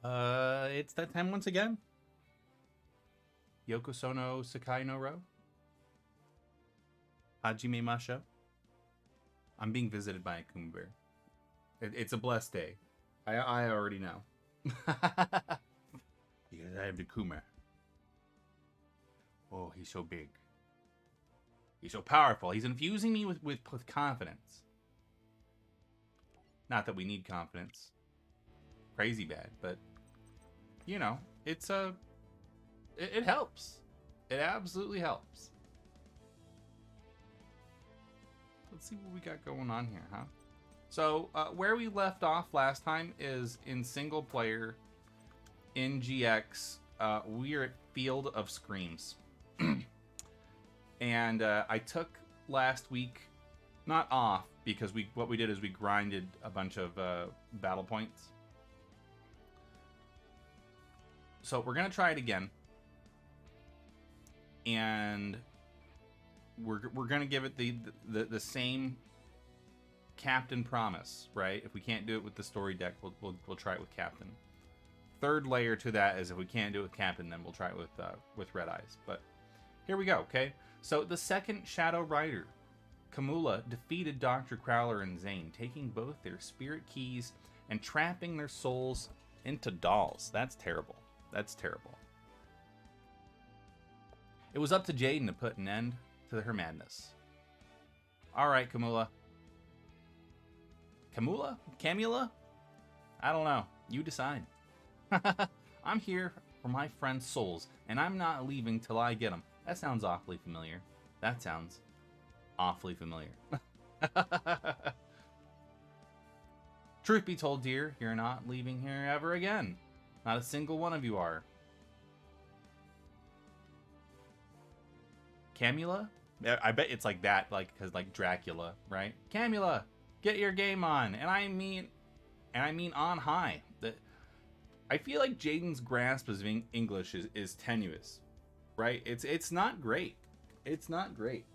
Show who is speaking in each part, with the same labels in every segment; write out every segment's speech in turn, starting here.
Speaker 1: It's that time once again. Yokosono Sakai no Ro. Hajime Masho. I'm being visited by a Kuma bear. It's a blessed day. I already know. Because I have the Kuma. Oh, he's so big. He's so powerful. He's infusing me with confidence. Not that we need confidence. Crazy bad, but you know, it's it helps. It absolutely helps. Let's see what we got going on here, huh? So, where we left off last time is in single player in GX. We are at Field of Screams. And I took last week, not off, because what we did is we grinded a bunch of battle points. So we're going to try it again. And we're going to give it the same captain promise, right? If we can't do it with the story deck, we'll try it with captain. Third layer to that is if we can't do it with captain, then we'll try it with Red Eyes. But here we go, okay? So the second Shadow Rider, Kamula, defeated Dr. Crowler and Zane, taking both their spirit keys and trapping their souls into dolls. That's terrible. That's terrible. It was up to Jaden to put an end to her madness. All right, Kamula. Kamula? Camula? I don't know. You decide. I'm here for my friend's souls, and I'm not leaving till I get them. That sounds awfully familiar. That sounds awfully familiar. Truth be told, dear, you're not leaving here ever again. Not a single one of you are. Camula? I bet it's like that, because Dracula, right? Camula, get your game on, and I mean on high. I feel like Jaden's grasp of English is tenuous, right? It's not great. It's not great.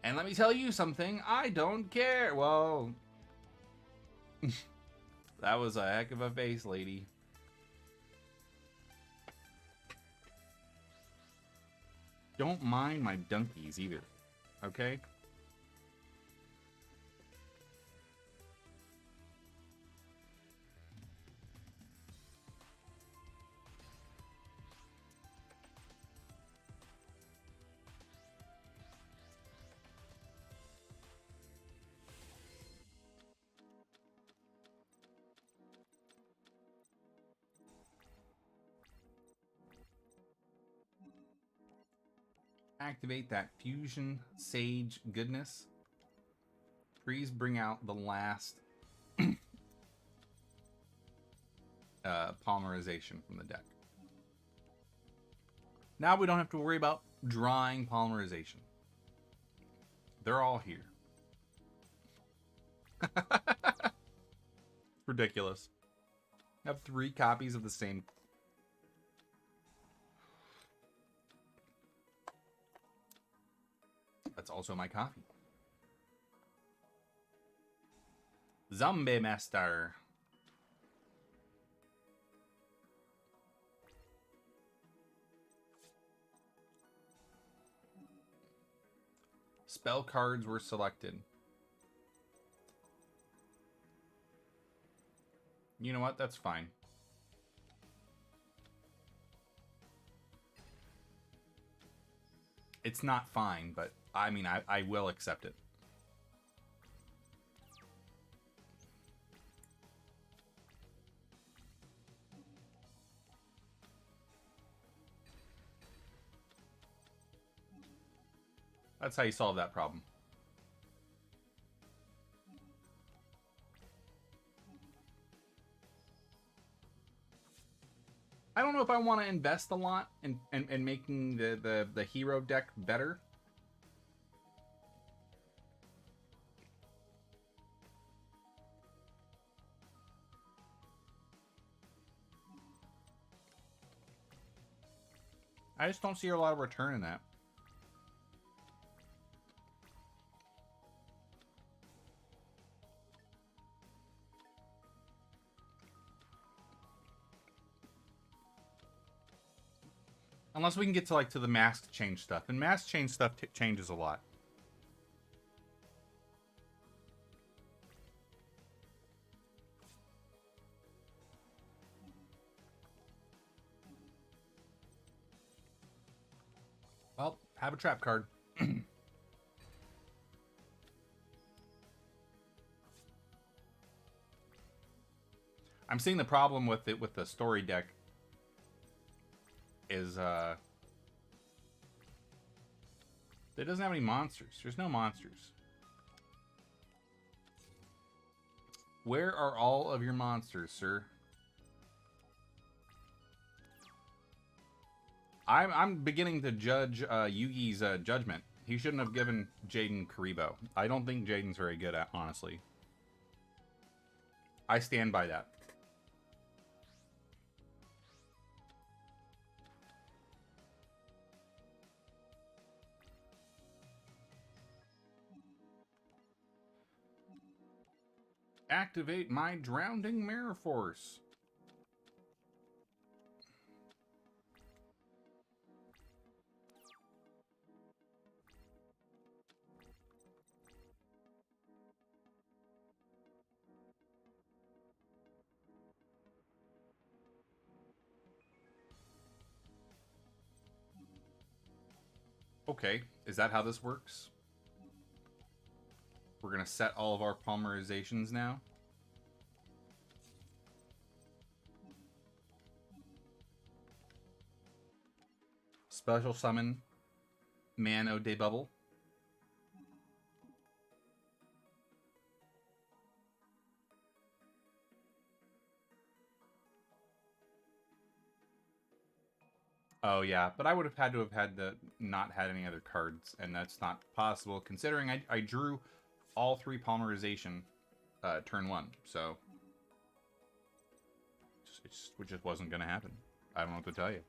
Speaker 1: And let me tell you something, I don't care. Well, that was a heck of a face, lady. Don't mind my donkeys either, okay? Activate that fusion sage goodness. Please bring out the last polymerization from the deck. Now we don't have to worry about drawing polymerization. They're all here. Ridiculous. I have 3 copies of the same. That's also my coffee. Zombie Master. Spell cards were selected. You know what? That's fine. It's not fine, but I mean, I will accept it. That's how you solve that problem. I don't know if I want to invest a lot in making the hero deck better. I just don't see a lot of return in that. Unless we can get to like to the mask change stuff, and mask change stuff changes a lot. Well, have a trap card. I'm seeing the problem with it with the story deck is it doesn't have any monsters. There's no monsters. Where are all of your monsters, sir? I'm beginning to judge Yugi's judgment. He shouldn't have given Jaden Karibo. I don't think Jaden's very good at, honestly. I stand by that. Activate my drowning mirror force. Okay, is that how this works? We're gonna set all of our polymerizations now. Special summon Man O' Day Bubble. Oh yeah, but I would have had the not had any other cards, and that's not possible considering I drew all 3 polymerization turn 1, so it just wasn't gonna happen. I don't know what to tell you.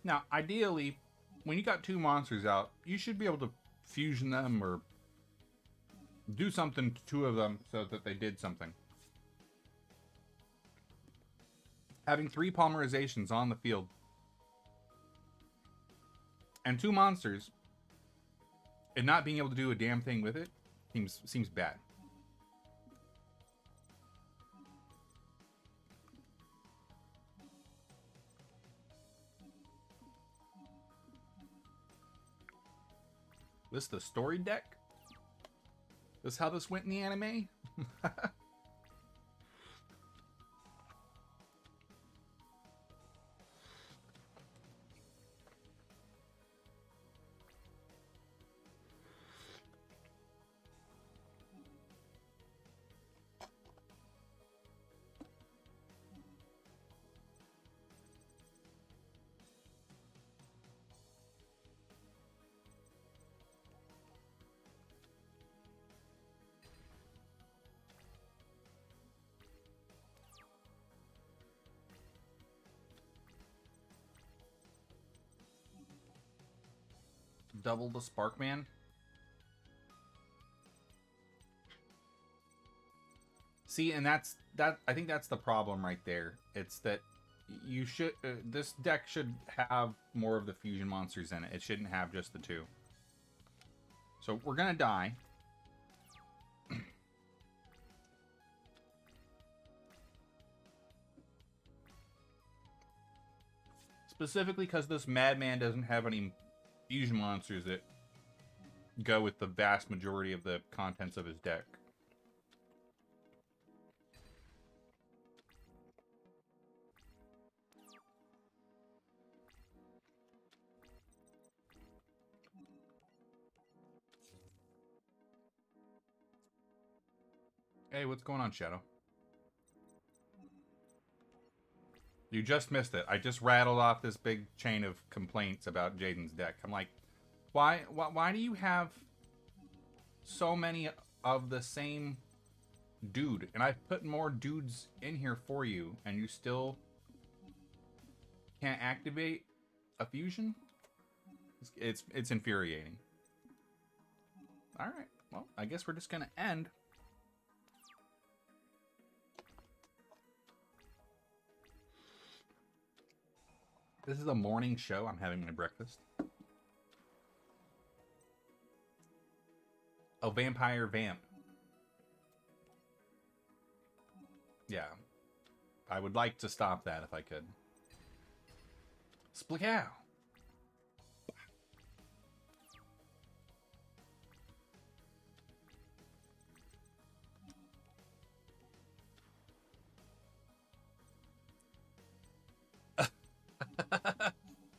Speaker 1: Now, ideally, when you got 2 monsters out, you should be able to fusion them or do something to 2 of them so that they did something. Having 3 polymerizations on the field and 2 monsters and not being able to do a damn thing with it seems bad. This the story deck? This is how this went in the anime? Double the Sparkman. See, and that's I think that's the problem right there. It's that you should this deck should have more of the fusion monsters in it. It shouldn't have just the 2. So we're gonna die. Specifically because this madman doesn't have any fusion monsters that go with the vast majority of the contents of his deck. Hey, what's going on, Shadow? You just missed it. I just rattled off this big chain of complaints about Jaden's deck. I'm like, why do you have so many of the same Dude, and I've put more dudes in here for you, and you still can't activate a fusion? It's infuriating. Alright, well, I guess we're just gonna end. This is a morning show. I'm having my breakfast. Oh, vampire vamp. Yeah. I would like to stop that if I could. Splikow.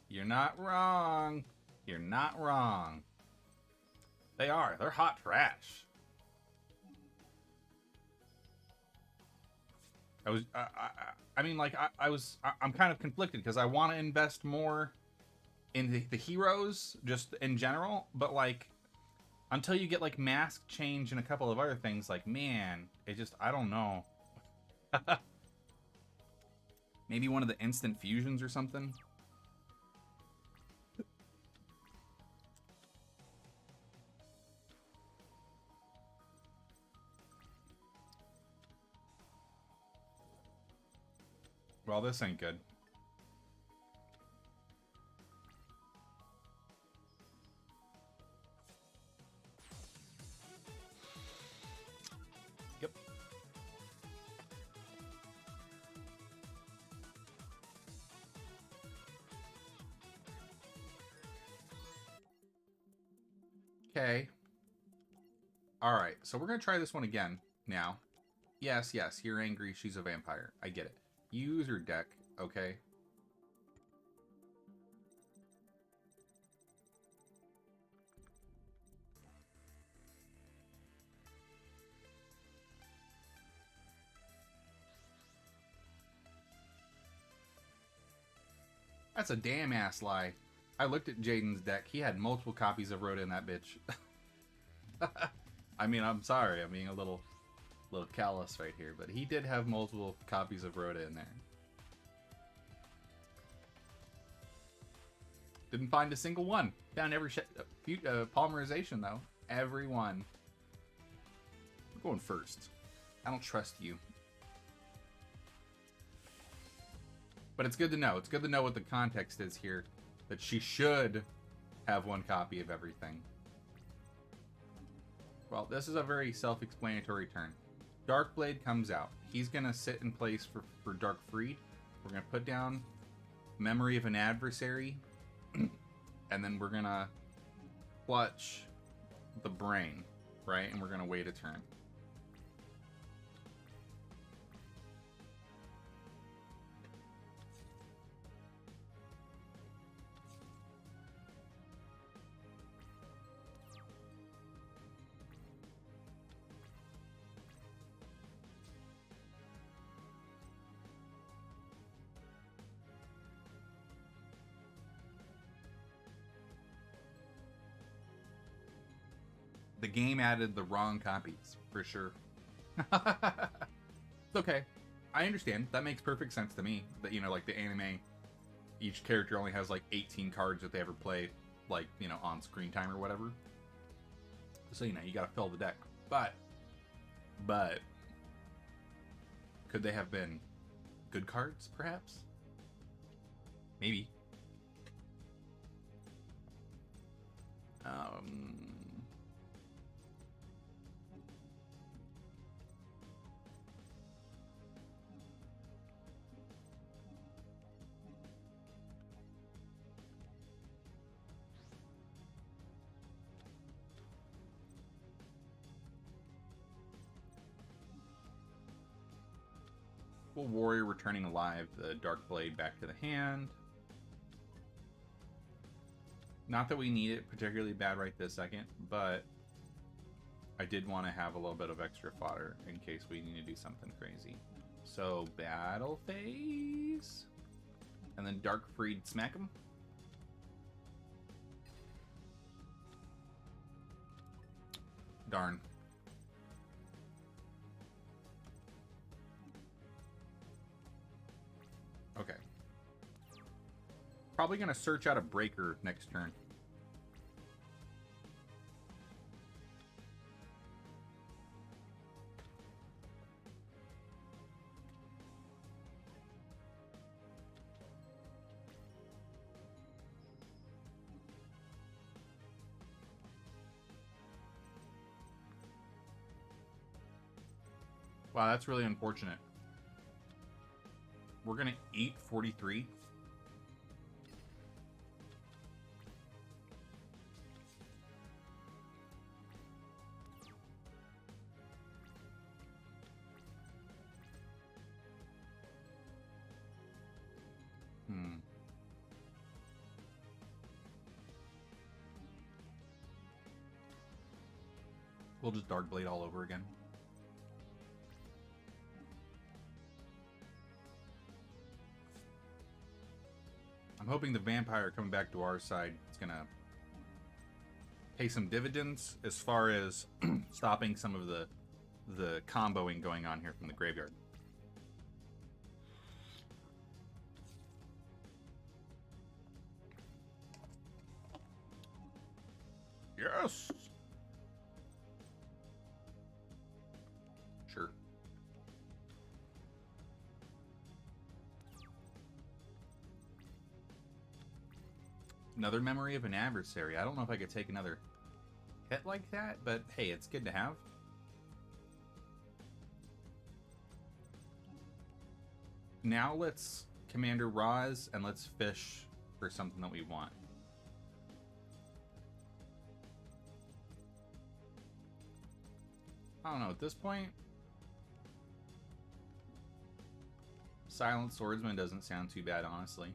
Speaker 1: You're not wrong. You're not wrong. They are. They're hot trash. I'm kind of conflicted because I want to invest more in the heroes just in general, but like until you get like mask change and a couple of other things, like man, I don't know. Maybe one of the instant fusions or something. Well, this ain't good. Yep. Okay. Alright, so we're going to try this one again now. Yes, you're angry. She's a vampire. I get it. Use your deck, okay? That's a damn ass lie. I looked at Jaden's deck. He had multiple copies of Rhoda in that bitch. I mean, I'm sorry. I'm being a little callous right here, but he did have multiple copies of Rhoda in there. Didn't find a single one. Found every polymerization though. Every one. I'm going first. I don't trust you. But it's good to know. It's good to know what the context is here. That she should have one copy of everything. Well, this is a very self-explanatory turn. Darkblade comes out. He's going to sit in place for Dark Freed. We're going to put down Memory of an Adversary. And then we're going to clutch the Brain, right? And we're going to wait a turn. The game added the wrong copies, for sure. It's okay. I understand. That makes perfect sense to me. That, you know, like the anime, each character only has like 18 cards that they ever play, like, you know, on screen time or whatever. So, you know, you gotta fill the deck. But, could they have been good cards, perhaps? Maybe. Warrior returning alive, the Dark Blade back to the hand. Not that we need it particularly bad right this second, but I did want to have a little bit of extra fodder in case we need to do something crazy. So, battle phase. And then Dark Freed smack him. Darn. Probably going to search out a breaker next turn. Wow, that's really unfortunate. We're going to eat 43. We'll just Dark Blade all over again. I'm hoping the vampire coming back to our side is going to pay some dividends as far as stopping some of the comboing going on here from the graveyard. Yes! Sure. Another memory of an adversary. I don't know if I could take another hit like that, but hey, it's good to have. Now let's Commander Roz and let's fish for something that we want. I don't know, at this point, Silent Swordsman doesn't sound too bad, honestly.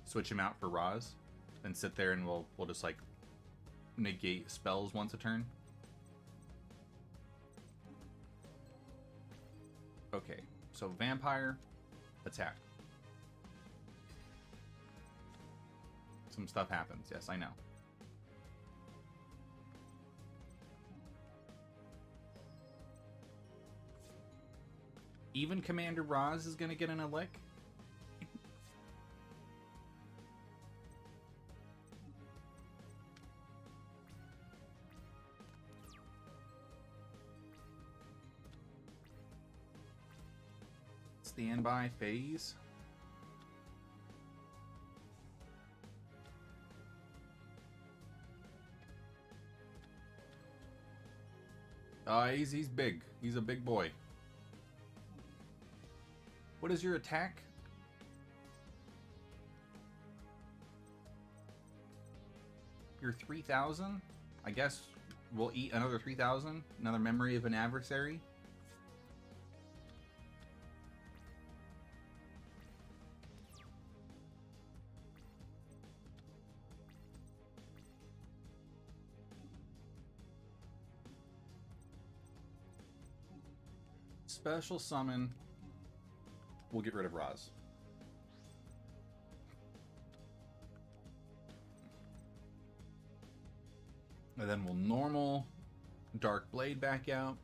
Speaker 1: Switch him out for Roz, then sit there and we'll just like negate spells once a turn. Okay, so Vampire, attack. Some stuff happens, yes, I know. Even Commander Roz is gonna get in a lick? Standby phase. He's big. He's a big boy. What is your attack? You're 3,000? I guess we'll eat another 3,000. Another memory of an adversary. Special summon. We'll get rid of Roz. And then we'll normal Dark Blade back out.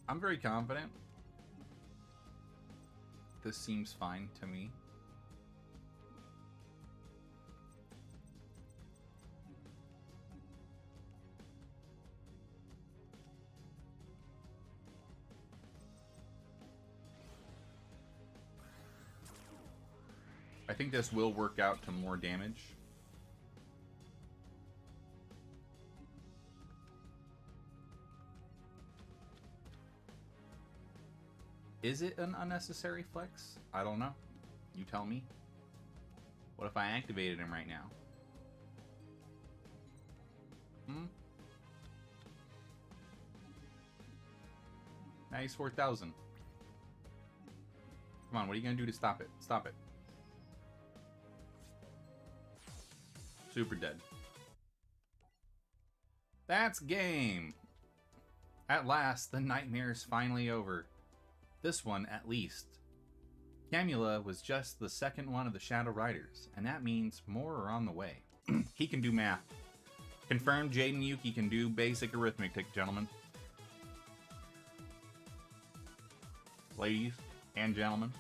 Speaker 1: I'm very confident. This seems fine to me. I think this will work out to more damage. Is it an unnecessary flex? I don't know. You tell me. What if I activated him right now? Now he's 4,000. Come on, what are you gonna do to stop it? Stop it. Super dead. That's game! At last, the nightmare's finally over. This one, at least. Camula was just the second one of the Shadow Riders, and that means more are on the way. He can do math. Confirmed Jaden Yuki can do basic arithmetic, gentlemen. Ladies and gentlemen.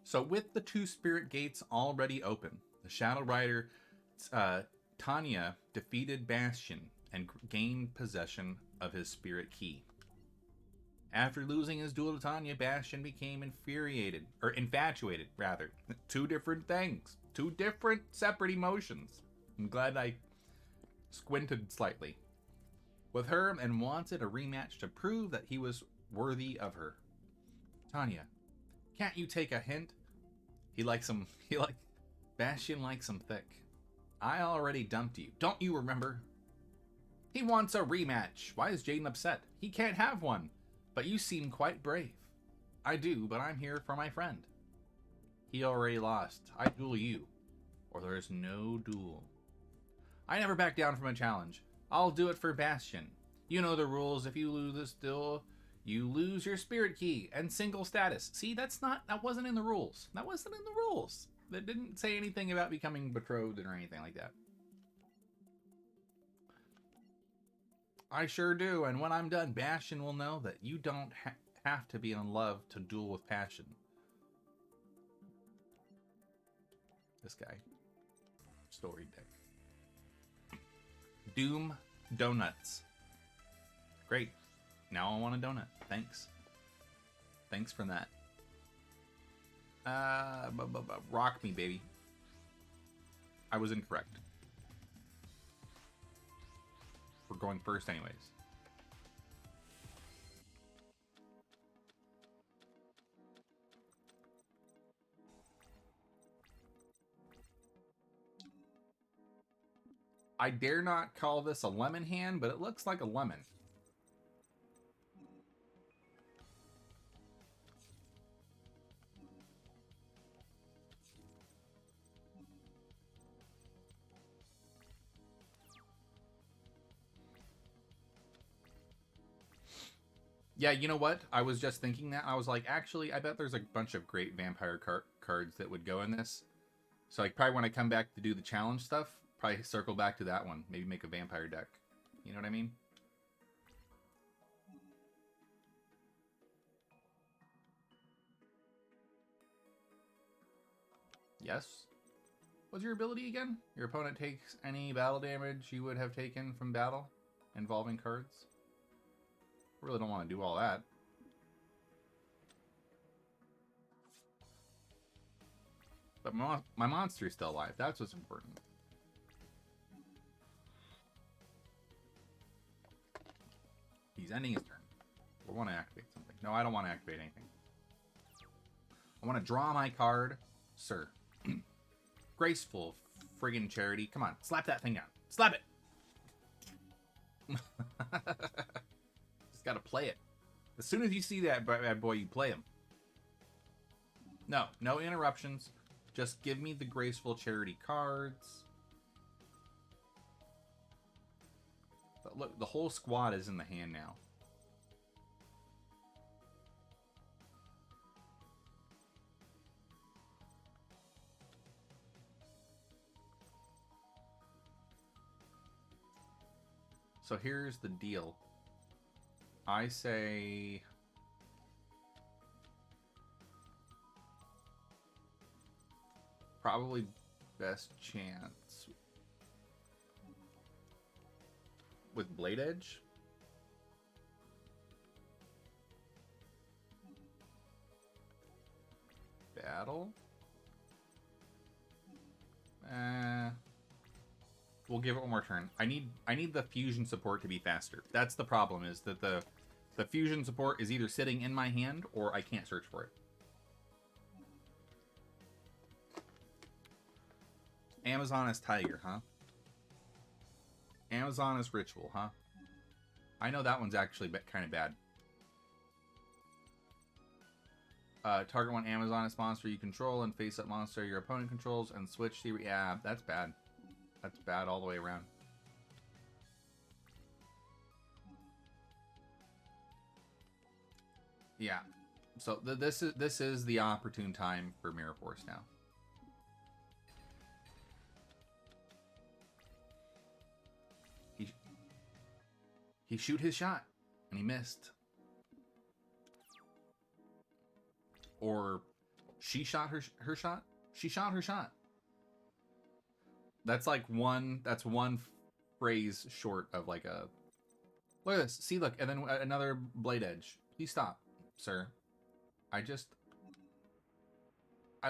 Speaker 1: So with the two spirit gates already open, the Shadow Rider Tanya defeated Bastion and gained possession of his spirit key. After losing his duel to Tanya, Bastion became infatuated, rather. Two different things. Two different separate emotions. I'm glad I squinted slightly. With her and wanted a rematch to prove that he was worthy of her. Tanya, can't you take a hint? Bastion likes him thick. I already dumped you. Don't you remember? He wants a rematch. Why is Jaden upset? He can't have one. But you seem quite brave. I do, but I'm here for my friend. He already lost. I duel you, or there's no duel. I never back down from a challenge. I'll do it for Bastion. You know the rules. If you lose this duel, you lose your spirit key and single status. See, that wasn't in the rules. That wasn't in the rules. That didn't say anything about becoming betrothed or anything like that. I sure do, and when I'm done, Bastion will know that you don't have to be in love to duel with passion. This guy. Story deck. Doom Donuts. Great. Now I want a donut. Thanks. Thanks for that. Rock me, baby. I was incorrect. We're going first anyways. I dare not call this a lemon hand, but it looks like a lemon. Yeah, you know what? I was just thinking that. I was like, actually, I bet there's a bunch of great vampire cards that would go in this. So like, probably when I come back to do the challenge stuff, probably circle back to that one. Maybe make a vampire deck. You know what I mean? Yes. What's your ability again? Your opponent takes any battle damage you would have taken from battle involving cards. I really don't want to do all that. But my monster is still alive. That's what's important. He's ending his turn. I want to activate something. No, I don't want to activate anything. I want to draw my card. Sir. Graceful friggin' charity. Come on, slap that thing down. Slap it! Just gotta play it. As soon as you see that bad boy, you play him. No interruptions. Just give me the graceful charity cards. But look, the whole squad is in the hand now. So here's the deal. I say... probably best chance with Blade Edge. Battle. We'll give it one more turn. I need the fusion support to be faster. That's the problem, is that the fusion support is either sitting in my hand or I can't search for it. Amazoness Tiger, huh? Amazoness Ritual, huh? I know that one's actually kind of bad. Target one Amazoness monster you control and face up monster your opponent controls and switch the... Yeah, that's bad. That's bad all the way around. Yeah. So this is the opportune time for Mirror Force now. He shoot his shot and he missed. Or She shot her shot? She shot her shot. That's like that's one phrase short of like a... Look at this. See, look, and then another blade edge. Please stop, sir. I'd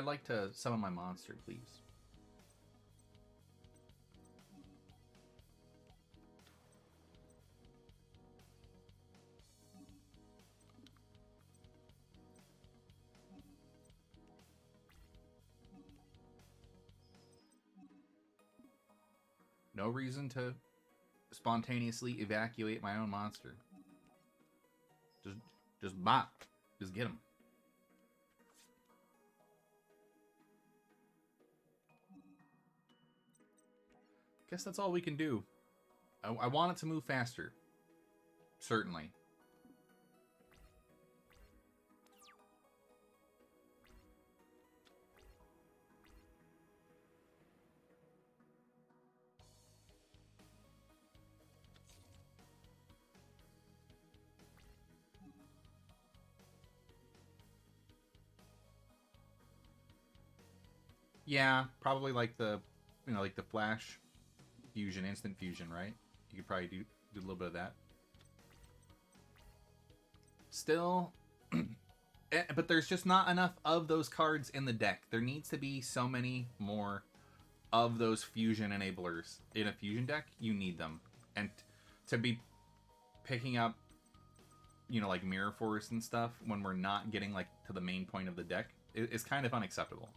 Speaker 1: like to summon my monster, please. No reason to spontaneously evacuate my own monster. Just bop. Just get him. Guess that's all we can do. I want it to move faster. Certainly. Yeah, probably like the, like the flash fusion, instant fusion, right? You could probably do a little bit of that. Still, but there's just not enough of those cards in the deck. There needs to be so many more of those fusion enablers in a fusion deck. You need them, and to be picking up, like Mirror Force and stuff when we're not getting like to the main point of the deck is kind of unacceptable.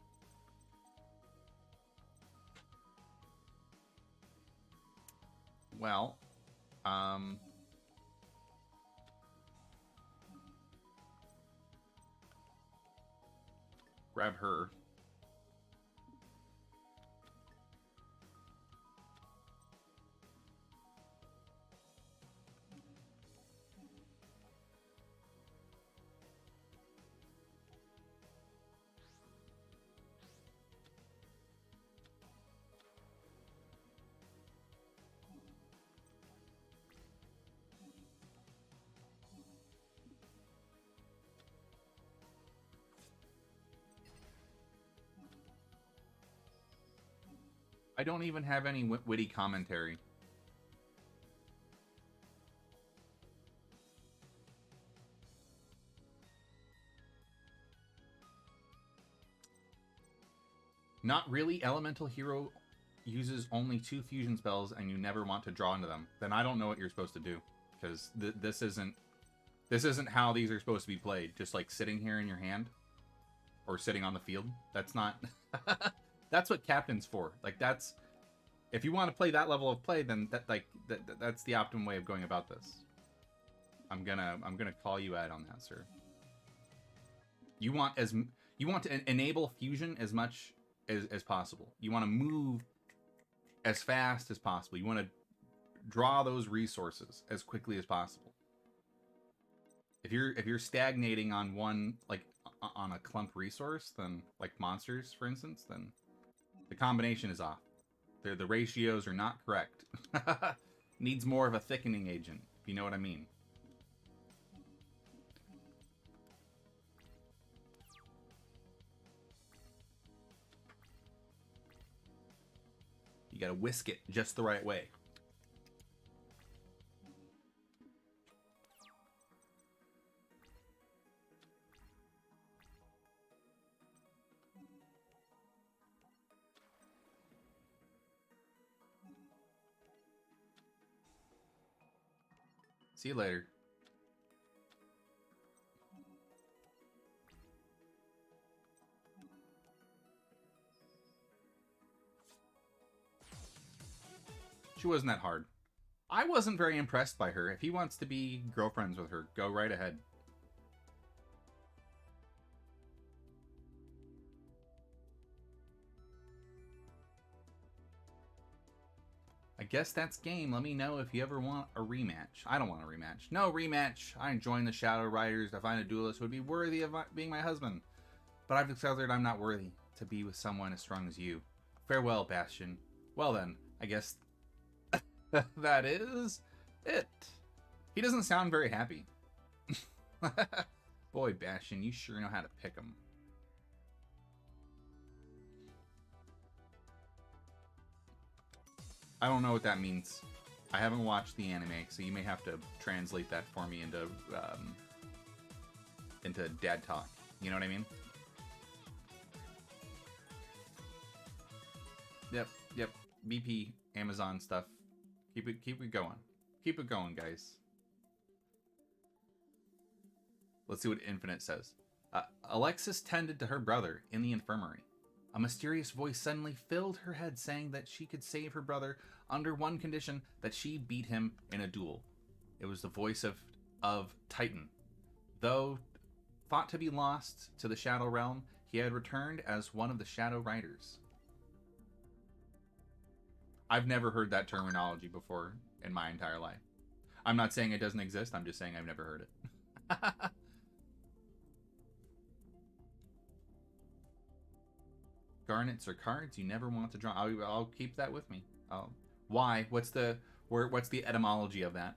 Speaker 1: Well, grab her. I don't even have any witty commentary. Not really. Elemental Hero uses only 2 fusion spells and you never want to draw into them. Then I don't know what you're supposed to do. Because this isn't how these are supposed to be played. Just like sitting here in your hand. Or sitting on the field. That's not... That's what Captain's for. Like, that's... If you want to play that level of play, then that's the optimum way of going about this. I'm gonna call you out on that, sir. You want to enable fusion as much as possible. You want to move as fast as possible. You want to draw those resources as quickly as possible. If you're stagnating on one, like on a clump resource, then like monsters, for instance, then the combination is off. The ratios are not correct. Needs more of a thickening agent, if you know what I mean. You gotta whisk it just the right way. See you later. She wasn't that hard. I wasn't very impressed by her. If he wants to be girlfriends with her, go right ahead. I guess that's game. Let me know if you ever want a rematch. I don't want a rematch. No rematch. I join the Shadow Riders to find a duelist who would be worthy of being my husband. But I've discovered I'm not worthy to be with someone as strong as you. Farewell, Bastion. Well then, I guess that is it. He doesn't sound very happy. Boy, Bastion, you sure know how to pick him. I don't know what that means. I haven't watched the anime, so you may have to translate that for me into dad talk. You know what I mean? Yep. BP, Amazon stuff. Keep it going. Keep it going, guys. Let's see what Infinite says. Alexis tended to her brother in the infirmary. A mysterious voice suddenly filled her head, saying that she could save her brother under one condition: that she beat him in a duel. It was the voice of Titan. Though thought to be lost to the Shadow Realm, he had returned as one of the Shadow Riders. I've never heard that terminology before in my entire life. I'm not saying it doesn't exist, I'm just saying I've never heard it. Garnets are cards you never want to draw. I'll keep that with me. Why? What's the etymology of that?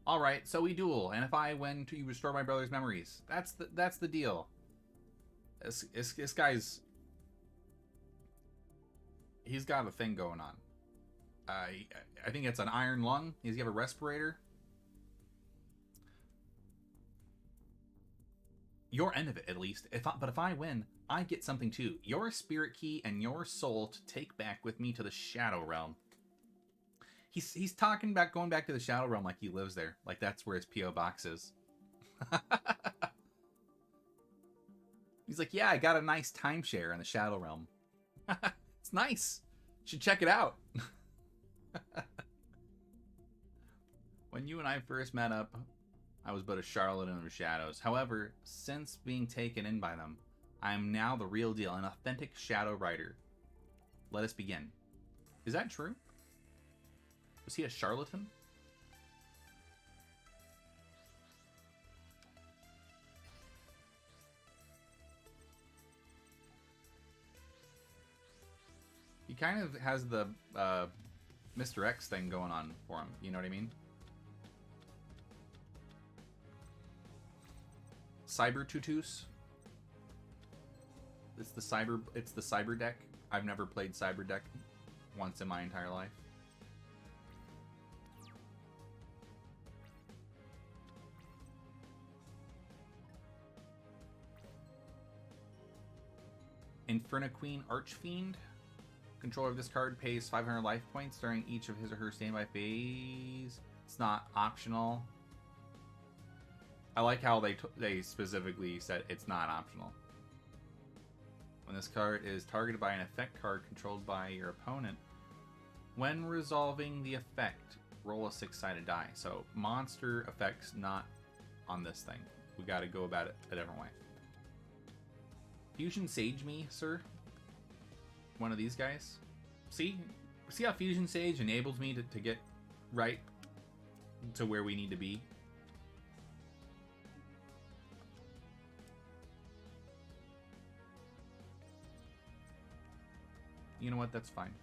Speaker 1: All right, so we duel, and if I win, you restore my brother's memories. That's the deal. This guy's, he's got a thing going on. I think it's an iron lung. Does he have a respirator? Your end of it, at least. But if I win, I get something too. Your spirit key and your soul to take back with me to the Shadow Realm. He's talking about going back to the Shadow Realm like he lives there. Like that's where his P.O. box is. He's like, yeah, I got a nice timeshare in the Shadow Realm. It's nice. Should check it out. When you and I first met up, I was but a charlatan in the shadows. However, since being taken in by them, I am now the real deal, an authentic Shadow Rider. Let us begin. Is that true? Was he a charlatan? He kind of has the Mr. X thing going on for him. You know what I mean? Cyber Tutus. It's the cyber deck. I've never played cyber deck once in my entire life. Inferno Queen Archfiend. Controller of this card pays 500 life points during each of his or her standby phase. It's not optional. I like how they specifically said it's not optional. When this card is targeted by an effect card controlled by your opponent, when resolving the effect, roll a 6-sided die. So monster effects not on this thing. We got to go about it a different way. Fusion Sage me, sir. One of these guys. See how Fusion Sage enables me to get right to where we need to be. You know what? That's fine.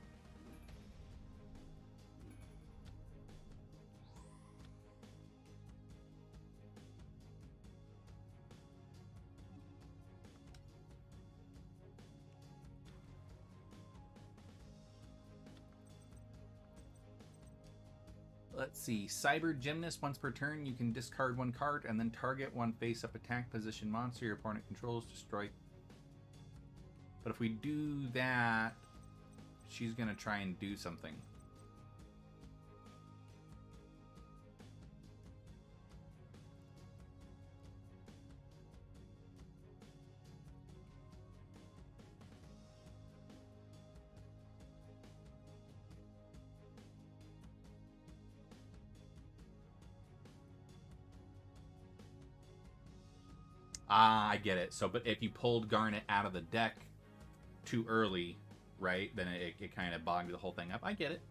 Speaker 1: Let's see. Cyber Gymnast. Once per turn, you can discard one card and then target one face-up attack position monster your opponent controls. Destroy. But if we do that, she's going to try and do something. Ah, I get it. So, but if you pulled Garnet out of the deck too early, right, then it kind of bogged the whole thing up. I get it.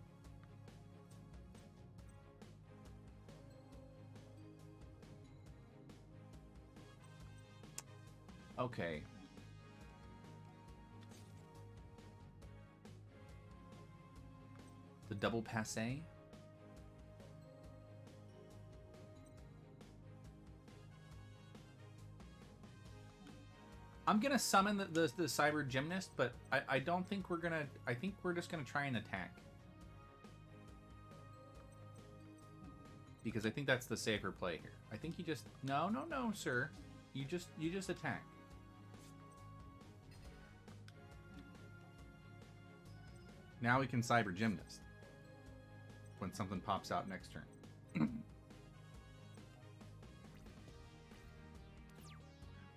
Speaker 1: Okay. The double passe. I'm gonna summon the Cyber Gymnast, but I don't think we're gonna. I think we're just gonna try and attack. because I think that's the safer play here. I think you just no, sir. You just attack. Now we can Cyber Gymnast when something pops out next turn.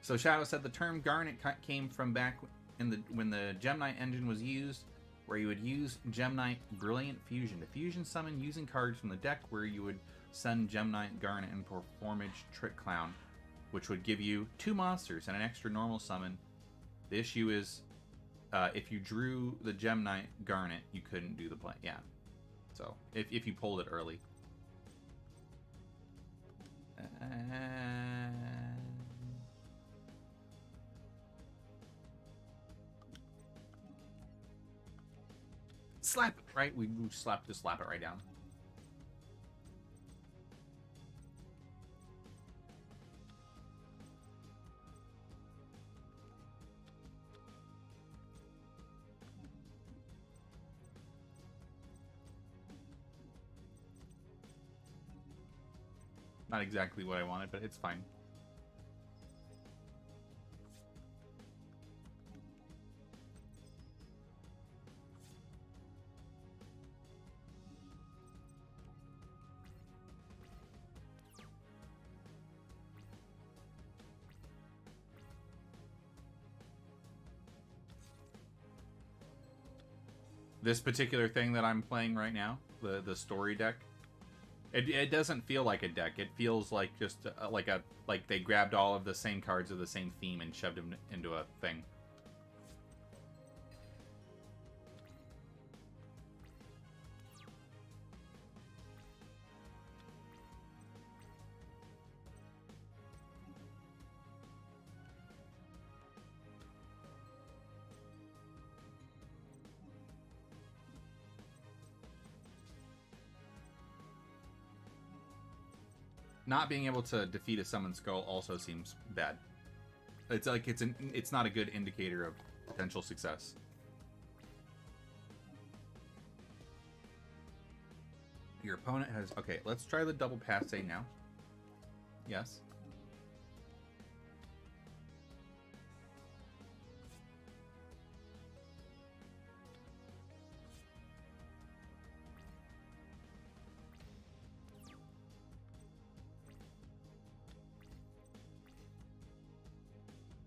Speaker 1: So Shadow said the term Garnet came from back when the Gem Knight engine was used, where you would use Gem Knight Brilliant Fusion to fusion summon using cards from the deck, where you would send Gem Knight Garnet and Performage Trick Clown, which would give you 2 monsters and an extra normal summon. The issue is, if you drew the Gem Knight Garnet, you couldn't do the play. Yeah. So, if you pulled it early. Slap it, right? We slap it right down. Not exactly what I wanted, but it's fine. This particular thing that I'm playing right now, the story deck, it doesn't feel like a deck. It feels like just like they grabbed all of the same cards of the same theme and shoved them into a thing. Not being able to defeat a Summon Skull also seems bad. It's like it's not a good indicator of potential success. Your opponent has... Okay, let's try the double passe now. Yes.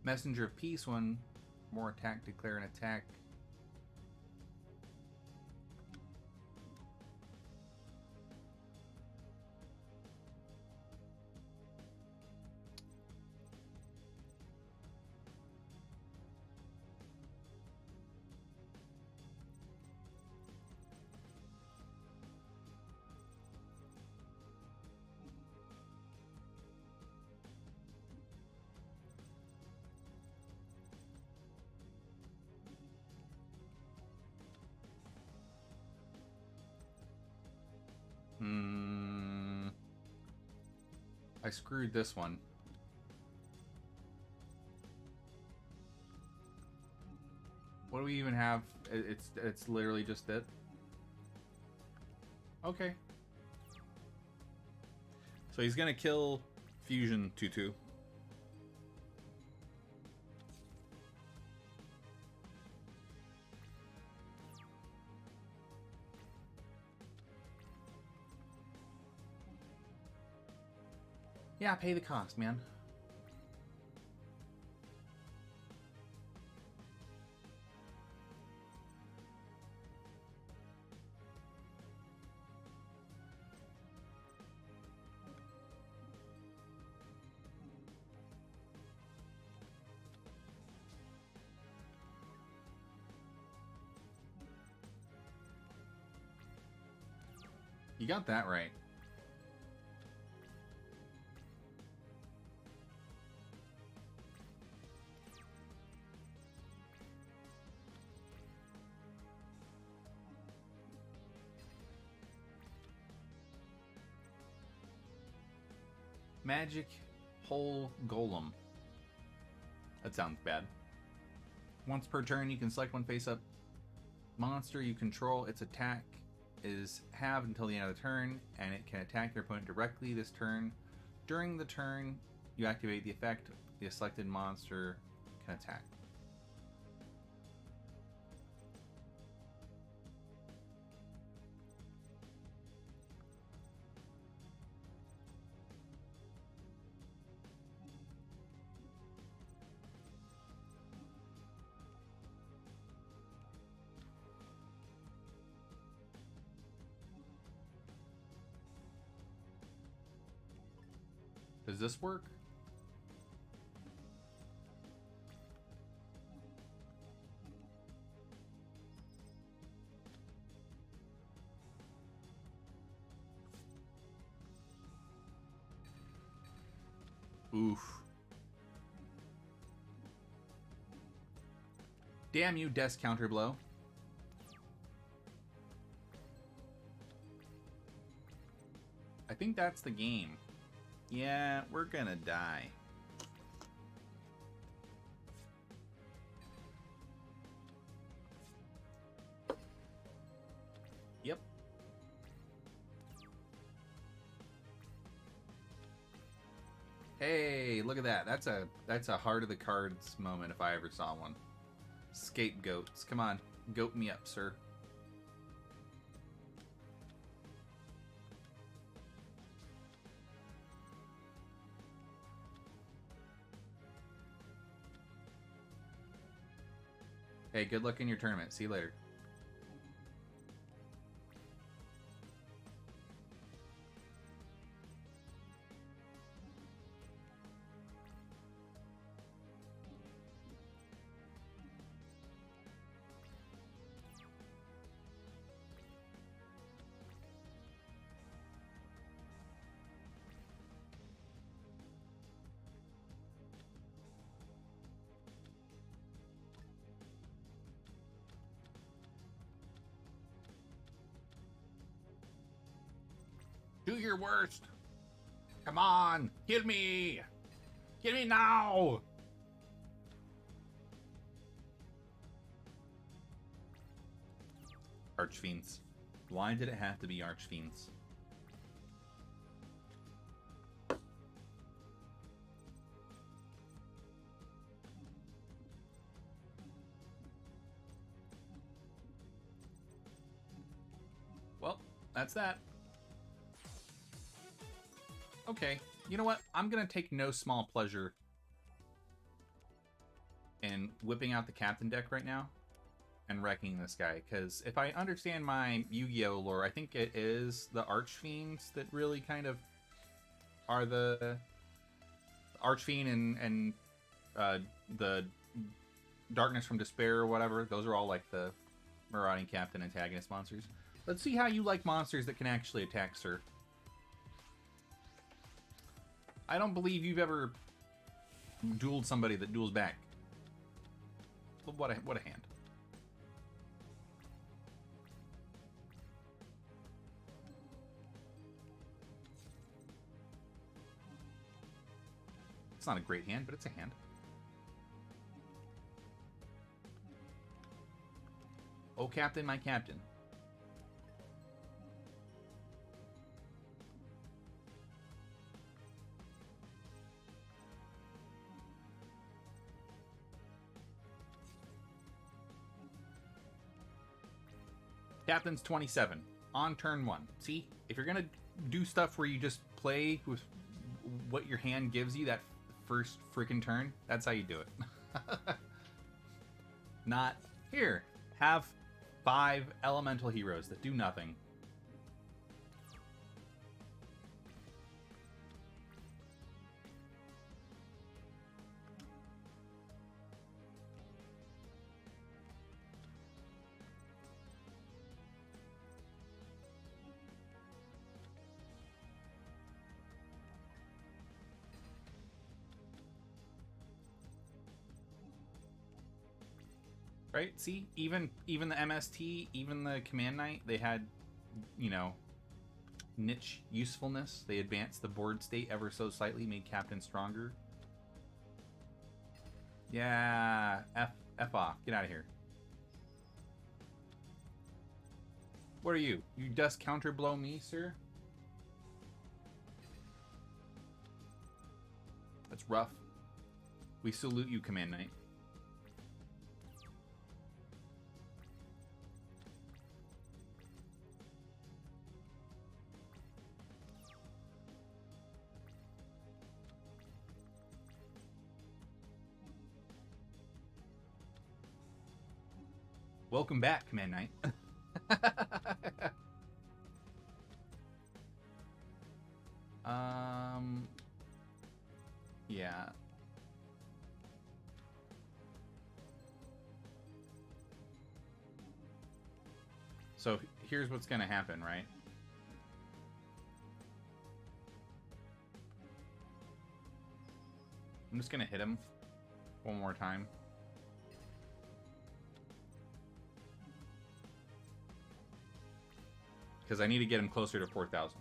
Speaker 1: Messenger of Peace, one more attack, declare an attack. I screwed this one. What do we even have? It's literally just it. Okay. So he's gonna kill Fusion 2/2. Yeah, pay the cost, man. You got that right. Magic Hole Golem. That sounds bad. Once per turn, you can select one face-up monster you control, its attack, is have until the end of the turn, and it can attack your opponent directly this turn. During the turn, you activate the effect, the selected monster can attack. Does this work? Oof. Damn you, desk counter blow. I think that's the game. Yeah, we're gonna die. Yep. Hey, look at that. That's a heart of the cards moment if I ever saw one. Scapegoats. Come on, goat me up, sir. Hey, good luck in your tournament. See you later. Do your worst. Come on, kill me. Kill me now. Archfiends. Why did it have to be Archfiends? Well, that's that. Okay, you know what? I'm gonna take no small pleasure in whipping out the captain deck right now and wrecking this guy, because if I understand my Yu-Gi-Oh lore, I think it is the Archfiends that really kind of are the Archfiend and the Darkness from Despair or whatever. Those are all like the Marauding Captain antagonist monsters. Let's see how you like monsters that can actually attack, sir. I don't believe you've ever dueled somebody that duels back. What a hand. It's not a great hand, but it's a hand. Oh, Captain, my Captain. Captain's 27 on turn 1. See, if you're gonna do stuff where you just play with what your hand gives you that first freaking turn, that's how you do it. Not here. Have 5 elemental heroes that do nothing. Right? See, even the MST, even the Command Knight, they had, you know, niche usefulness. They advanced the board state ever so slightly, made Captain stronger. Yeah, F off. Get out of here. What are you? You dost counterblow me, sir? That's rough. We salute you, Command Knight. Welcome back, Command Knight. Yeah. So here's what's gonna happen, right? I'm just gonna hit him one more time. Because I need to get him closer to 4,000.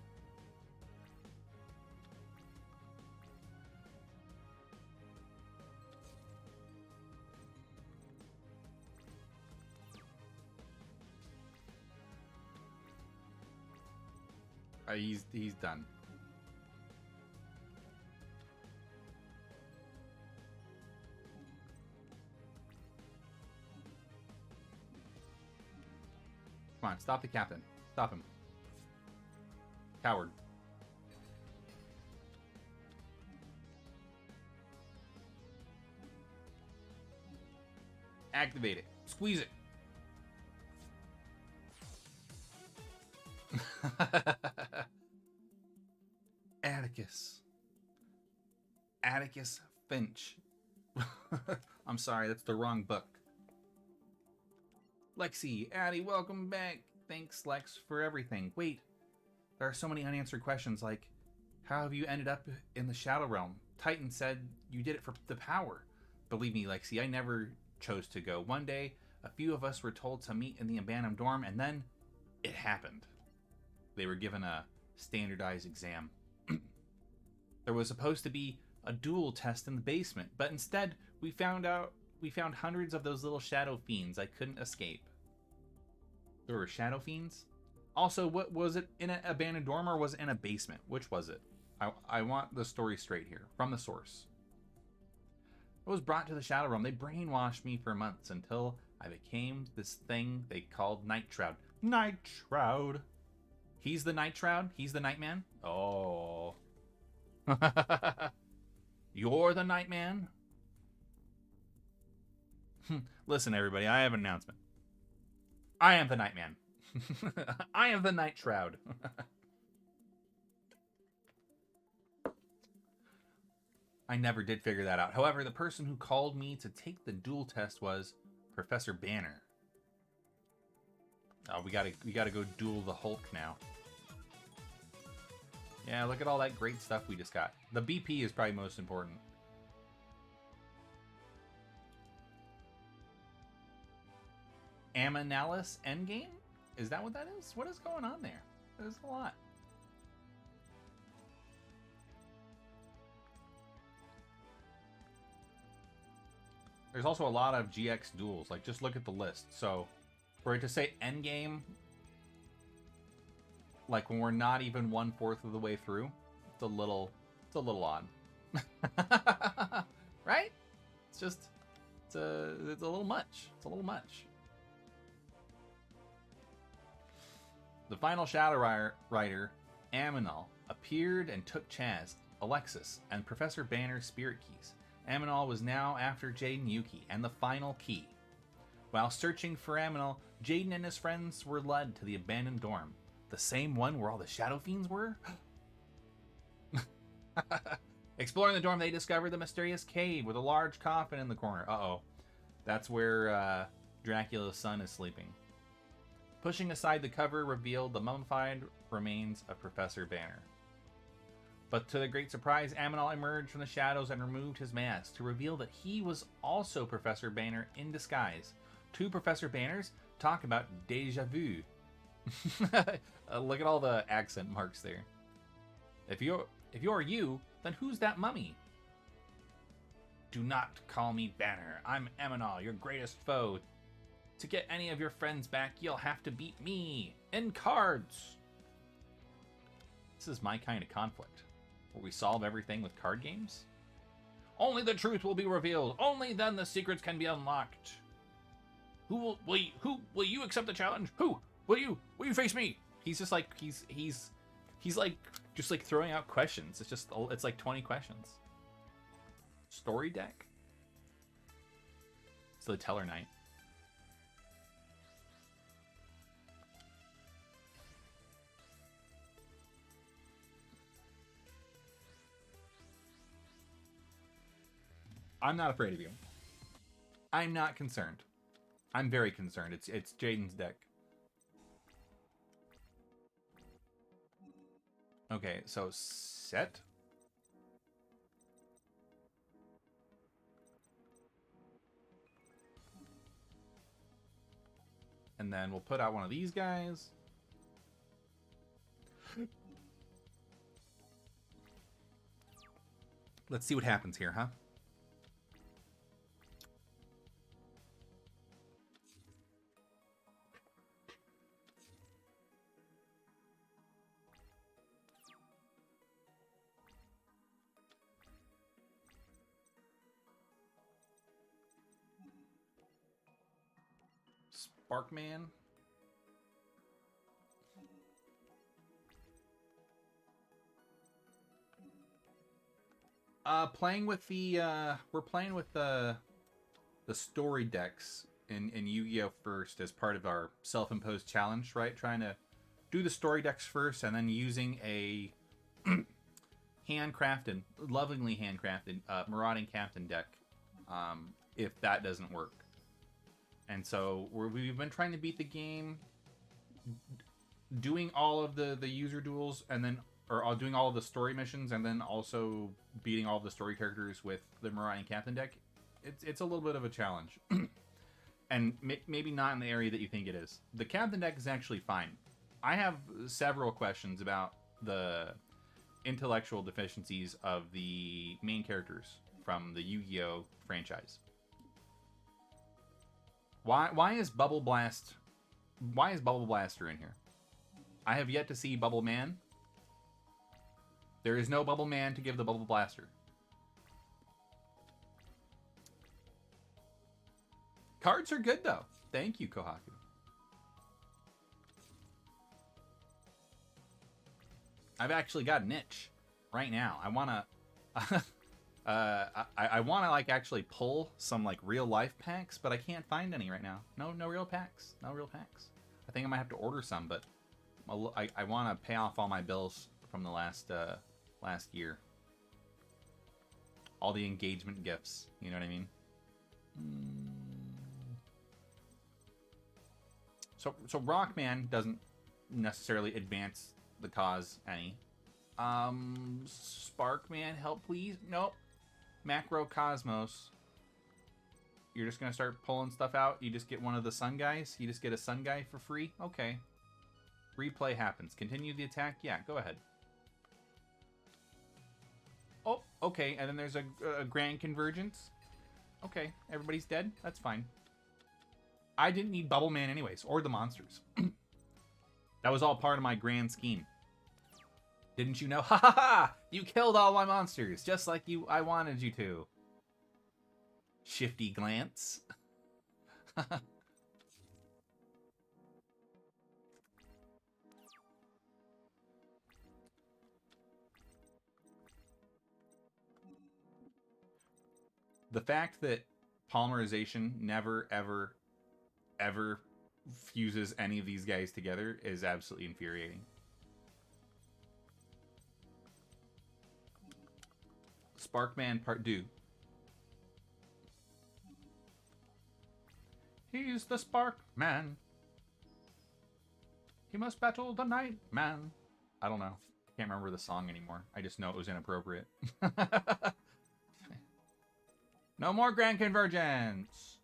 Speaker 1: He's done. Come on, stop the captain. Stop him. Coward. Activate it. Squeeze it. Atticus. Atticus Finch. I'm sorry, that's the wrong book. Lexi, Addie, welcome back. Thanks, Lex, for everything. Wait, there are so many unanswered questions like, how have you ended up in the Shadow Realm? Titan said you did it for the power. Believe me, Lexi, I never chose to go. One day, a few of us were told to meet in the abandoned dorm, and then it happened. They were given a standardized exam. There was supposed to be a duel test in the basement, but instead we found hundreds of those little shadow fiends I couldn't escape. There were shadow fiends? Also, what was it, in an abandoned dorm or was it in a basement? Which was it? I want the story straight here, from the source. I was brought to the Shadow Realm. They brainwashed me for months until I became this thing they called Night Shroud. Night Shroud. He's the Night Shroud? He's the Nightman? Oh. You're the Nightman? Listen, everybody, I have an announcement. I am the Nightman. I am the Night Shroud. I never did figure that out. However, the person who called me to take the duel test was Professor Banner. Oh, we gotta go duel the Hulk now. Yeah, look at all that great stuff we just got. The BP is probably most important. Aminalis Endgame? Is that what that is? What is going on there? There's a lot. There's also a lot of GX duels. Like, just look at the list. So, for it to say Endgame, like when we're not even 1/4 of the way through, it's a little odd. Right? It's a little much. It's a little much. The final Shadow Rider, Aminal, appeared and took Chaz, Alexis, and Professor Banner's spirit keys. Aminal was now after Jaden Yuki and the final key. While searching for Aminal, Jaden and his friends were led to the abandoned dorm. The same one where all the Shadow Fiends were? Exploring the dorm, they discovered the mysterious cave with a large coffin in the corner. Uh-oh. That's where Dracula's son is sleeping. Pushing aside the cover revealed the mummified remains of Professor Banner. But to their great surprise, Aminal emerged from the shadows and removed his mask to reveal that he was also Professor Banner in disguise. Two Professor Banners? Talk about deja vu. Look at all the accent marks there. If you're you, then who's that mummy? Do not call me Banner. I'm Aminal, your greatest foe. To get any of your friends back, you'll have to beat me in cards. This is my kind of conflict, where we solve everything with card games. Only the truth will be revealed. Only then the secrets can be unlocked. Who will you accept the challenge? Who will you face me? He's just like he's like just like throwing out questions. It's like 20 questions. Story deck. It's the Teller Knight. I'm not afraid of you. I'm not concerned. I'm very concerned. It's Jaden's deck. Okay, so set. And then we'll put out one of these guys. Let's see what happens here, huh? Sparkman. Playing with the we're playing with the story decks in Yu-Gi-Oh! First as part of our self-imposed challenge, right? Trying to do the story decks first and then using a lovingly handcrafted Marauding Captain deck if that doesn't work. And so we've been trying to beat the game, doing all of the user duels, and then doing all of the story missions, and then also beating all of the story characters with the Marauding Captain deck. It's a little bit of a challenge, and maybe not in the area that you think it is. The Captain deck is actually fine. I have several questions about the intellectual deficiencies of the main characters from the Yu-Gi-Oh! Franchise. Why is Bubble Blast? Why is Bubble Blaster in here? I have yet to see Bubble Man. There is no Bubble Man to give the Bubble Blaster. Cards are good though. Thank you, Kohaku. I've actually got an itch right now. I wanna I want to like actually pull some like real life packs, but I can't find any right now. No real packs. No real packs. I think I might have to order some, but I want to pay off all my bills from the last year. All the engagement gifts. You know what I mean? So Rockman doesn't necessarily advance the cause any. Sparkman, help please. Nope. Macrocosmos. You're just gonna start pulling stuff out. You just get one of the sun guys. You just get a sun guy for free. Okay. Replay happens. Continue the attack. Yeah, go ahead. Oh, okay. And then there's a grand convergence. Okay, everybody's dead. That's fine. I didn't need Bubble Man anyways, or the monsters. That was all part of my grand scheme. Didn't you know? Ha ha ha! You killed all my monsters, just like I wanted you to. Shifty glance. The fact that polymerization never, ever, ever fuses any of these guys together is absolutely infuriating. Sparkman Part 2. He's the Sparkman. He must battle the Nightman. I don't know. Can't remember the song anymore. I just know it was inappropriate. No more Grand Convergence.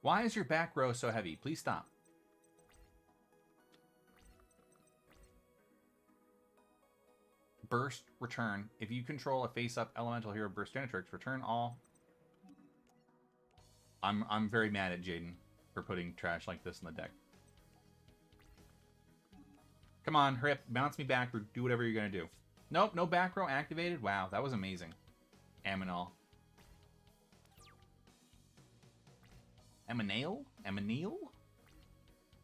Speaker 1: Why is your back row so heavy? Please stop. burst return. If you control a face-up elemental hero burst Genitrix, return all. I'm very mad at Jaden for putting trash like this in the deck. Come on, hurry up, bounce me back, or do whatever you're gonna do. Nope, no back row activated. Wow, that was amazing. Aminal. Aminale? Aminil?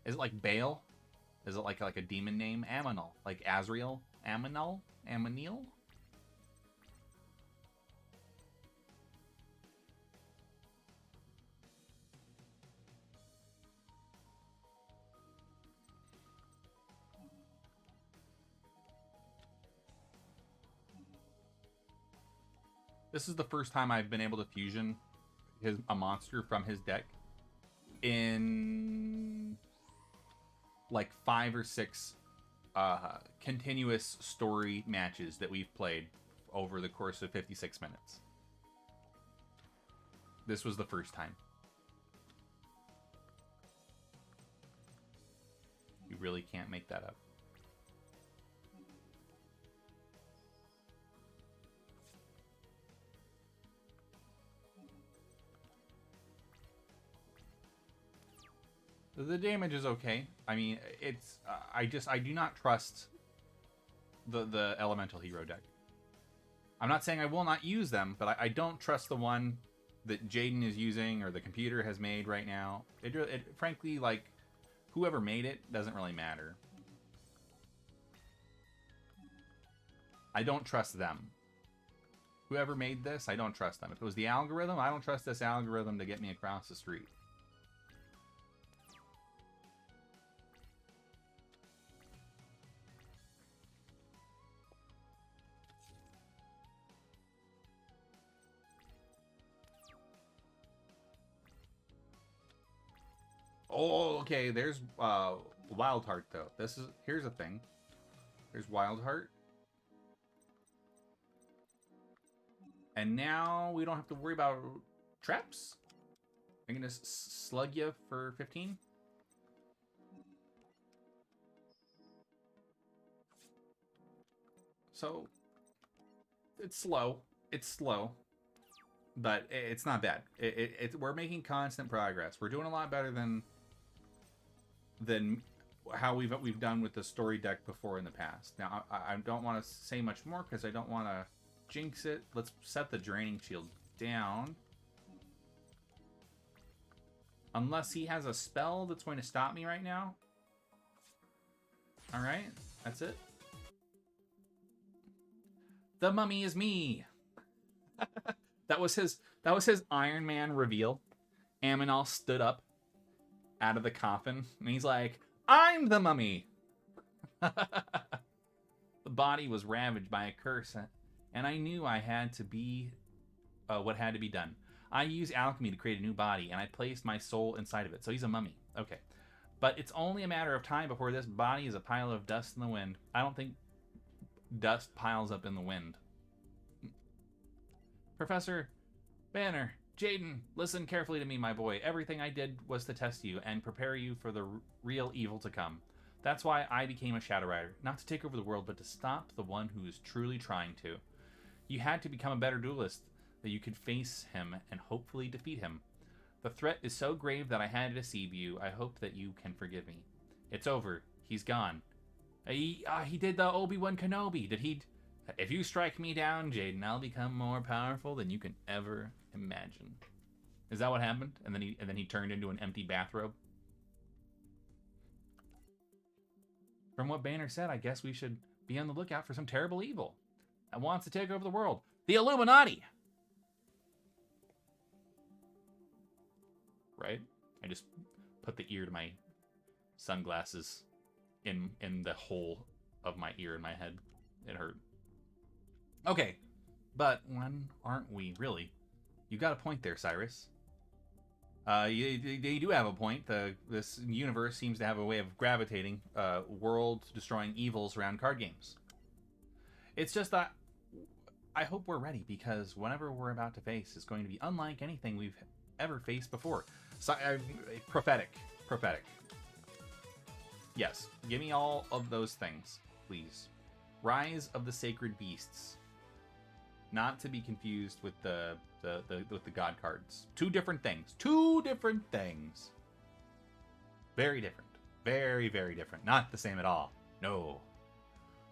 Speaker 1: Is it like Baal? Is it like a demon name? Aminal. Like Azrael? Aminal? Aminil? This is the first time I've been able to fusion a monster from his deck in like 5 or 6 continuous story matches that we've played over the course of 56 minutes. This was the first time. You really can't make that up. The damage is okay. I mean, it's I do not trust the elemental hero deck. I'm not saying I will not use them, but I don't trust the one that Jaden is using or the computer has made right now. It frankly, like, whoever made it doesn't really matter. I don't trust them. Whoever made this, I don't trust them. If it was the algorithm, I don't trust this algorithm to get me across the street. Oh, okay. There's Wild Heart though. Here's a thing. There's Wild Heart, and now we don't have to worry about traps. I'm gonna slug you for 15. So it's slow. It's slow. But it's not bad. We're making constant progress. We're doing a lot better than how we've done with the story deck before in the past. Now, I don't want to say much more because I don't want to jinx it. Let's set the Draining Shield down. Unless he has a spell that's going to stop me right now. Alright, that's it. The mummy is me! That was his Iron Man reveal. Aminal stood up out of the coffin, and he's like, "I'm the mummy!" The body was ravaged by a curse, and I knew I had to be what had to be done. I used alchemy to create a new body, and I placed my soul inside of it. So he's a mummy. Okay. But it's only a matter of time before this body is a pile of dust in the wind. I don't think dust piles up in the wind. Professor Banner, Jaden, listen carefully to me, my boy. Everything I did was to test you and prepare you for the real evil to come. That's why I became a Shadow Rider. Not to take over the world, but to stop the one who is truly trying to. You had to become a better duelist, that you could face him and hopefully defeat him. The threat is so grave that I had to deceive you. I hope that you can forgive me. It's over. He's gone. He did the Obi-Wan Kenobi. Did he... If you strike me down, Jaden, I'll become more powerful than you can ever imagine. Is that what happened? And then he turned into an empty bathrobe? From what Banner said, I guess we should be on the lookout for some terrible evil that wants to take over the world. The Illuminati! Right? I just put the ear to my sunglasses in the hole of my ear in my head. It hurt. Okay, but when aren't we, really? You got a point there, Cyrus. You do have a point. This universe seems to have a way of gravitating world-destroying evils around card games. It's just that I hope we're ready, because whatever we're about to face is going to be unlike anything we've ever faced before. So, prophetic. Yes, give me all of those things, please. Rise of the Sacred Beasts. Not to be confused with the God cards. Two different things. Two different things. Very different. Very, very different. Not the same at all. No.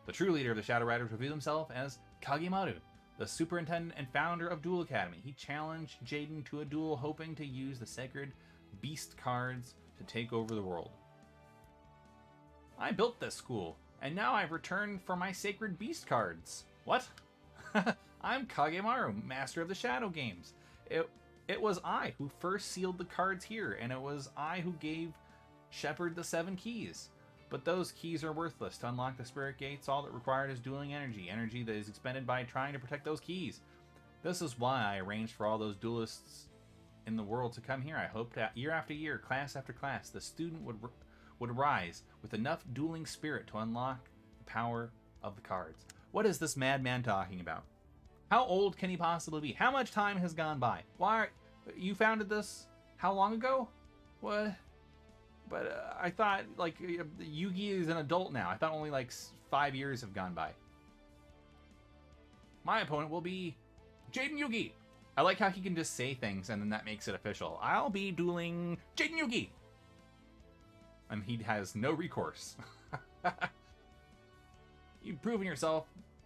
Speaker 1: The true leader of the Shadow Riders revealed himself as Kagemaru, the superintendent and founder of Duel Academy. He challenged Jaden to a duel, hoping to use the Sacred Beast cards to take over the world. I built this school, and now I've returned for my Sacred Beast cards. What? I'm Kagemaru, master of the Shadow Games. It was I who first sealed the cards here, and it was I who gave Shepard the 7 keys. But those keys are worthless. To unlock the Spirit Gates, all that required is dueling energy. Energy that is expended by trying to protect those keys. This is why I arranged for all those duelists in the world to come here. I hoped that year after year, class after class, the student would rise with enough dueling spirit to unlock the power of the cards. What is this madman talking about? How old can he possibly be? How much time has gone by? Why? You founded this how long ago? What? But I thought, like, Yugi is an adult now. I thought only, like, 5 years have gone by. My opponent will be Jaden Yugi. I like how he can just say things and then that makes it official. I'll be dueling Jaden Yugi. And he has no recourse. You've proven yourself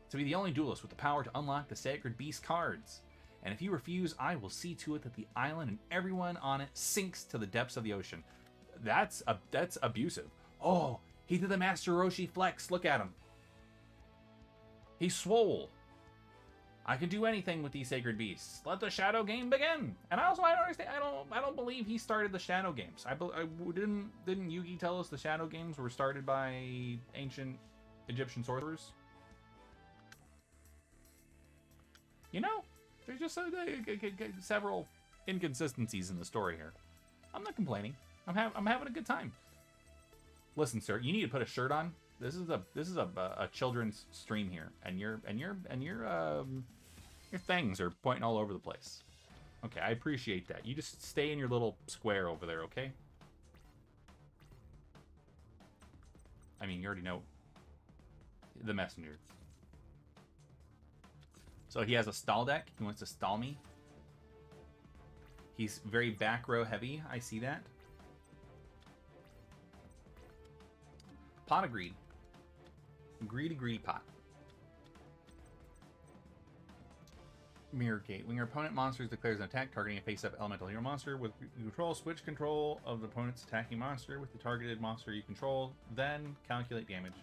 Speaker 1: to be the only duelist with the power to unlock the Sacred Beast cards. And if you refuse, I will see to it that the island and everyone on it sinks to the depths of the ocean. That's abusive. Oh, he did the Master Roshi flex. Look at him. He's swole. I can do anything with these Sacred Beasts. Let the Shadow Game begin. And I don't understand. I don't believe he started the Shadow Games. Didn't Yugi tell us the Shadow Games were started by ancient Egyptian sorcerers? You know, there's just several inconsistencies in the story here. I'm not complaining. I'm having a good time. Listen, sir, you need to put a shirt on. This is a children's stream here, and your things are pointing all over the place. Okay, I appreciate that. You just stay in your little square over there, okay? I mean, you already know the messenger. So he has a stall deck. He wants to stall me. He's very back row heavy. I see that. Pot of Greed. Greedy pot. Mirror Gate. When your opponent monster declares an attack targeting a face-up elemental hero monster with you control, switch control of the opponent's attacking monster with the targeted monster you control, then calculate damage.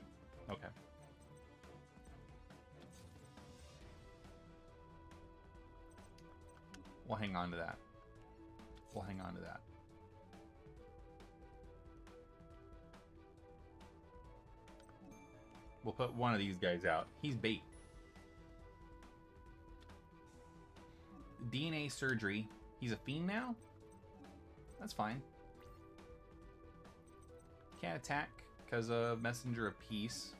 Speaker 1: Okay. We'll hang on to that. We'll hang on to that. We'll put one of these guys out. He's bait. DNA surgery. He's a fiend now? That's fine. Can't attack because of Messenger of Peace.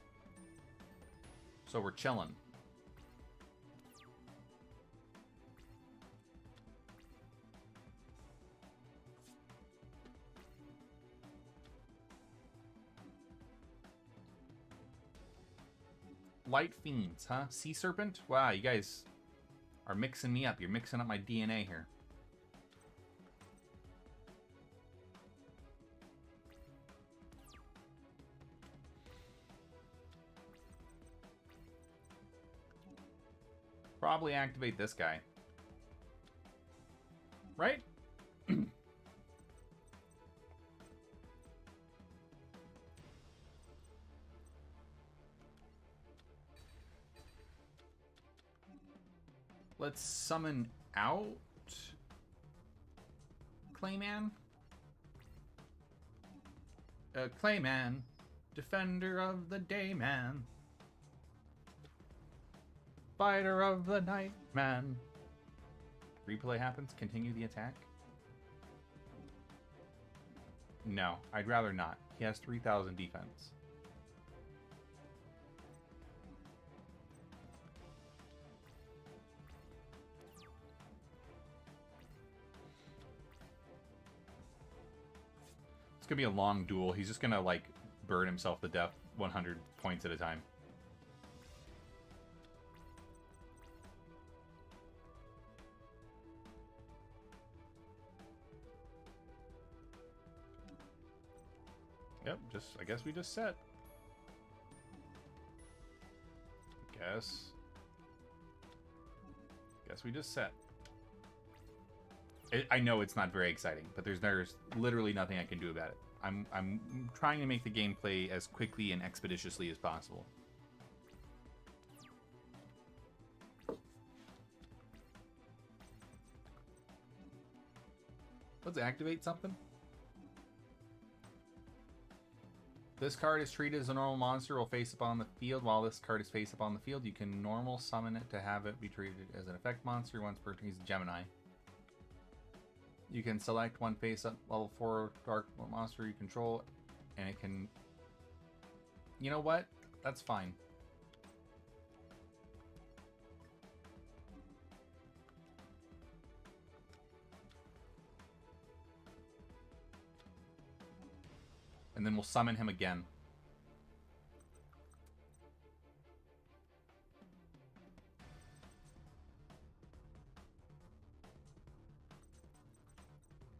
Speaker 1: So we're chilling. Light Fiends, huh? Sea Serpent? Wow, you guys are mixing me up. You're mixing up my DNA here. Probably activate this guy. Right? Let's summon out Clayman. Clayman, defender of the day man. Fighter of the night man. Replay happens, continue the attack. No, I'd rather not. He has 3,000 defense. It's gonna be a long duel. He's just gonna, like, burn himself to death 100 points at a time. Yep, I guess we just set. Guess we just set. I know it's not very exciting, but there's literally nothing I can do about it. I'm trying to make the gameplay as quickly and expeditiously as possible. Let's activate something. This card is treated as a normal monster will face up on the field. While this card is face up on the field, you can normal summon it to have it be treated as an effect monster once per turn. He's a Gemini. You can select one face up level 4 dark monster you control, and it can... You know what? That's fine. And then we'll summon him again.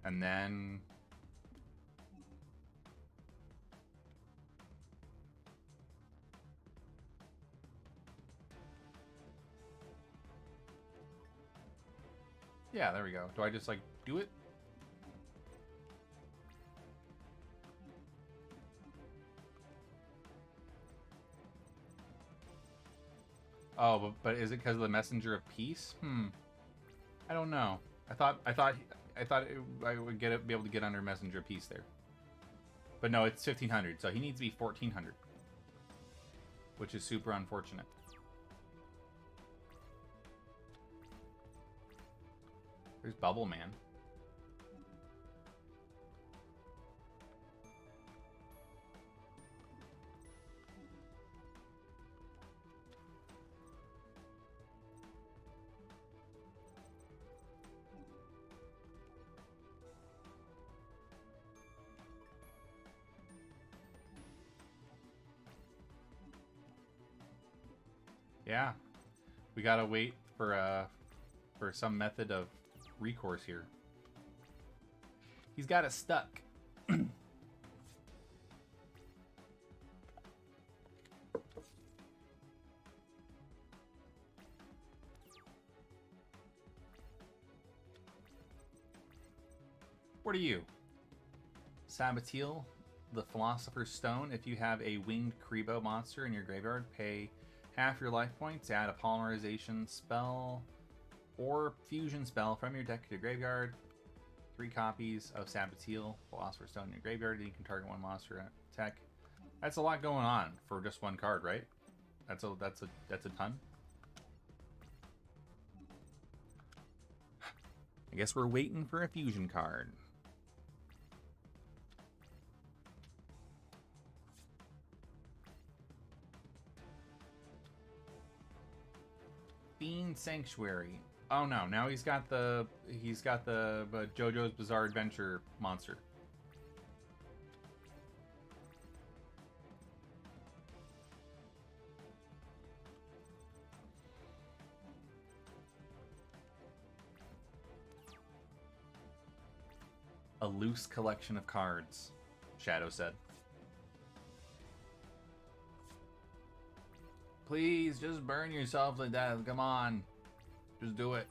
Speaker 1: And then... Yeah, there we go. Do I just, like, do it? Oh, but is it because of the Messenger of Peace? I don't know. I thought I would be able to get under Messenger of Peace there. But no, it's 1500, so he needs to be 1400, which is super unfortunate. There's Bubble Man. Yeah, we gotta wait for some method of recourse here. He's got us stuck. What are you? Sabatil, the Philosopher's Stone. If you have a winged Kribo monster in your graveyard, pay half your life points, add a polymerization spell or fusion spell from your deck to your graveyard. 3 copies of Sabatil, Philosopher's Stone in your graveyard, and you can target one monster attack. That's a lot going on for just one card, right? That's a ton. I guess we're waiting for a fusion card. Fiend Sanctuary. Oh no! Now he's got the JoJo's Bizarre Adventure monster. A loose collection of cards, Shadow said. Please, just burn yourself to death. Come on. Just do it.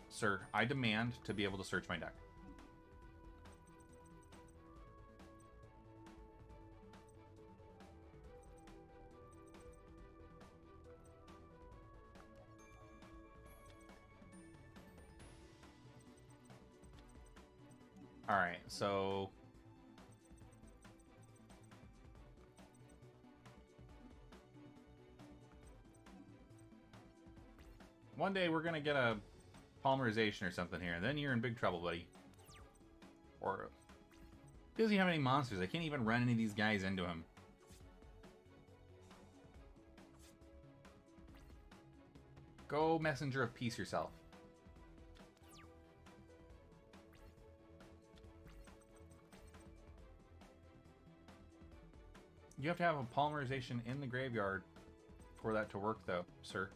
Speaker 1: Sir, I demand to be able to search my deck. Alright, so... one day we're gonna get a polymerization or something here, and then you're in big trouble, buddy. Or... he doesn't have any monsters. I can't even run any of these guys into him. Go Messenger of Peace yourself. You have to have a polymerization in the graveyard for that to work, though, sir.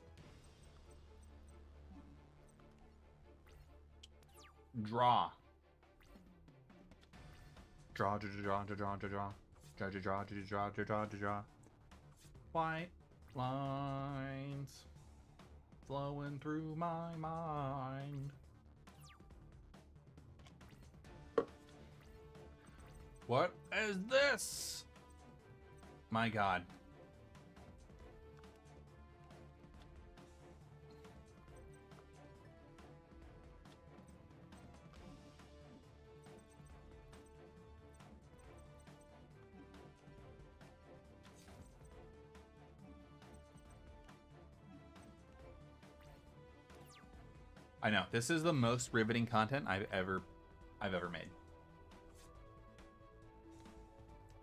Speaker 1: Draw. Draw, draw, draw, draw, draw, draw, draw. Draw, draw, draw, draw, draw, draw, draw. White lines flowing through my mind. What is this? My God. I know, this is the most riveting content I've ever made.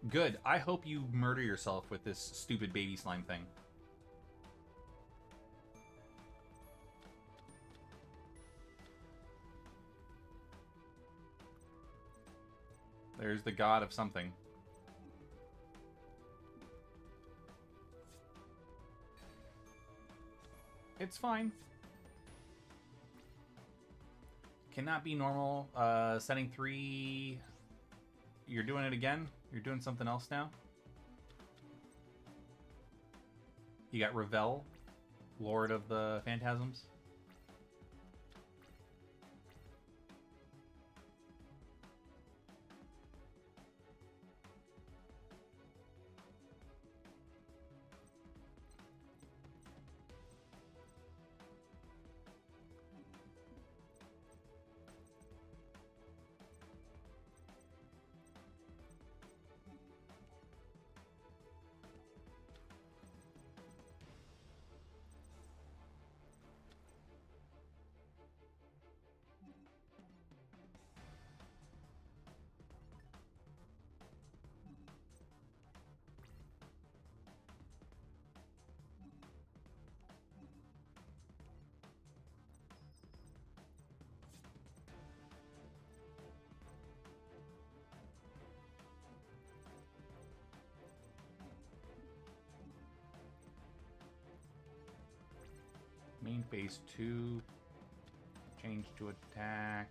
Speaker 1: Good. I hope you murder yourself with this stupid baby slime thing. There's the god of something. It's fine. Cannot be normal. Setting 3. You're doing it again? You're doing something else now? You got Revel, Lord of the Phantasms. Main phase 2. Change to attack.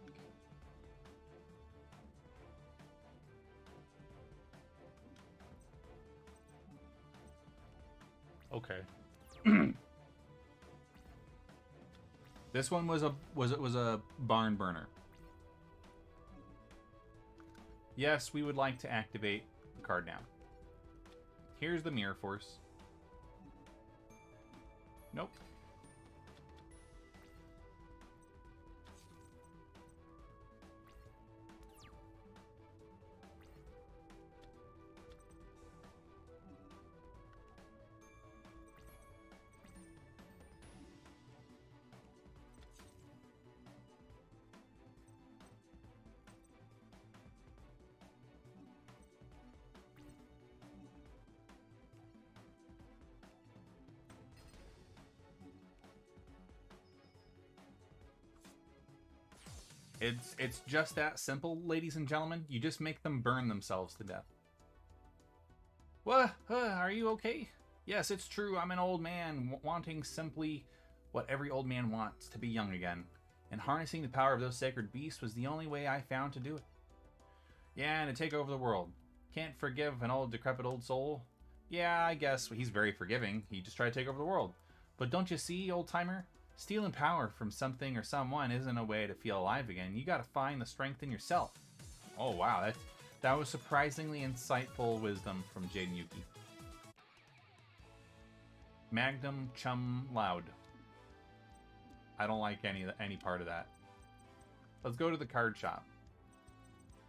Speaker 1: Okay. This one was a barn burner. Yes, we would like to activate the card now. Here's the Mirror Force. Nope. It's just that simple, ladies and gentlemen. You just make them burn themselves to death. What? Are you okay? Yes, it's true. I'm an old man, wanting simply what every old man wants, to be young again. And harnessing the power of those sacred beasts was the only way I found to do it. Yeah, and to take over the world. Can't forgive an old, decrepit old soul? Yeah, I guess he's very forgiving. He just tried to take over the world. But don't you see, old-timer? Stealing power from something or someone isn't a way to feel alive again. You gotta find the strength in yourself. Oh, wow. That was surprisingly insightful wisdom from Jaden Yuki. Magnum Chum Loud. I don't like any part of that. Let's go to the card shop.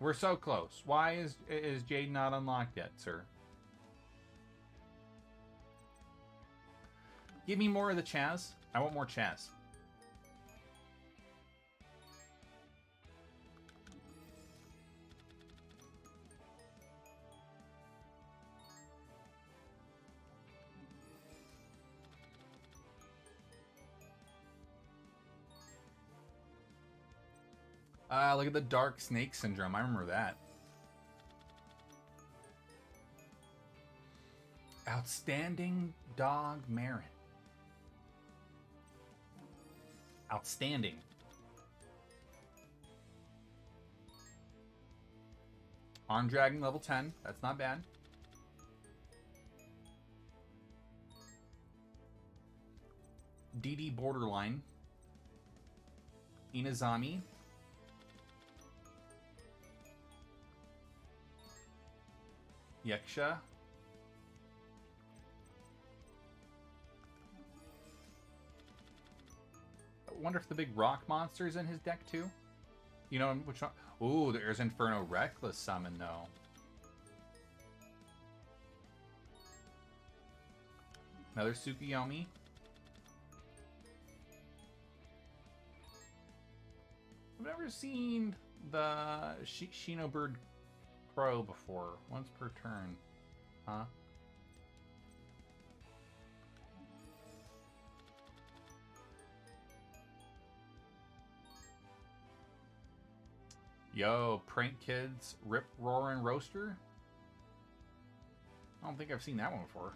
Speaker 1: We're so close. Why is Jade not unlocked yet, sir? Give me more of the Chaz. I want more Chaz. Look at the Dark Snake Syndrome. I remember that. Outstanding Dog Merit. Outstanding. Arm Dragon level 10. That's not bad. DD Borderline. Inazami. Yaksha. I wonder if the big rock monster's in his deck too. You know which one? Ooh, there's Inferno Reckless summon though. Another Tsukuyomi. I've never seen the Shinobird Pro before. Once per turn. Huh? Yo, Prank Kids, Rip, Roar, and Roaster? I don't think I've seen that one before.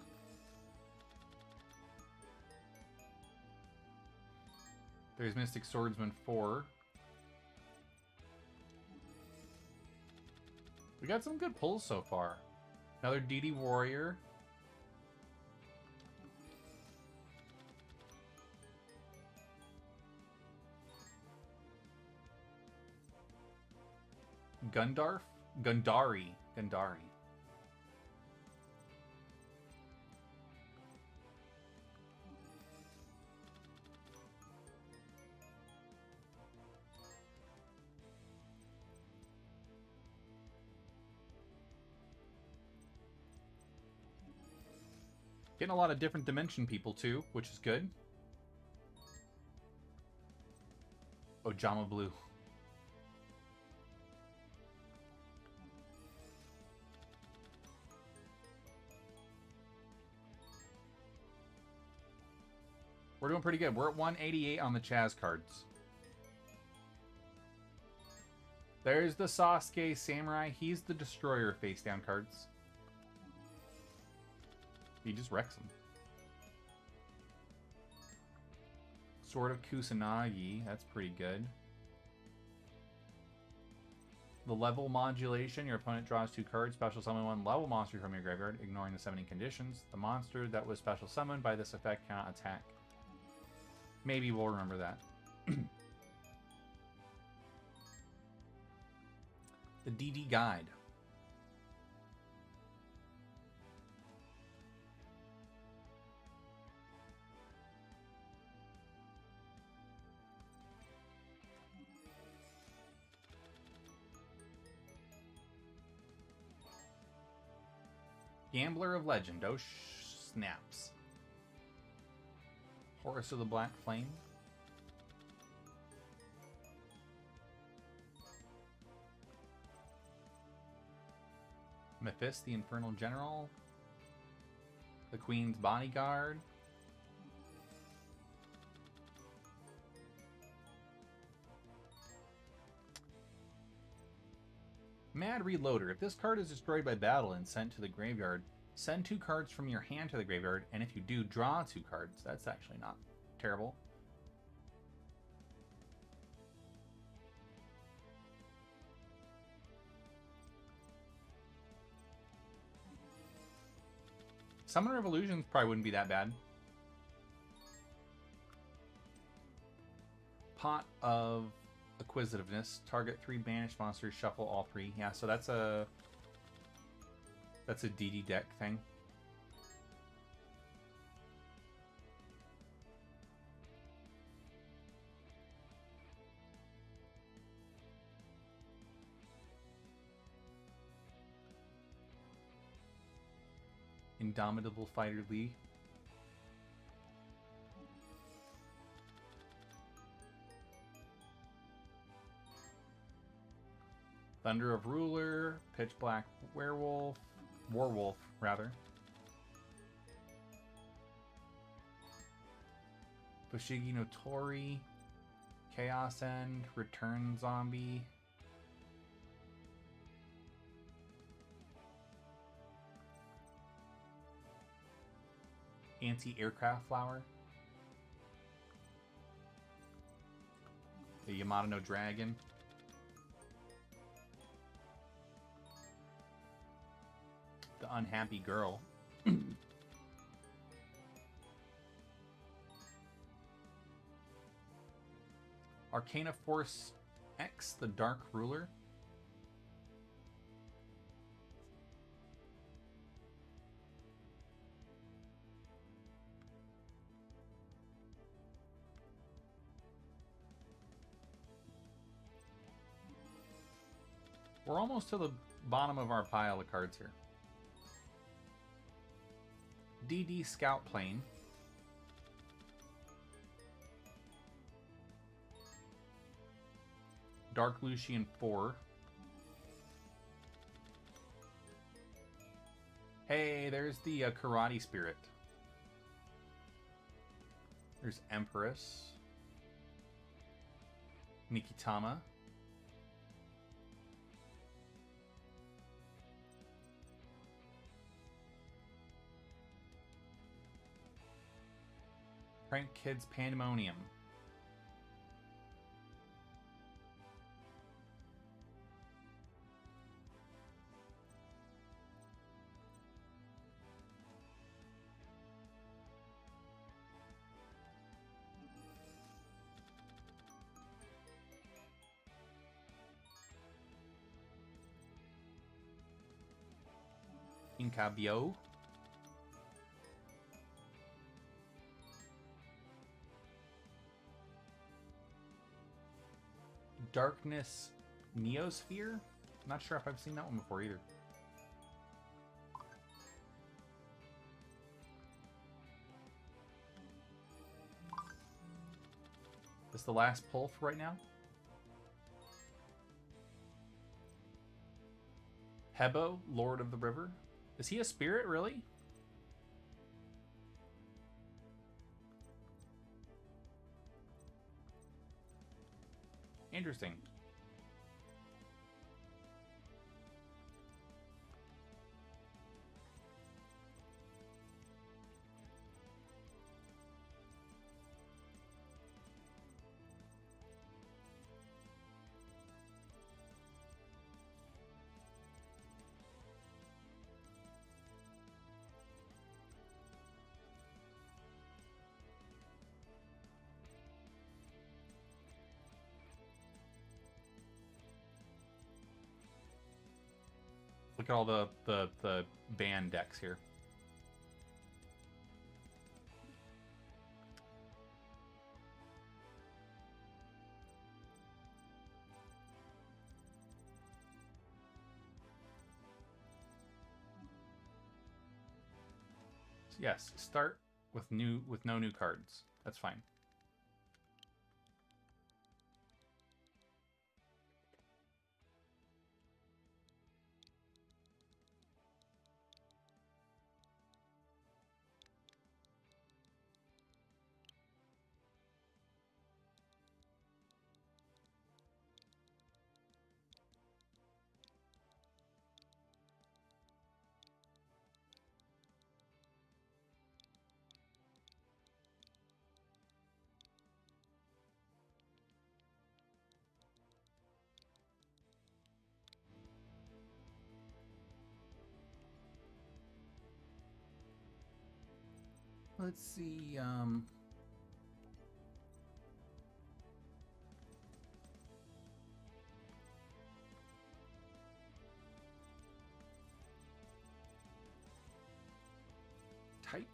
Speaker 1: There's Mystic Swordsman 4. We got some good pulls so far. Another DD Warrior. Gundari. Getting a lot of different dimension people too, which is good. Ojama Blue. We're doing pretty good. We're at 188 on the Chaz cards. There's the Sasuke Samurai. He's the Destroyer face down cards. He just wrecks him. Sword of Kusanagi. That's pretty good. The level modulation. Your opponent draws 2 cards. Special summon 1 level monster from your graveyard, ignoring the summoning conditions. The monster that was special summoned by this effect cannot attack. Maybe we'll remember that. The DD Guide. Gambler of Legend. Oh, snaps. Horus of the Black Flame. Mephis, the Infernal General. The Queen's Bodyguard. Mad Reloader. If this card is destroyed by battle and sent to the graveyard, send 2 cards from your hand to the graveyard, and if you do, draw 2 cards. That's actually not terrible. Summoner of Illusions probably wouldn't be that bad. Pot of Acquisitiveness. Target 3 banished monsters, shuffle all 3. Yeah, so that's a DD deck thing. Indomitable Fighter Lee. Thunder of Ruler, Pitch Black Werewolf, Warwolf, rather. Fushigi no Tori, Chaos End, Return Zombie. Anti-Aircraft Flower. The Yamato no Dragon. unhappy girl. Arcana Force X, the Dark Ruler. We're almost to the bottom of our pile of cards here. DD Scout Plane. Dark Lucian 4. Hey, there's the Karate Spirit. There's Empress. Nikitama. Prank Kids Pandemonium. Incabio. Darkness Neosphere? Not sure if I've seen that one before either. This is the last pull for right now. Hebo, Lord of the River. Is he a spirit, really? Interesting. Look at all the band decks here. So yes, start with no new cards. That's fine. Let's see, type.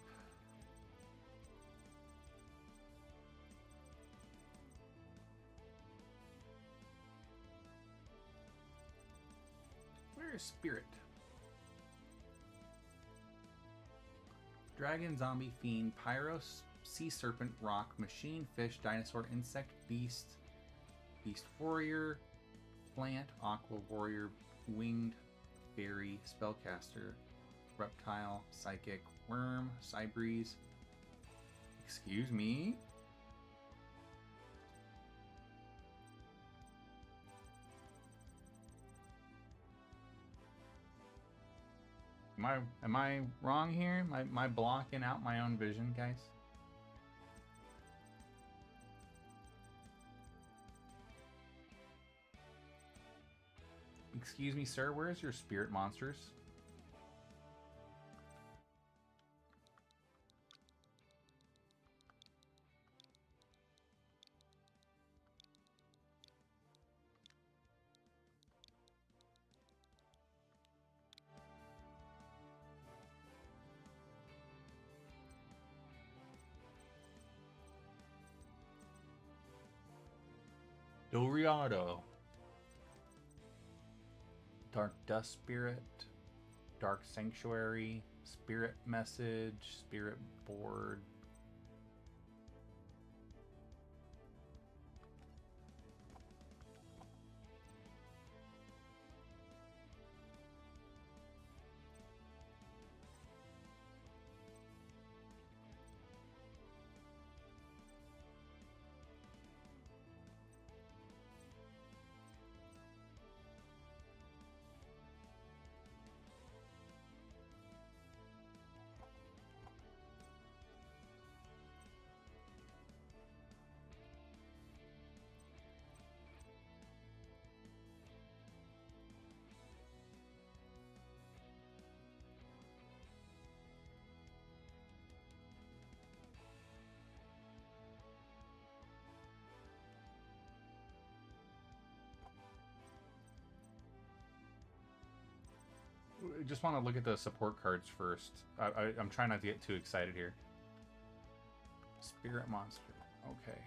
Speaker 1: Where is Spirit? Dragon, Zombie, Fiend, Pyros, Sea Serpent, Rock, Machine, Fish, Dinosaur, Insect, Beast, Beast Warrior, Plant, Aqua Warrior, Winged, Fairy, Spellcaster, Reptile, Psychic, Worm, Cybreeze. Excuse me? Am I wrong here? Am I blocking out my own vision, guys? Excuse me, sir, where's your spirit monsters? Doriado. Dark Dust Spirit. Dark Sanctuary. Spirit Message. Spirit Board. I just want to look at the support cards first. I'm trying not to get too excited here. Spirit Monster. Okay.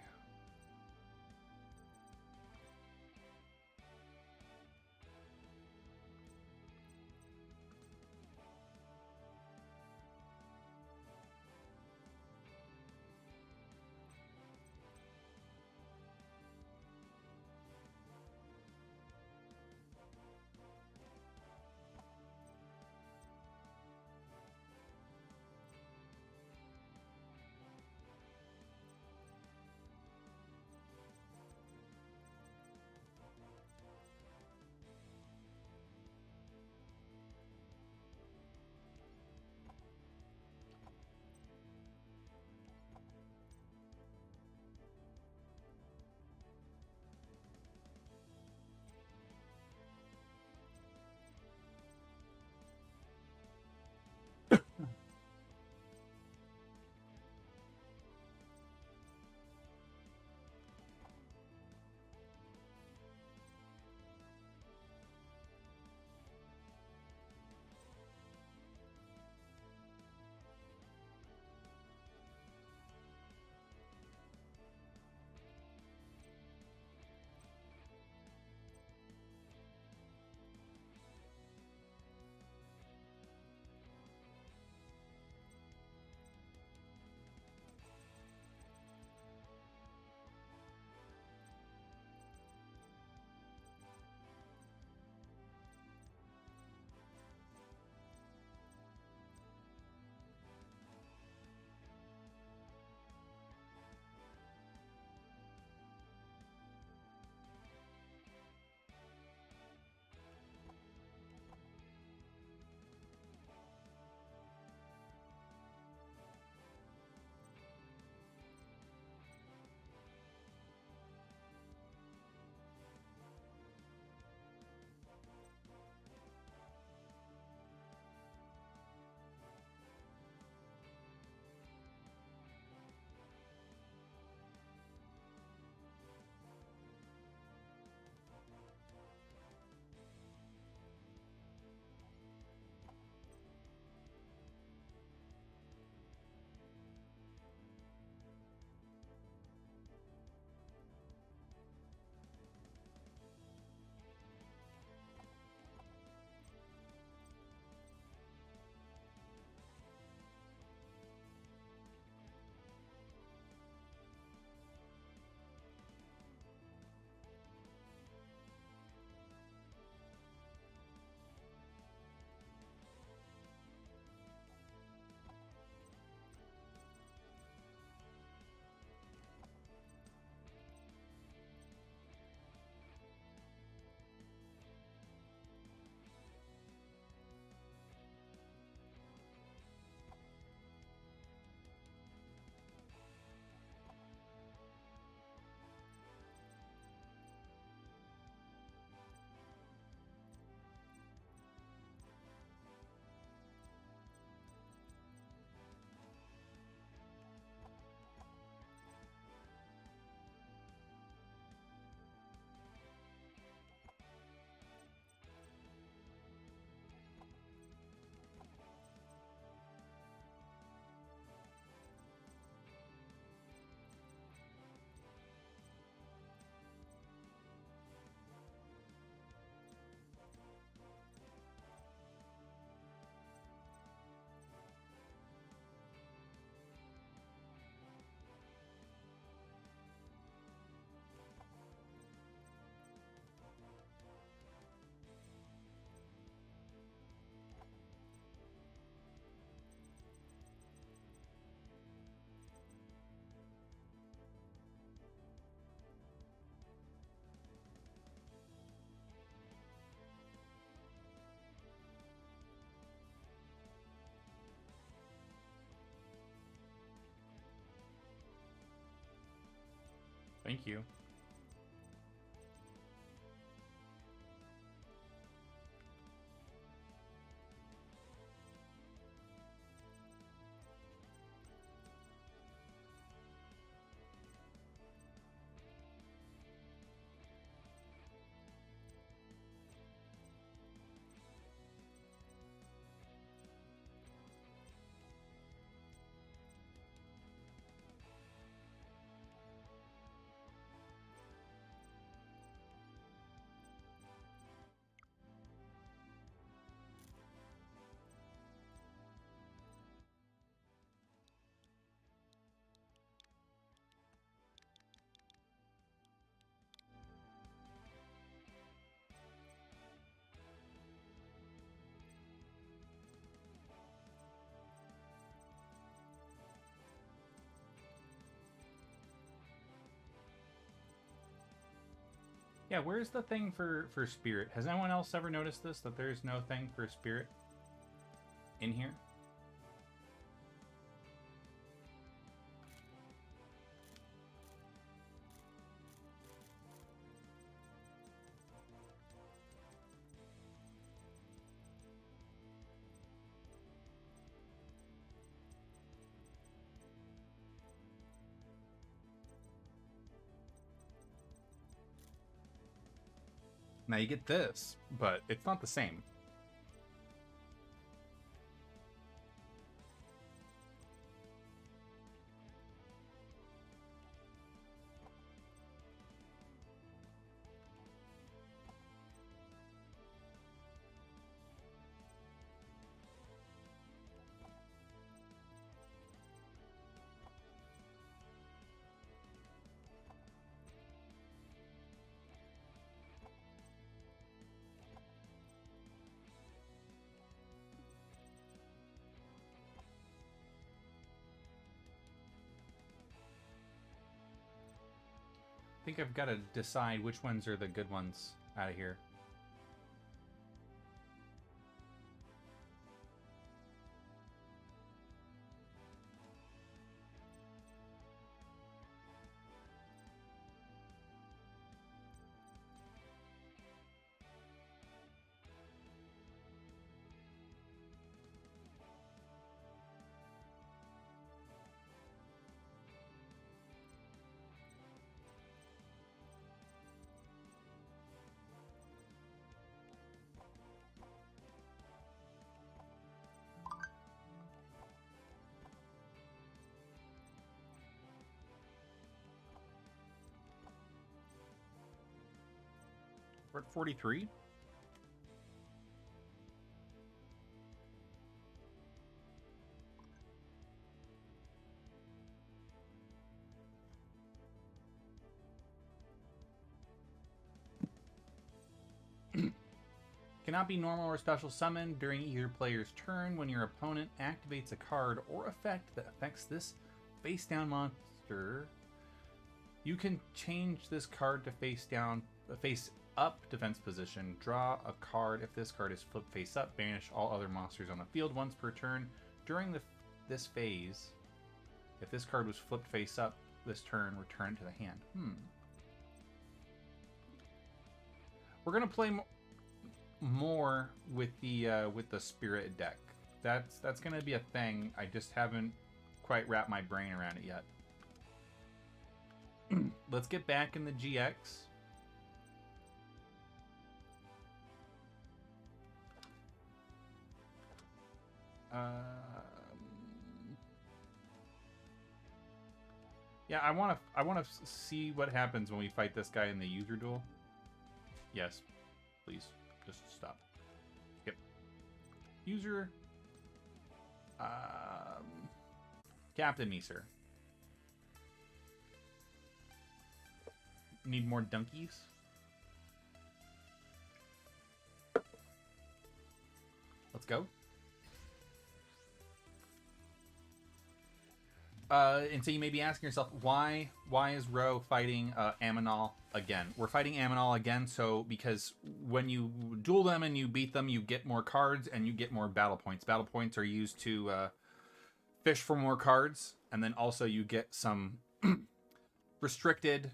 Speaker 1: Thank you. Yeah, where's the thing for spirit? Has anyone else ever noticed this, that there's no thing for spirit in here? Now you get this, but it's not the same. I think I've got to decide which ones are the good ones out of here. We're at 43. Cannot be normal or special summoned during either player's turn when your opponent activates a card or effect that affects this face down monster. You can change this card to face up defense position. Draw a card if this card is flipped face up. Banish all other monsters on the field once per turn. During this phase, if this card was flipped face up this turn, return it to the hand. We're gonna play more with the spirit deck. That's gonna be a thing. I just haven't quite wrapped my brain around it yet. Let's get back in the GX. Yeah, I want to see what happens when we fight this guy in the user duel. Yes, please, just stop. Yep. User. Captain me, sir. Need more donkeys? Let's go. And so you may be asking yourself, why is Ro fighting Aminal again? We're fighting Aminal again, so because when you duel them and you beat them, you get more cards and you get more battle points. Battle points are used to fish for more cards, and then also you get some restricted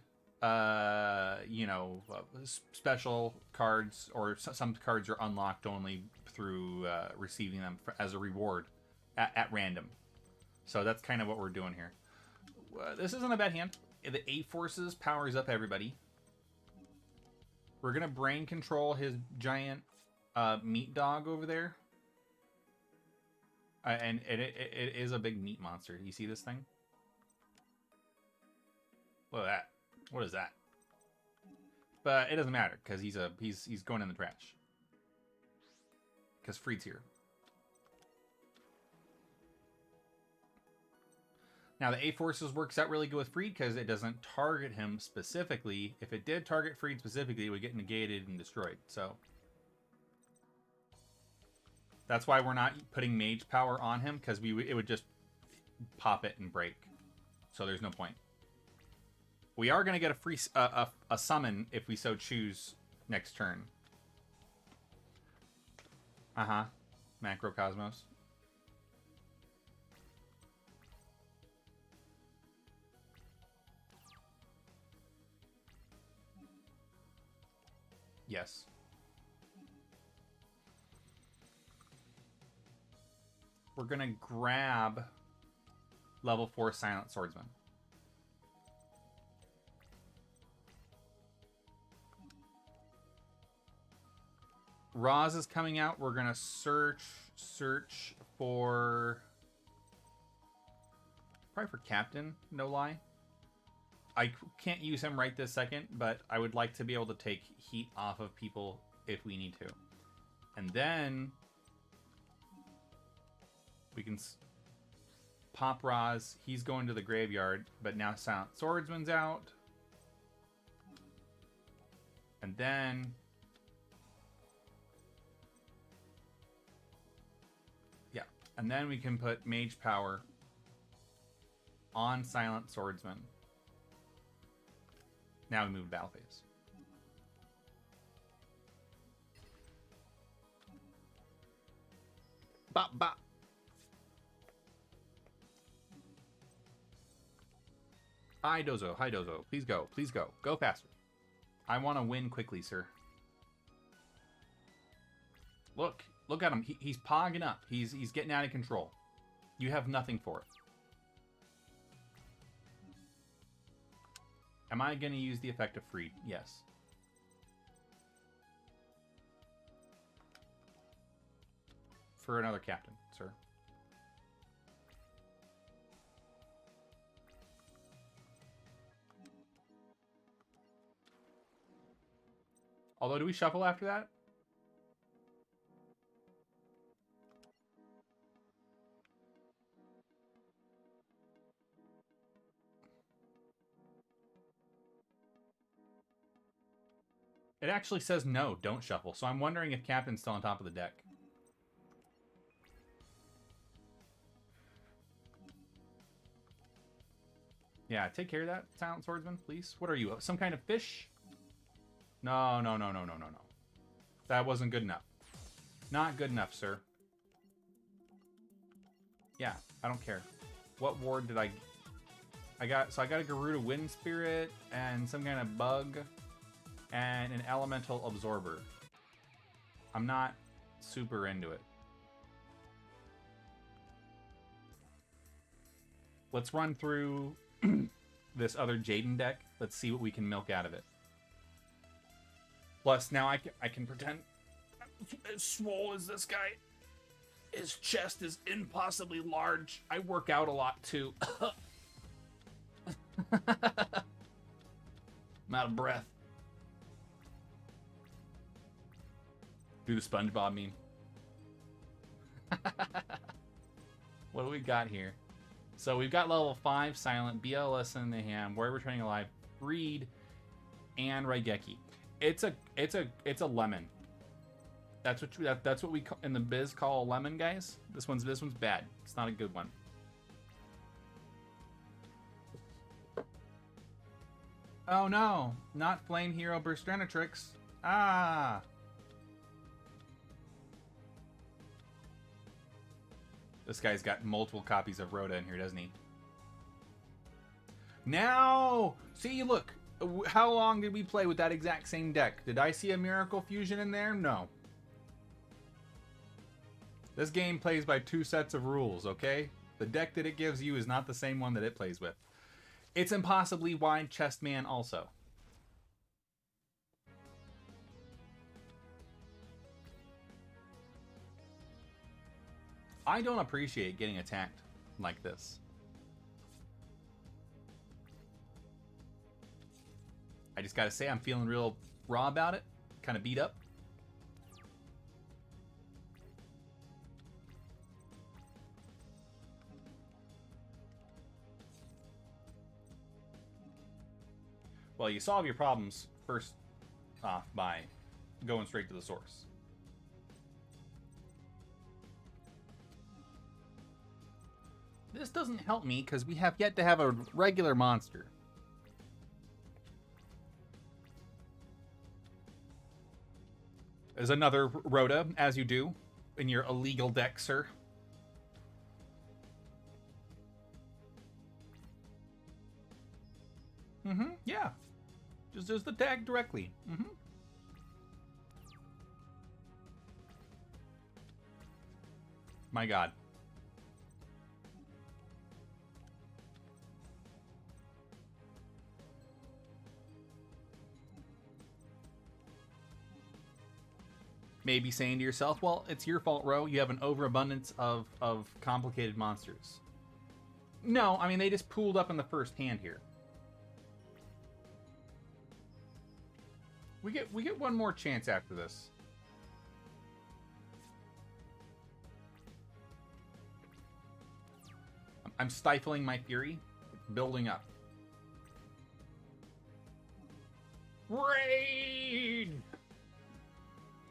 Speaker 1: special cards, or some cards are unlocked only through receiving them as a reward at random. So that's kind of what we're doing here. This isn't a bad hand. The 8 forces powers up everybody. We're gonna brain control his giant meat dog over there. And it is a big meat monster. You see this thing? Look at that. What is that? But it doesn't matter because he's going in the trash. Because Freed's here. Now the 8 forces works out really good with Freed because it doesn't target him specifically. If it did target Freed specifically, it would get negated and destroyed. So that's why we're not putting mage power on him, because it would just pop it and break. So there's no point. We are going to get a free a summon if we so choose next turn. Macrocosmos. Yes. We're going to grab level 4 Silent Swordsman. Roz is coming out. We're going to search for... probably for Captain, no lie. I can't use him right this second, but I would like to be able to take heat off of people if we need to. And then we can pop Roz. He's going to the graveyard, but now Silent Swordsman's out. And then... yeah. And then we can put Mage Power on Silent Swordsman. Now we move to battle phase. Bop, bop. Hi, Dozo. Hi, Dozo. Please go. Please go. Go faster. I want to win quickly, sir. Look. Look at him. He's pogging up. He's getting out of control. You have nothing for it. Am I going to use the effect of Freed? Yes. For another captain, sir. Although, do we shuffle after that? It actually says no, don't shuffle. So I'm wondering if Captain's still on top of the deck. Yeah, take care of that, Silent Swordsman, please. What are you, some kind of fish? No, no, no, no, no, no, no. That wasn't good enough. Not good enough, sir. Yeah, I don't care. What ward did I got a Garuda Wind Spirit and some kind of bug. And an elemental absorber. I'm not super into it. Let's run through this other Jaden deck. Let's see what we can milk out of it. Plus, now I can pretend as swole as this guy. His chest is impossibly large. I work out a lot too. I'm out of breath. Do the SpongeBob meme. What do we got here? So we've got level 5 Silent, BLS in the hand, Warrior Returning Alive, Freed, and Raigeki. It's a lemon. That's what we in the biz call a lemon, guys. This one's bad. It's not a good one. Oh no, not Flame Hero Burstrenatrix. Ah. This guy's got multiple copies of Rhoda in here, doesn't he? Now, see, look. How long did we play with that exact same deck? Did I see a Miracle Fusion in there? No. This game plays by 2 sets of rules, okay? The deck that it gives you is not the same one that it plays with. It's impossibly wide chest man also. I don't appreciate getting attacked like this. I just gotta say, I'm feeling real raw about it. Kind of beat up. Well, you solve your problems first off by going straight to the source. This doesn't help me because we have yet to have a regular monster. There's another Rhoda, as you do, in your illegal deck, sir. Mm-hmm, yeah. Just does the tag directly. Mm-hmm. My God. Maybe saying to yourself, well, it's your fault, Ro. You have an overabundance of complicated monsters. No, I mean, they just pooled up in the first hand here. We get one more chance after this. I'm stifling my fury. It's building up. Raid!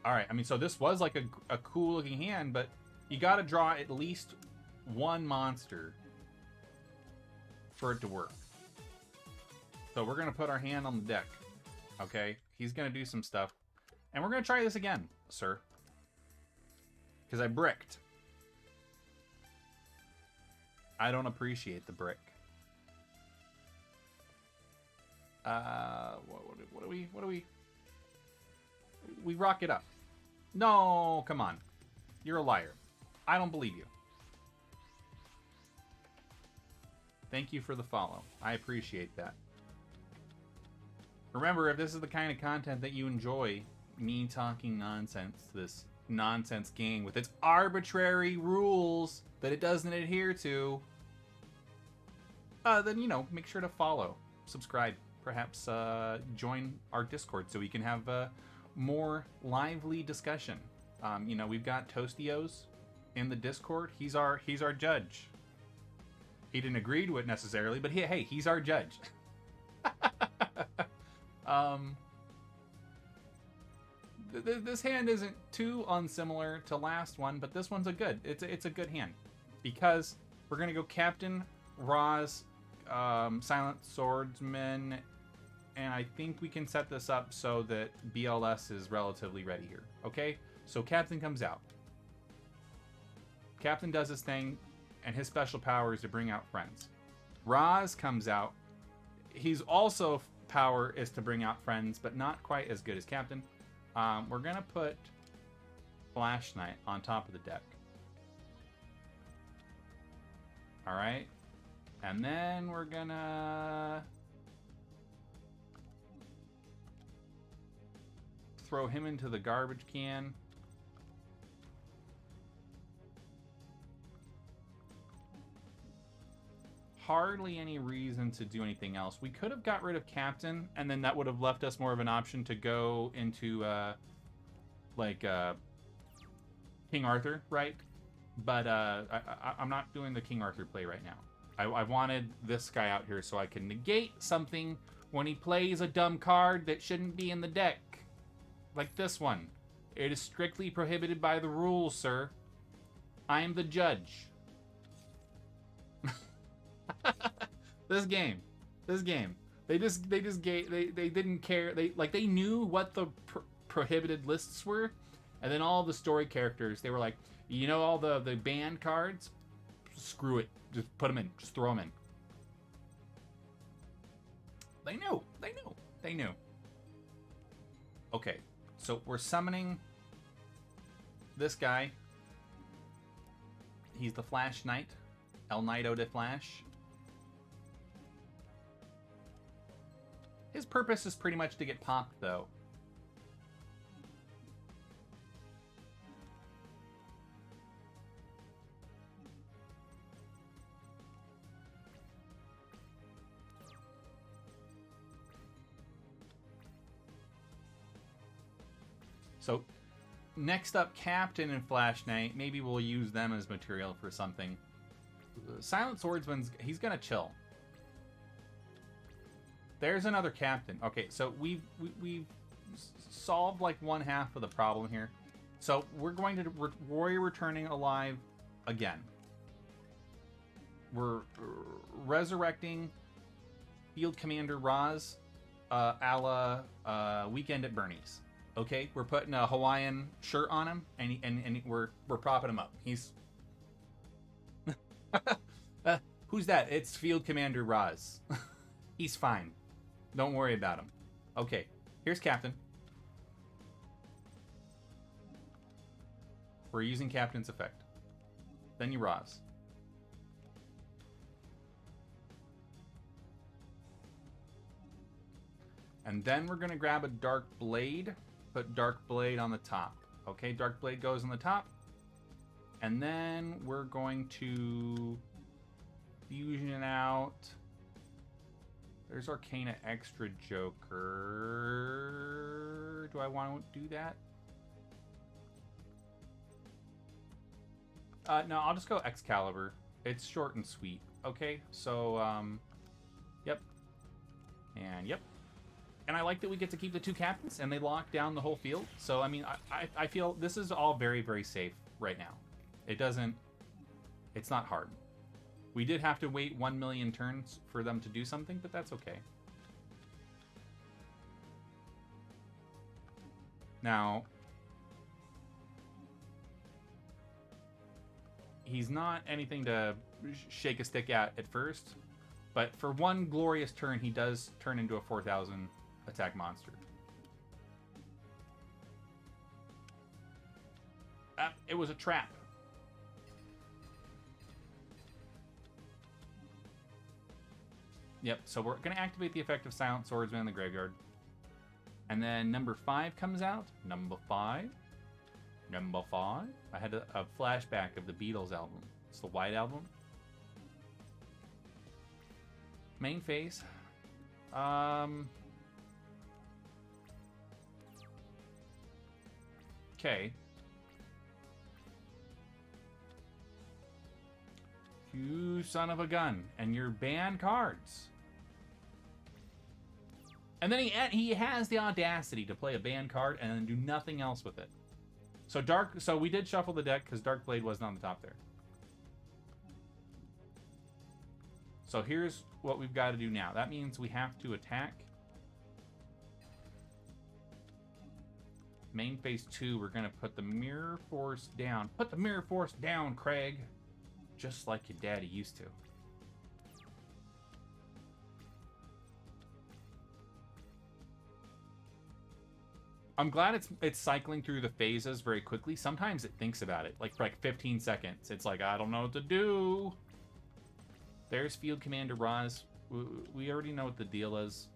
Speaker 1: Alright, I mean, so this was like a cool looking hand, but you gotta draw at least one monster for it to work. So we're gonna put our hand on the deck. Okay? He's gonna do some stuff. And we're gonna try this again, sir. Because I bricked. I don't appreciate the brick. What do we... We rock it up. No, come on. You're a liar. I don't believe you. Thank you for the follow. I appreciate that. Remember, if this is the kind of content that you enjoy, me talking nonsense to this nonsense game with its arbitrary rules that it doesn't adhere to, then, you know, make sure to follow, subscribe, perhaps join our Discord so we can have more lively discussion. You know, we've got Toastios in the Discord. He's our judge. He didn't agree to it necessarily, but hey, he's our judge. This hand isn't too unsimilar to last one, but this one's it's a good hand because we're gonna go Captain, Roz, Silent Swordsman, and I think we can set this up so that BLS is relatively ready here. Okay, so Captain comes out. Captain does his thing, and his special power is to bring out friends. Roz comes out. He's also power is to bring out friends, but not quite as good as Captain. We're gonna put Flash Knight on top of the deck. All right, and then we're gonna throw him into the garbage can. Hardly any reason to do anything else. We could have got rid of Captain, and then that would have left us more of an option to go into King Arthur, right? But I'm not doing the King Arthur play right now. I wanted this guy out here so I can negate something when he plays a dumb card that shouldn't be in the deck. Like this one. It is strictly prohibited by the rules, sir. I am the judge. This game. They didn't care. They knew what the prohibited lists were, and then all the story characters, they were like, you know, all the banned cards, screw it, just put them in, just throw them in. They knew. They knew. They knew. Okay, so we're summoning this guy. He's the Flash Knight. El Knighto de Flash. His purpose is pretty much to get popped, though. So, next up, Captain and Flash Knight. Maybe we'll use them as material for something. Silent Swordsman's... he's gonna chill. There's another Captain. Okay, so we've solved like one half of the problem here. So we're going to... Warrior returning alive again. We're resurrecting Field Commander Roz a la Weekend at Bernie's. Okay, we're putting a Hawaiian shirt on him, and we're propping him up. He's who's that? It's Field Commander Roz. He's fine. Don't worry about him. Okay, here's Captain. We're using Captain's effect. Then you Roz. And then we're gonna grab a Dark Blade. Put Dark Blade on the top. Okay, Dark Blade goes on the top. And then we're going to fusion out. There's Arcana Extra Joker. Do I want to do that? No, I'll just go Excalibur. It's short and sweet. Okay, so, yep. And yep. And I like that we get to keep the two captains, and they lock down the whole field. So, I mean, I feel this is all very, very safe right now. It doesn't... It's not hard. We did have to wait 1 million turns for them to do something, but that's okay. Now... He's not anything to shake a stick at first, but for one glorious turn, he does turn into a 4,000... attack monster. It was a trap. Yep, so we're going to activate the effect of Silent Swordsman in the graveyard. And then number 5 comes out. Number 5. Number 5. I had a flashback of the Beatles album. It's the White Album. Main phase. Okay. You son of a gun. And you're ban cards. And then he has the audacity to play a ban card and then do nothing else with it. So we did shuffle the deck because Dark Blade wasn't on the top there. So here's what we've got to do now. That means we have to attack. Main phase 2, we're going to put the Mirror Force down. Put the Mirror Force down, Craig. Just like your daddy used to. I'm glad it's cycling through the phases very quickly. Sometimes it thinks about it, like for like 15 seconds. It's like, I don't know what to do. There's Field Commander Roz. We already know what the deal is.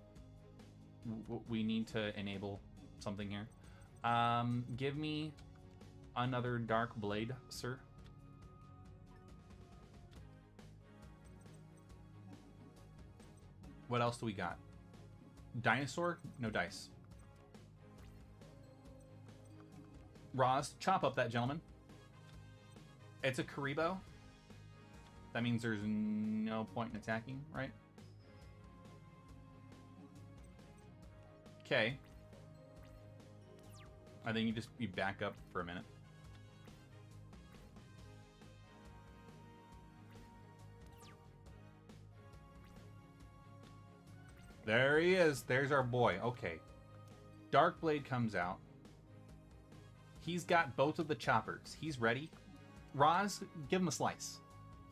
Speaker 1: We need to enable something here. Give me another Dark Blade, sir. What else do we got? Dinosaur? No dice. Roz, chop up that gentleman. It's a Karibo. That means there's no point in attacking, right? Okay. I think you back up for a minute. There he is. There's our boy. Okay. Dark Blade comes out. He's got both of the choppers. He's ready. Roz, give him a slice.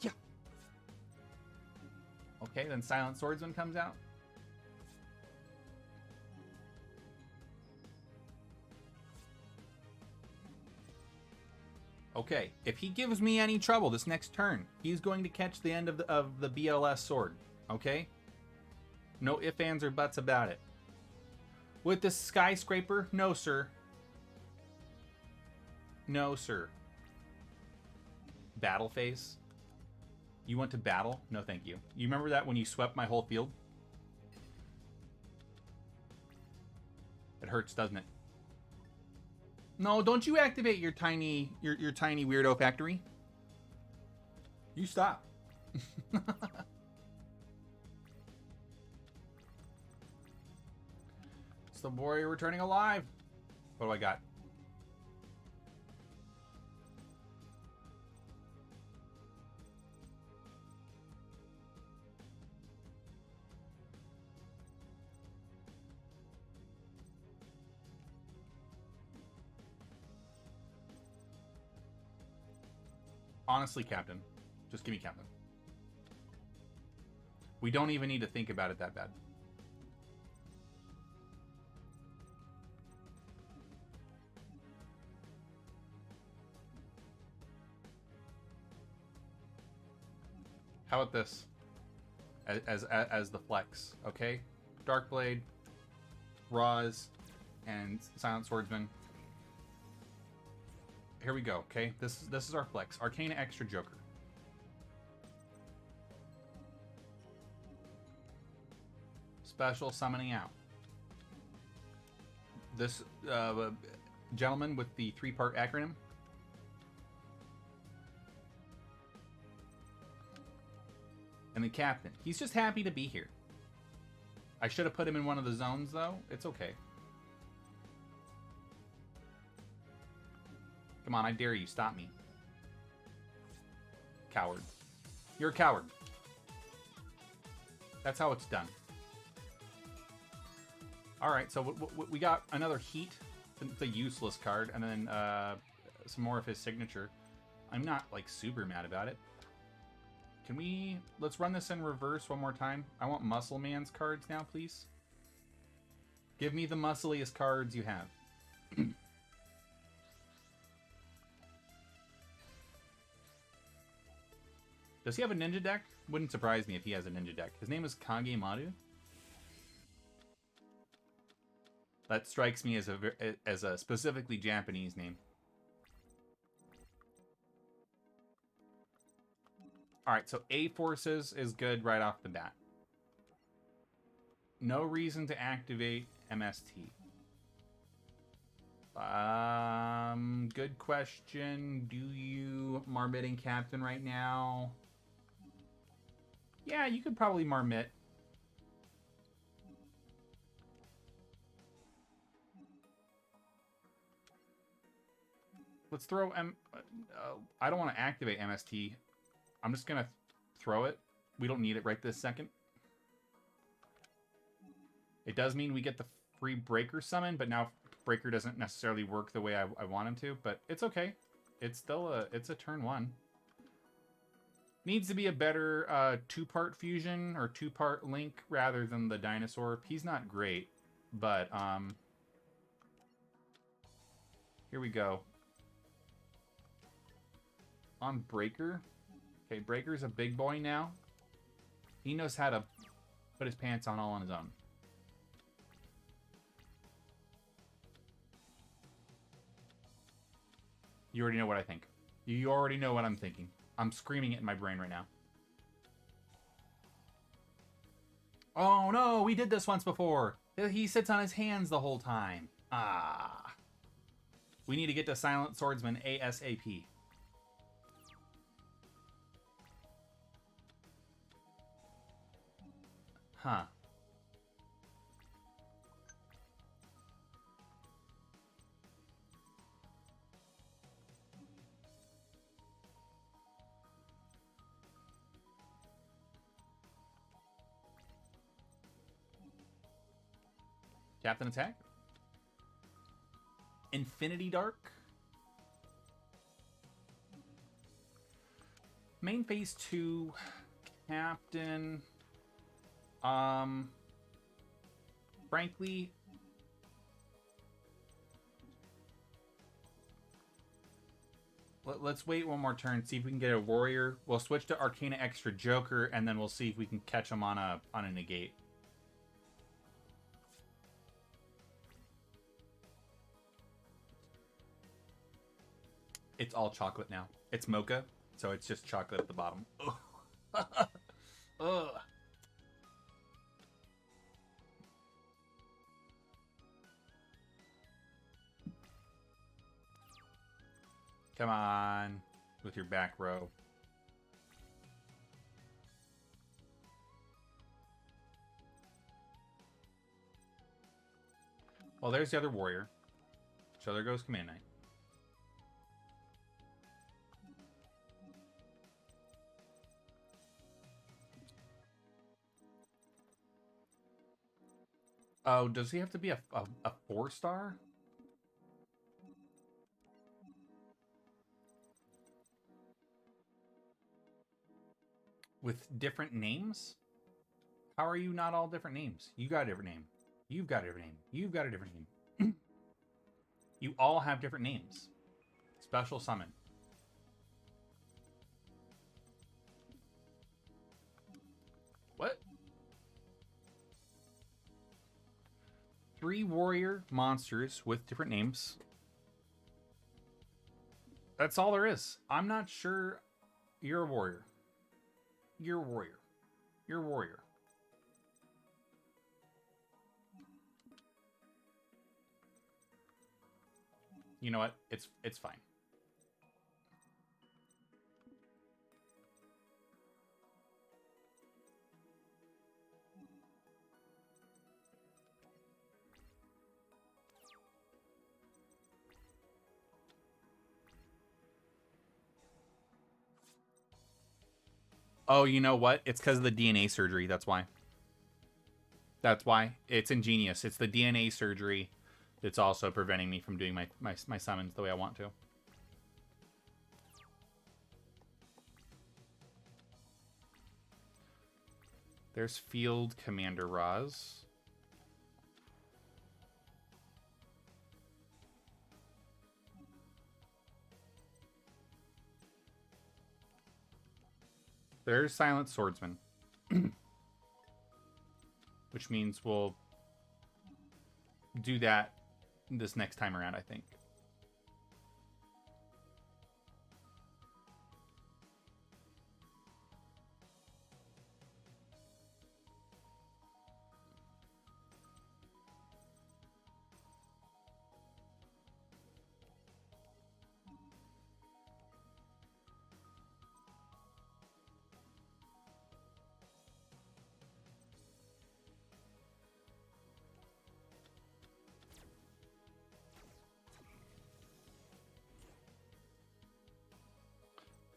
Speaker 1: Yeah. Okay, then Silent Swordsman comes out. Okay, if he gives me any trouble this next turn, he's going to catch the end of the BLS sword. Okay? No ifs, ands, or buts about it. With the skyscraper, no, sir. No, sir. Battle phase? You want to battle? No, thank you. You remember that when you swept my whole field? It hurts, doesn't it? No, don't you activate your tiny weirdo factory. You stop. It's the warrior returning alive. What do I got? Honestly, Captain. Just give me Captain. We don't even need to think about it that bad. How about this? As the flex, okay? Darkblade, Roz, and Silent Swordsman. Here we go, okay? This is our flex. Arcana Extra Joker. Special summoning out. This gentleman with the 3-part acronym. And the captain. He's just happy to be here. I should have put him in one of the zones, though. It's okay. Come on, I dare you. Stop me. Coward. You're a coward. That's how it's done. Alright, so we got another Heat. It's a useless card. And then some more of his signature. I'm not, like, super mad about it. Can we... Let's run this in reverse one more time. I want Muscle Man's cards now, please. Give me the muscliest cards you have. Does he have a ninja deck? Wouldn't surprise me if he has a ninja deck. His name is Kagemaru. That strikes me as a specifically Japanese name. Alright, so A Forces is good right off the bat. No reason to activate MST. Good question. Do you Marmitting Captain right now? Yeah, you could probably Marmit. Let's throw I don't want to activate MST. I'm just going to throw it. We don't need it right this second. It does mean we get the free Breaker summon, but now Breaker doesn't necessarily work the way I want him to, but it's okay. It's still it's a turn 1. Needs to be a better 2-part fusion or 2-part Link rather than the dinosaur. He's not great, but here we go. On Breaker. Okay, Breaker's a big boy now. He knows how to put his pants on all on his own. You already know what I think. You already know what I'm thinking. I'm screaming it in my brain right now. Oh no, we did this once before. He sits on his hands the whole time. Ah. We need to get to Silent Swordsman ASAP. Huh. Captain attack. Infinity Dark. Main phase 2. Captain. Frankly, Let's wait one more turn, see if we can get a warrior. We'll switch to Arcana Extra Joker, and then we'll see if we can catch him on a negate. It's all chocolate now. It's mocha, so it's just chocolate at the bottom. Ugh. Ugh. Come on, with your back row. Well, there's the other warrior. So there goes Command Knight. Oh, does he have to be a 4-star? With different names? How are you not all different names? You got a different name. You've got a different name. You've got a different name. You all have different names. Special summon. What? 3 warrior monsters with different names. That's all there is. I'm not sure. You're a warrior. You're a warrior. You're a warrior. You know what? It's fine. Oh, you know what? It's because of the DNA surgery. That's why. That's why. It's ingenious. It's the DNA surgery that's also preventing me from doing my summons the way I want to. There's Field Commander Roz. There's Silent Swordsman. Which means we'll do that this next time around, I think.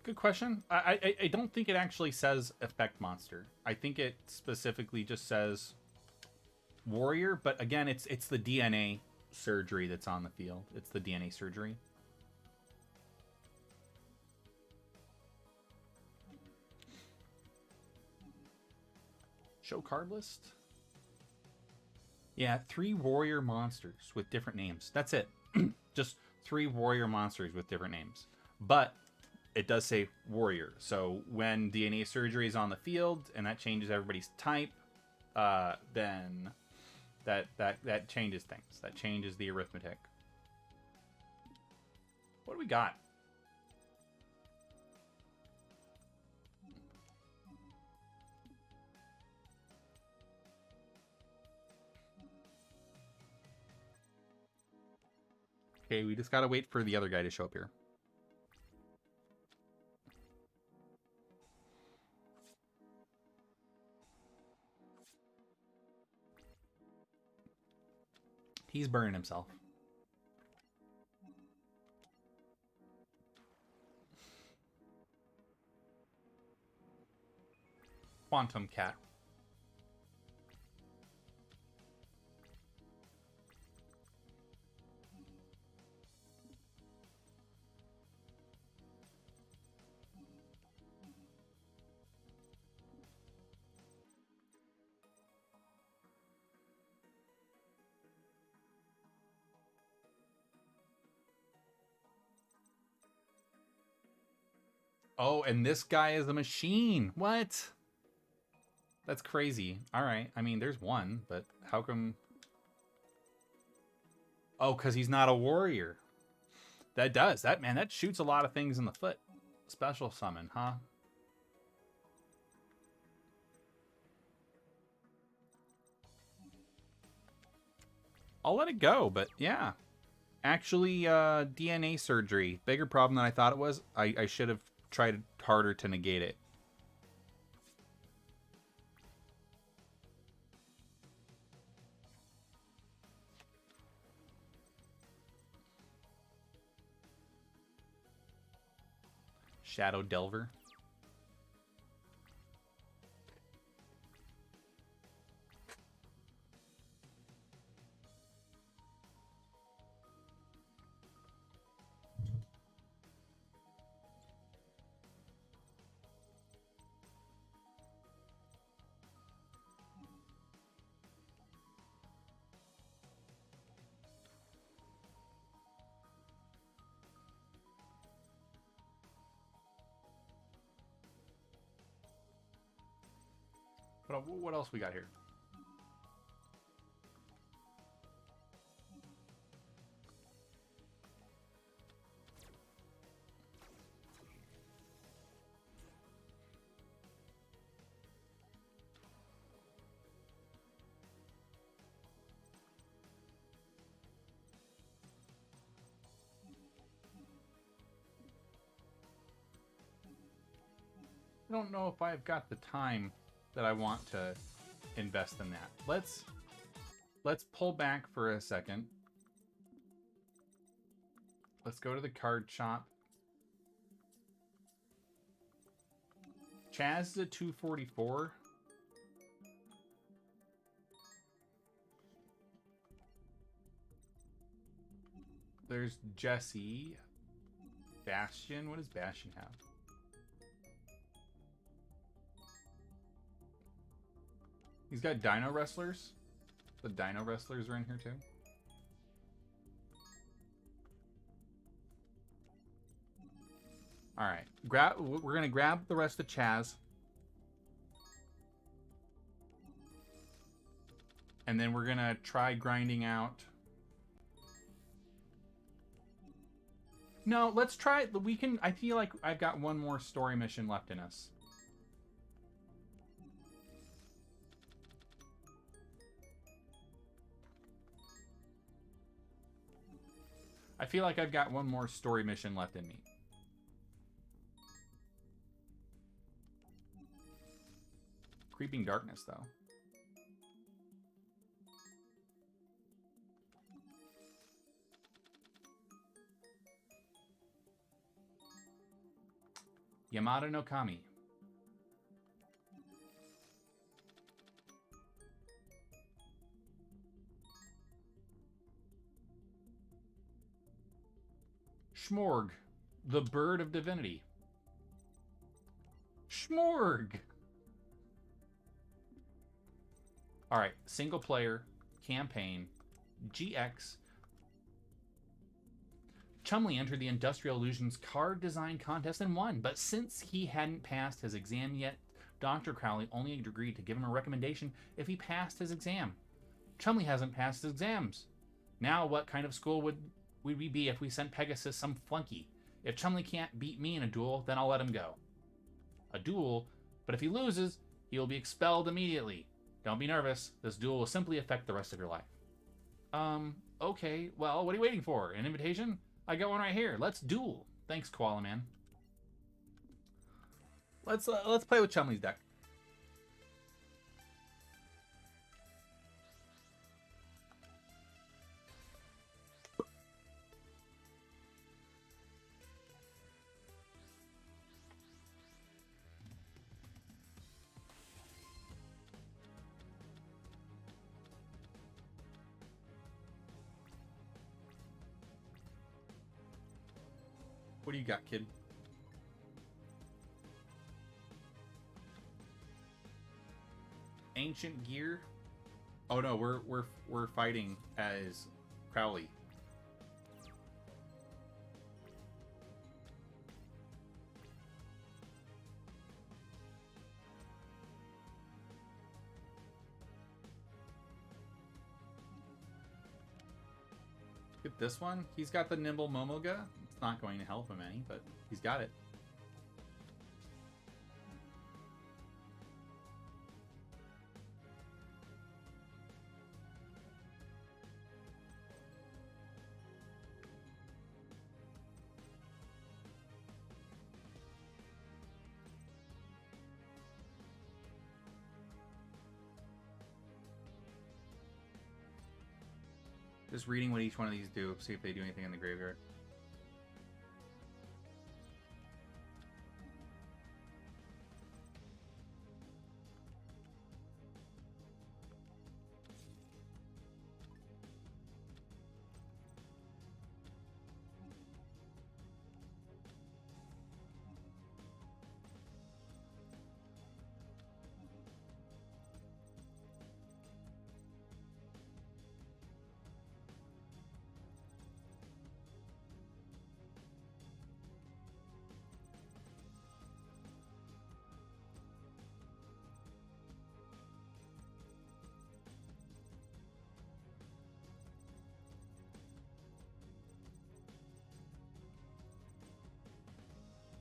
Speaker 1: Good question. I don't think it actually says effect monster. I think it specifically just says warrior, but again, it's the DNA surgery that's on the field. It's the DNA surgery. Show card list. Yeah, 3 warrior monsters with different names. That's it. Just 3 warrior monsters with different names. But it does say warrior. So when DNA surgery is on the field and that changes everybody's type, then that changes things. That changes the arithmetic. What do we got? Okay, we just gotta wait for the other guy to show up here. He's burning himself. Quantum Cat. Oh, and this guy is a machine. What? That's crazy. All right. I mean, there's one, but how come? Oh, because he's not a warrior. That does. That, man, that shoots a lot of things in the foot. Special summon, huh? I'll let it go, but yeah. Actually, DNA surgery. Bigger problem than I thought it was. I should have tried harder to negate it. Shadow Delver. What else we got here? I don't know if I've got the time that I want to invest in that. Let's pull back for a second. Let's go to the card shop. Chaz is a 244. There's Jesse. Bastion. What does Bastion have? He's got Dino Wrestlers. The Dino Wrestlers are in here too. All right, we're gonna grab the rest of Chaz, and then we're gonna try grinding out. No, let's try. We can. I feel like I've got one more story mission left in us. I feel like I've got one more story mission left in me. Creeping Darkness, though. Yamada no Kami. Schmorg, the Bird of Divinity. Schmorg! Alright, single player, campaign, GX. Chumley entered the Industrial Illusions card design contest and won, but since he hadn't passed his exam yet, Dr. Crowley only agreed to give him a recommendation if he passed his exam. Chumley hasn't passed his exams. Now what kind of school would we be if we sent Pegasus some flunky? If Chumley can't beat me in a duel, then I'll let him go. A duel? But if he loses, he will be expelled immediately. Don't be nervous. This duel will simply affect the rest of your life. Okay. Well, what are you waiting for? An invitation? I got one right here. Let's duel. Thanks, Koala Man. Let's play with Chumley's deck. What do you got, kid? Ancient Gear? Oh no, we're fighting as Crowley. Get this one. He's got the Nimble Momoga. It's not going to help him any, but he's got it. Just reading what each one of these do, see if they do anything in the graveyard.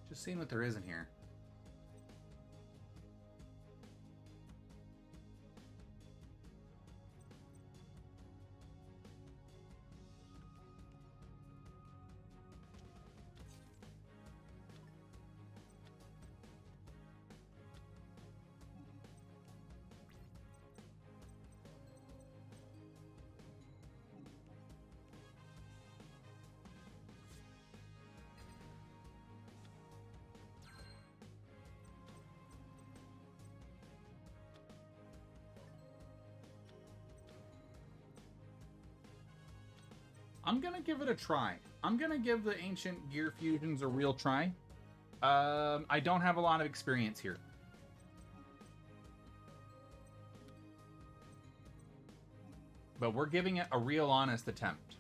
Speaker 1: Just seeing what there is in here. I'm gonna give it a try. I'm gonna give the Ancient Gear Fusions a real try. I don't have a lot of experience here. But we're giving it a real honest attempt.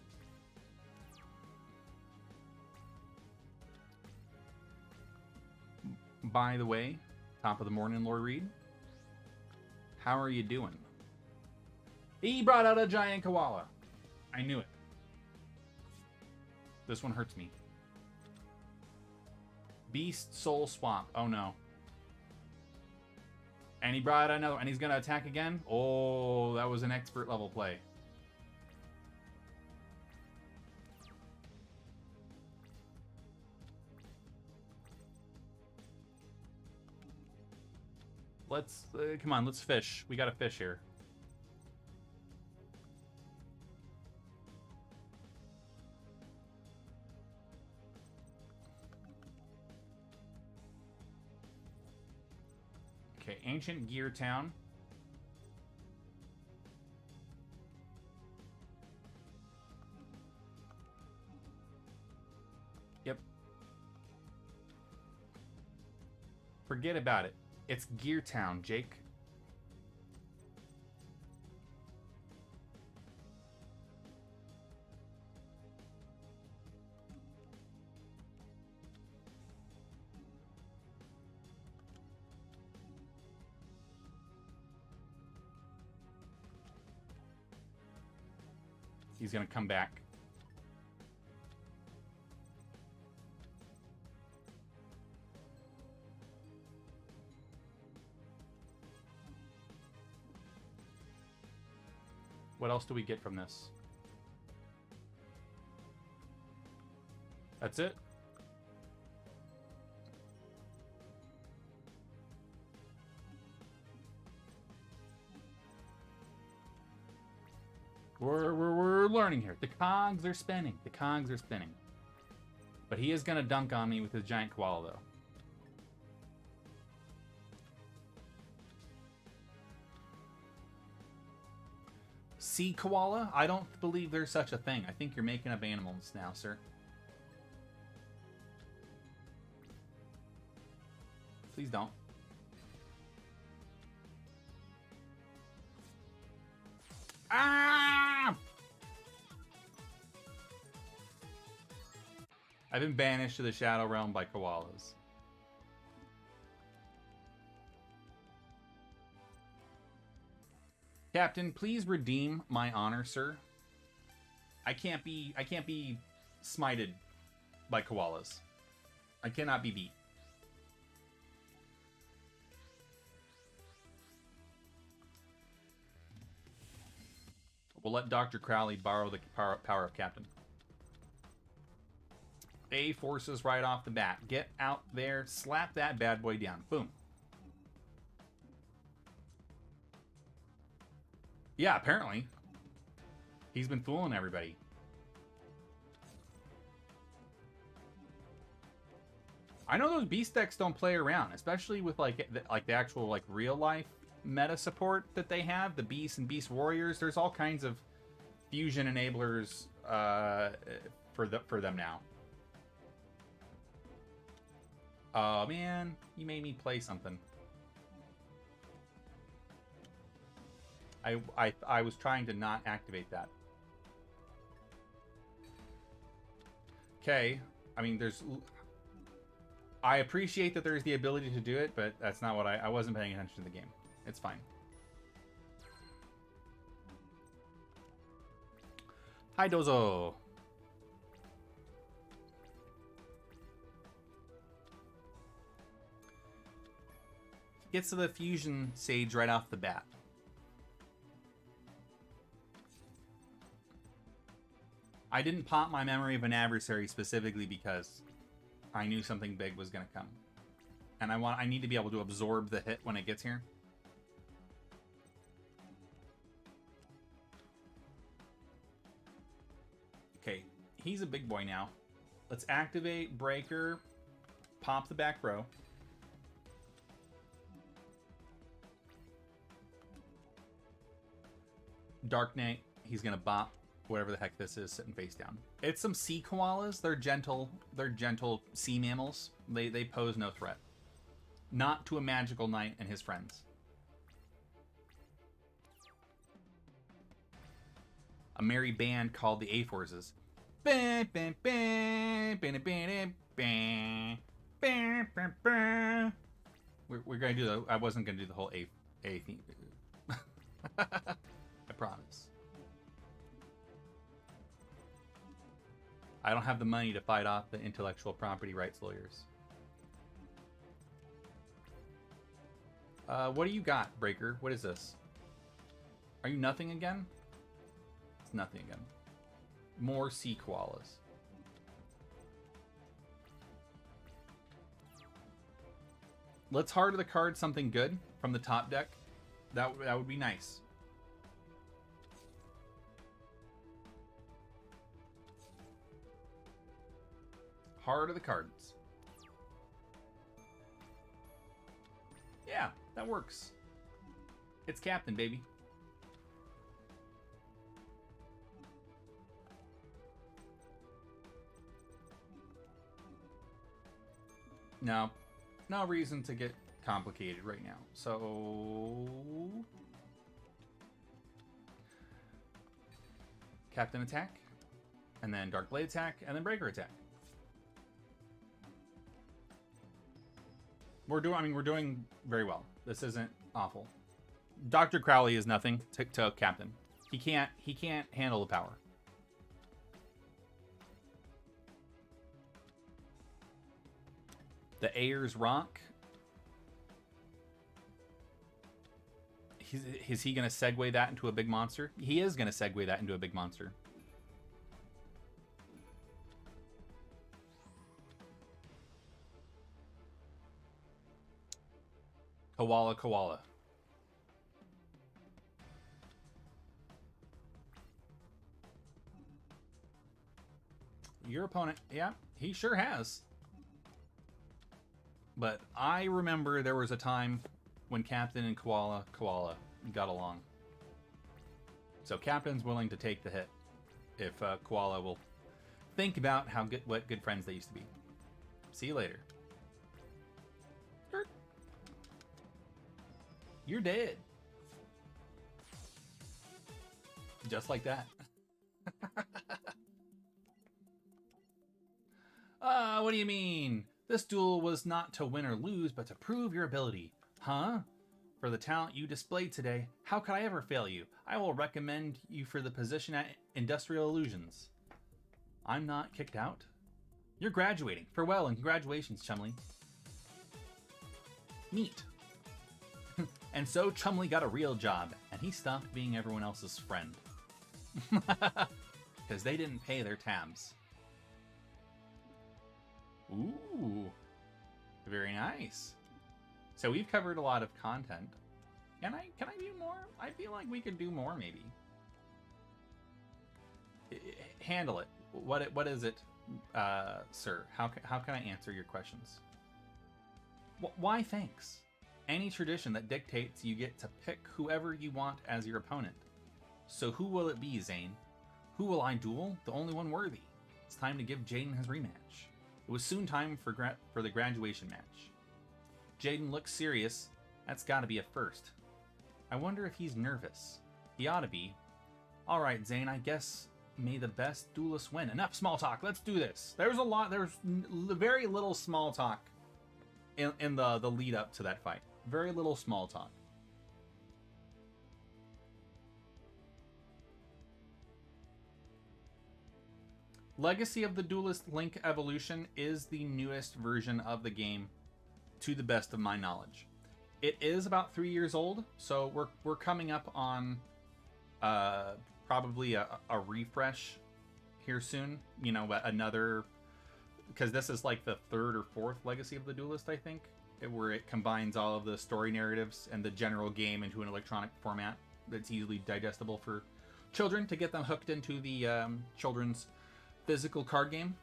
Speaker 1: By the way, top of the morning, Lord Reed. How are you doing? He brought out a giant koala. I knew it. This one hurts me. Beast Soul Swap. Oh no. And he brought out another, and he's gonna attack again? Oh, that was an expert level play. Let's, come on, let's fish. We got a fish here. Okay, Ancient Gear Town. Yep. Forget about it. It's Gear Town, Jake. He's gonna come back. What else do we get from this? That's it? We're learning here. The cogs are spinning. The cogs are spinning. But he is going to dunk on me with his giant koala, though. Sea koala? I don't believe there's such a thing. I think you're making up animals now, sir. Please don't. Ah! I've been banished to the Shadow Realm by koalas. Captain, please redeem my honor, sir. I can't be smited by koalas. I cannot be beat. We'll let Dr. Crowley borrow the power of Captain. A forces right off the bat. Get out there, slap that bad boy down. Boom. Yeah, apparently. He's been fooling everybody. I know those beast decks don't play around, especially with like the actual like real life meta support that they have, the beasts and beast warriors. There's all kinds of fusion enablers for them now. Oh man, you made me play something. I was trying to not activate that. Okay, I mean I appreciate that there's the ability to do it, but that's not what I wasn't paying attention to the game. It's fine. Hi, Dozo. Gets to the fusion sage right off the bat. I didn't pop my memory of an adversary specifically because I knew something big was going to come. And I need to be able to absorb the hit when it gets here. Okay, he's a big boy now. Let's activate Breaker, pop the back row. Dark Knight, he's going to bop whatever the heck this is sitting face down. It's some sea koalas. They're gentle sea mammals. They pose no threat. Not to a magical knight and his friends. A merry band called the A-Forces. We're gonna do the. I wasn't gonna do the whole A theme. I promise. I don't have the money to fight off the intellectual property rights lawyers. What do you got, Breaker? What is this? Are you nothing again? It's nothing again. More sea koalas. Let's heart of the card something good from the top deck. That would be nice. Heart of the cards. Yeah, that works. It's Captain, baby. No reason to get complicated right now. So Captain attack, and then Dark Blade attack, and then Breaker attack. We're doing very well. This isn't awful. Dr. Crowley is nothing to Captain. He can't handle the power. The Ayers Rock. Is he going to segue that into a big monster? He is going to segue that into a big monster. Koala. Your opponent, yeah, he sure has. But I remember there was a time when Captain and Koala got along. So Captain's willing to take the hit if Koala will think about what good friends they used to be. See you later. You're dead. Just like that. What do you mean? This duel was not to win or lose, but to prove your ability. Huh? For the talent you displayed today, how could I ever fail you? I will recommend you for the position at Industrial Illusions. I'm not kicked out? You're graduating. Farewell and congratulations, Chumley. Neat. And so Chumley got a real job, and he stopped being everyone else's friend. Because they didn't pay their tabs. Ooh. Very nice. So we've covered a lot of content. Can I do more? I feel like we could do more, maybe. Handle it. What is it, sir? How can I answer your questions? Why thanks? Any tradition that dictates you get to pick whoever you want as your opponent. So who will it be, Zane? Who will I duel? The only one worthy. It's time to give Jaden his rematch. It was soon time for the graduation match. Jaden looks serious. That's gotta be a first. I wonder if he's nervous. He ought to be. Alright, Zane, I guess may the best duelist win. Enough small talk, let's do this. There's very little small talk in the lead up to that fight. Very little small talk. Legacy of the Duelist Link Evolution is the newest version of the game, to the best of my knowledge. It is about 3 years old, so we're coming up on probably a refresh here soon. You know, another, because this is like the third or fourth Legacy of the Duelist, I think, where it combines all of the story narratives and the general game into an electronic format that's easily digestible for children to get them hooked into the children's physical card game.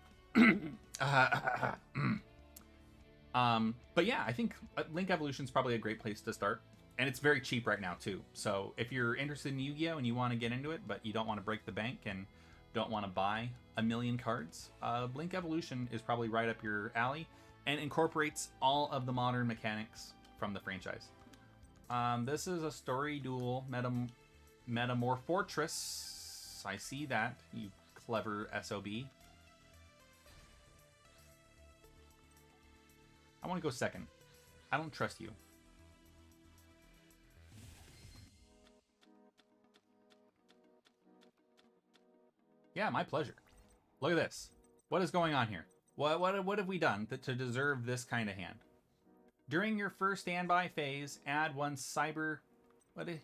Speaker 1: But yeah, I think Link Evolution is probably a great place to start, and it's very cheap right now too. So if you're interested in Yu-Gi-Oh and you want to get into it, but you don't want to break the bank and don't want to buy a million cards, Link Evolution is probably right up your alley and incorporates all of the modern mechanics from the franchise. This is a story duel Metamorphofortress. I see that, you clever SOB. I want to go second. I don't trust you. Yeah, my pleasure. Look at this. What is going on here? What have we done to deserve this kind of hand? During your first standby phase, add one cyber...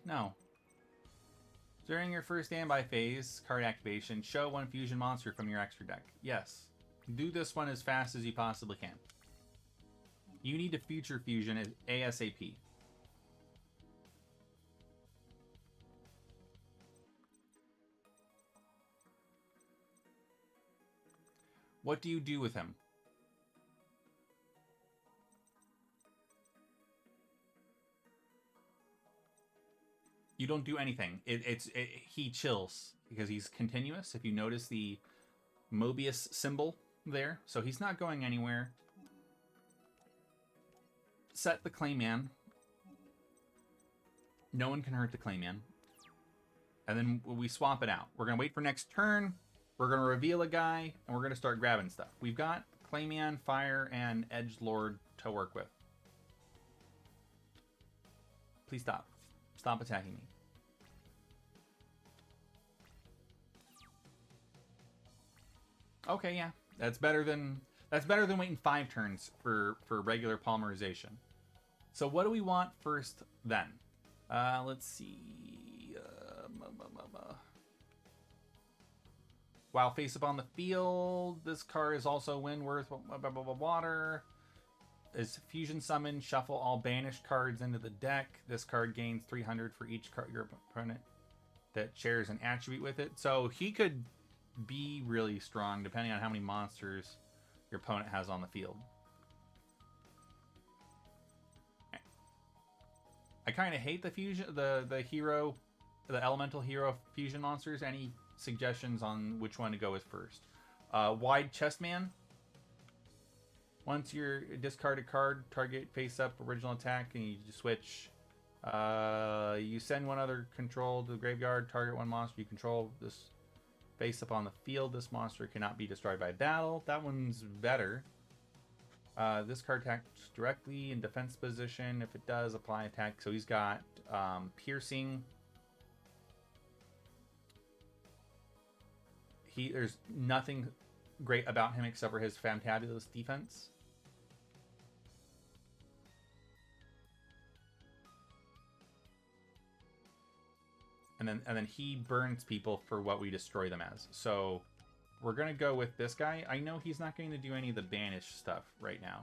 Speaker 1: No. During your first standby phase, card activation, show one fusion monster from your extra deck. Yes. Do this one as fast as you possibly can. You need to future fusion ASAP. What do you do with him? You don't do anything. He chills because he's continuous. If you notice the Mobius symbol there, so he's not going anywhere. Set the Clayman. No one can hurt the Clayman. And then we swap it out. We're going to wait for next turn. We're going to reveal a guy, and we're going to start grabbing stuff. We've got Clayman, Fire, and Edgelord to work with. Please stop. Stop attacking me. Okay, yeah. That's better than waiting 5 turns for regular polymerization. So what do we want first then? Let's see. While face up on the field, this card is also win worth water. As fusion summon, shuffle all banished cards into the deck. This card gains 300 for each card your opponent that shares an attribute with it. So he could be really strong depending on how many monsters your opponent has on the field. I kind of hate the fusion, the elemental hero fusion monsters. Any suggestions on which one to go with first? Wide Chest Man. Once you're discard a card, target face up original attack, and you just switch. You send one other control to the graveyard, target one monster you control. This face up on the field. This monster cannot be destroyed by battle. That one's better. This card attacks directly in defense position. If it does, apply attack. So he's got piercing. There's nothing great about him except for his fantabulous defense. And then he burns people for what we destroy them as. So we're gonna go with this guy. I know he's not going to do any of the banish stuff right now.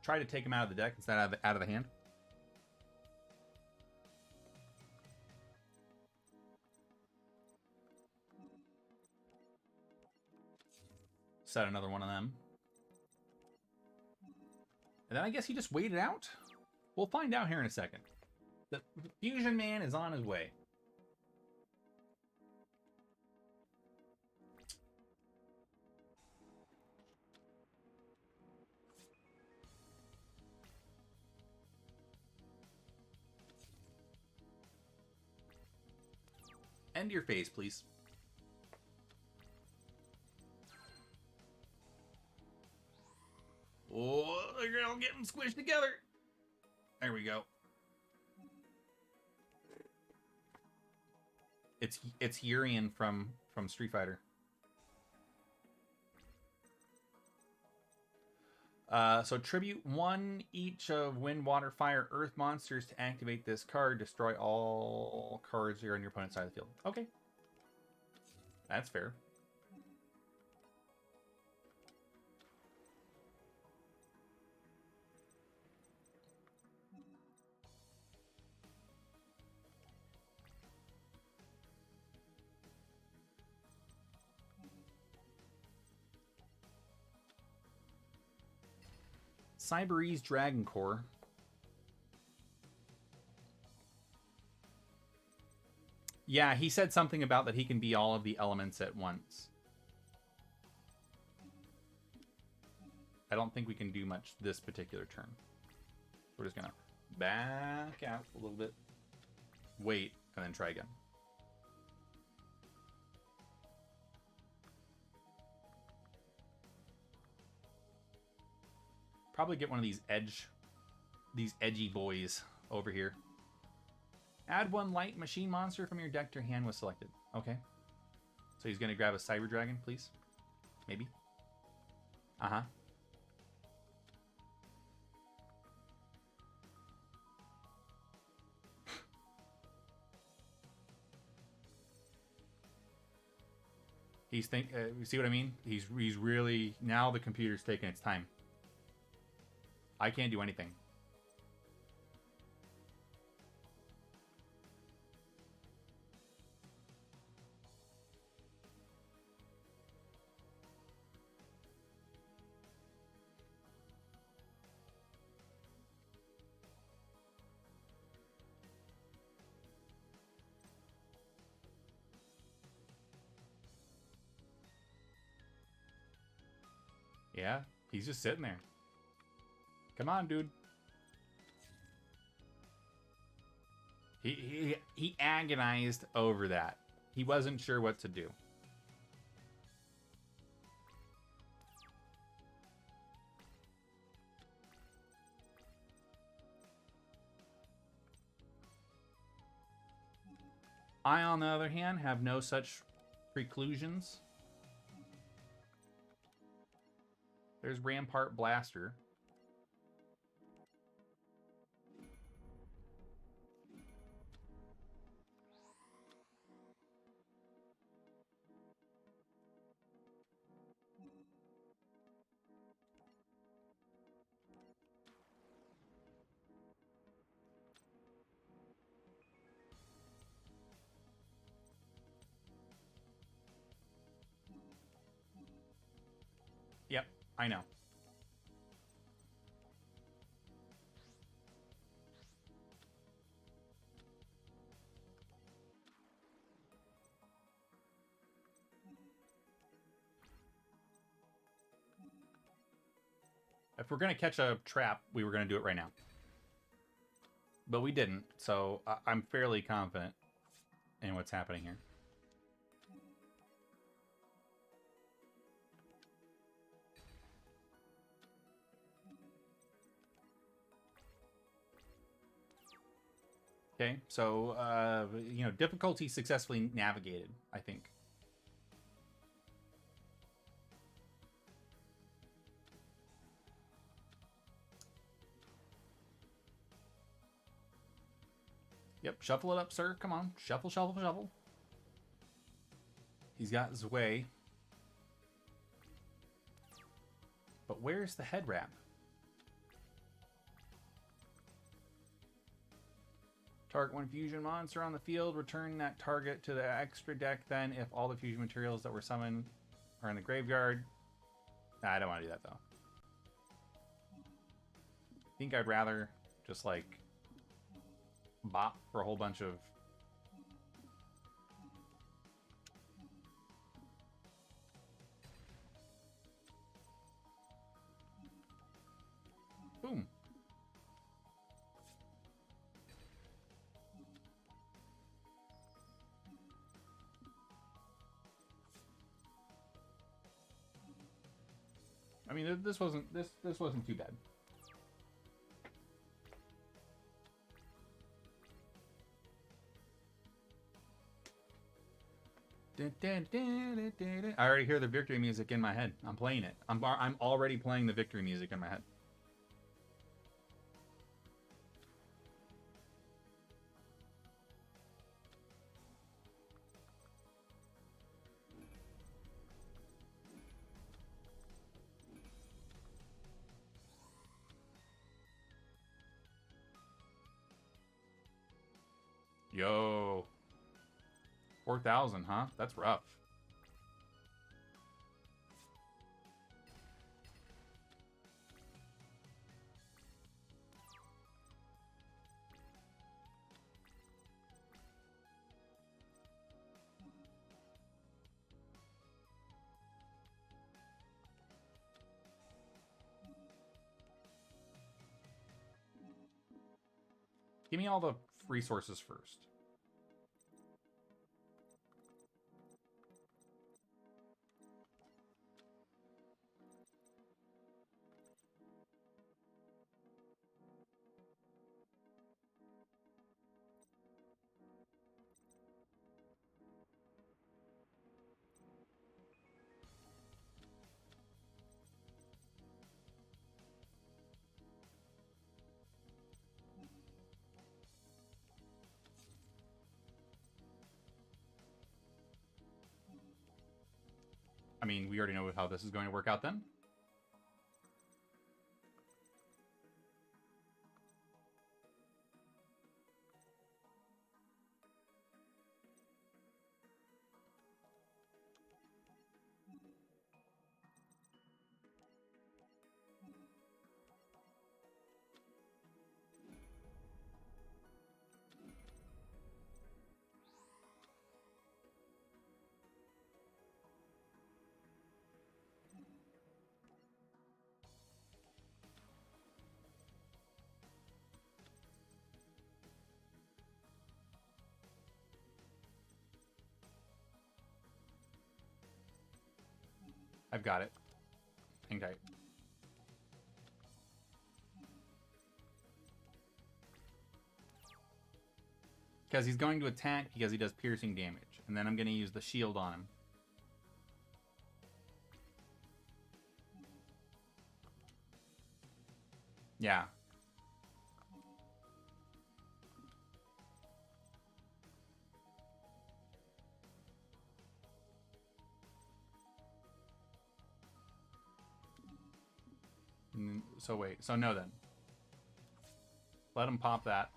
Speaker 1: Try to take him out of the deck instead of out of the hand. Set another one of them. And then I guess he just waited out? We'll find out here in a second. The Fusion Man is on his way. End your phase, please. Oh, they're all getting squished together. There we go. It's Urian from Street Fighter. So tribute 1 each of Wind, Water, Fire, Earth monsters to activate this card. Destroy all cards that are on your opponent's side of the field. Okay. That's fair. Cyberese Dragon Core. Yeah, he said something about that he can be all of the elements at once. I don't think we can do much this particular turn. We're just gonna back out a little bit, wait, and then try again. Probably get one of these edgy boys over here. Add 1 light machine monster from your deck to your hand was selected. Okay. So he's gonna grab a Cyber Dragon, please. Maybe. Uh-huh. You see what I mean? He's really, now the computer's taking its time. I can't do anything. Yeah, he's just sitting there. Come on, dude. He agonized over that. He wasn't sure what to do. I, on the other hand, have no such preclusions. There's Rampart Blaster. Yep, I know. If we're going to catch a trap, we were going to do it right now. but we didn't. So I'm fairly confident in what's happening here. Okay, so difficulty successfully navigated, I think. Yep, shuffle it up, sir. Come on, shuffle, shuffle, shuffle. He's got his way. But where's the head wrap? Target one fusion monster on the field. Return that target to the extra deck then if all the fusion materials that were summoned are in the graveyard. Nah, I don't want to do that, though. I think I'd rather just, like, bop for a whole bunch of... Boom. I mean, this wasn't too bad. I already hear the victory music in my head. I'm playing it. I'm already playing the victory music in my head. Yo. 4,000, huh? That's rough. Give me all the resources first. I mean, we already know how this is going to work out then. I've got it. Hang tight. Because he's going to attack because he does piercing damage. And then I'm going to use the shield on him. Yeah. So wait. So no then. Let him pop that.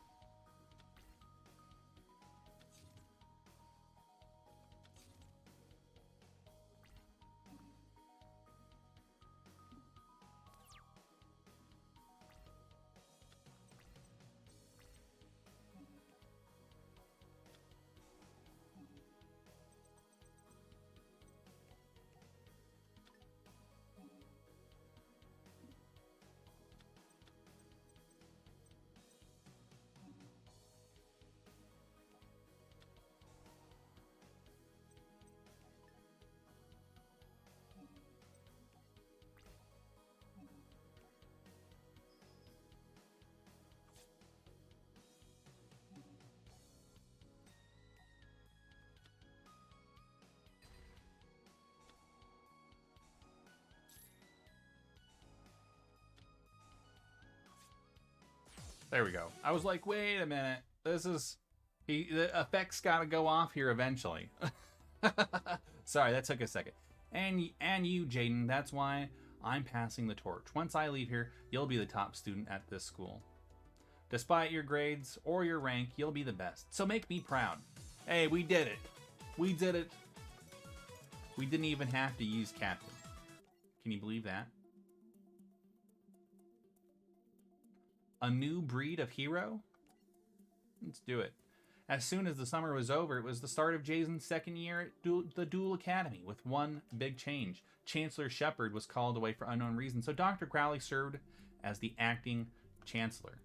Speaker 1: There we go. I was like, wait a minute. The effects got to go off here eventually. Sorry, that took a second. And you, Jaden, that's why I'm passing the torch. Once I leave here, you'll be the top student at this school. Despite your grades or your rank, you'll be the best. So make me proud. Hey, we did it. We did it. We didn't even have to use Captain. Can you believe that? A new breed of hero? Let's do it. As soon as the summer was over, it was the start of Jason's second year at the Duel Academy, with one big change. Chancellor Shepard was called away for unknown reasons, so Dr. Crowley served as the acting chancellor.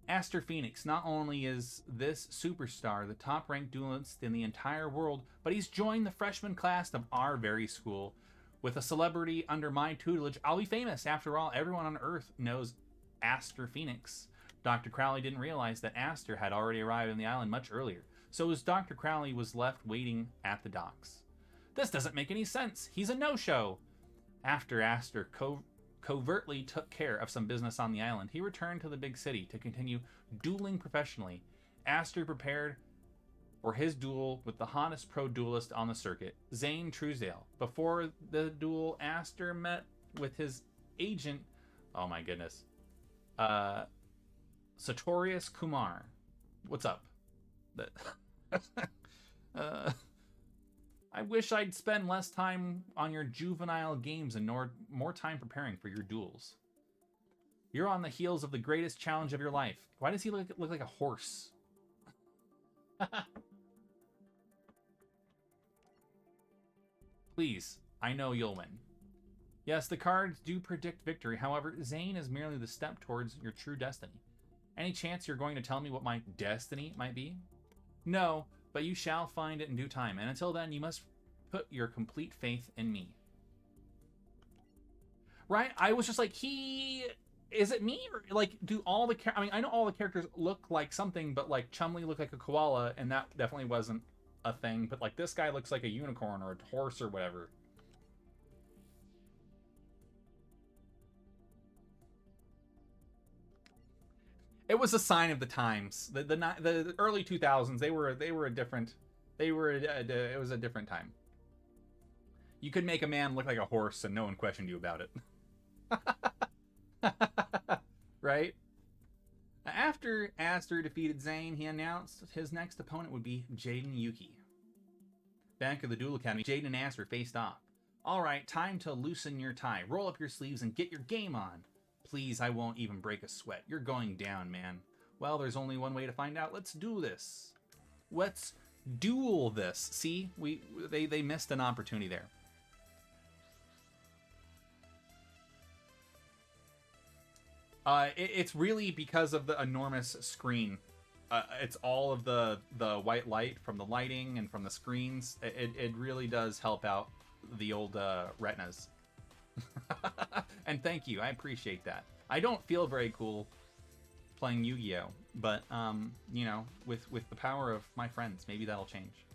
Speaker 1: Aster Phoenix, not only is this superstar the top-ranked duelist in the entire world, but he's joined the freshman class of our very school. With a celebrity under my tutelage, I'll be famous. After all, everyone on Earth knows Aster Phoenix. Dr. Crowley didn't realize that Aster had already arrived on the island much earlier, so as Dr. Crowley was left waiting at the docks. This doesn't make any sense. He's a no-show. After Aster covertly took care of some business on the island, he returned to the big city to continue dueling professionally. Aster prepared for his duel with the hottest pro duelist on the circuit, Zane Truesdale. Before the duel, Aster met with his agent, oh my goodness, Sartorius Kumar. What's up? I wish I'd spend less time on your juvenile games and more time preparing for your duels. You're on the heels of the greatest challenge of your life. Why does he look like a horse? Please, I know you'll win. Yes, the cards do predict victory. However, Zane is merely the step towards your true destiny. Any chance you're going to tell me what my destiny might be? No, but you shall find it in due time. And until then, you must put your complete faith in me. Right? I was just like, is it me? Or, like, do all the... I mean, I know all the characters look like something, but, like, Chumley looked like a koala, and that definitely wasn't a thing. But, like, this guy looks like a unicorn or a horse or whatever. It was a sign of the times. The early 2000s, they were a different... it was a different time. You could make a man look like a horse and no one questioned you about it. Right? After Aster defeated Zane, he announced his next opponent would be Jaden Yuki. Back at the Duel Academy, Jaden and Aster faced off. Alright, time to loosen your tie. Roll up your sleeves and get your game on. Please, I won't even break a sweat. You're going down, man. Well, there's only one way to find out. Let's do this. Let's duel this. See? They missed an opportunity there. It's really because of the enormous screen. It's all of the white light from the lighting and from the screens. It really does help out the old retinas. And thank you, I appreciate that. I don't feel very cool playing Yu-Gi-Oh, but you know, with the power of my friends, maybe that'll change.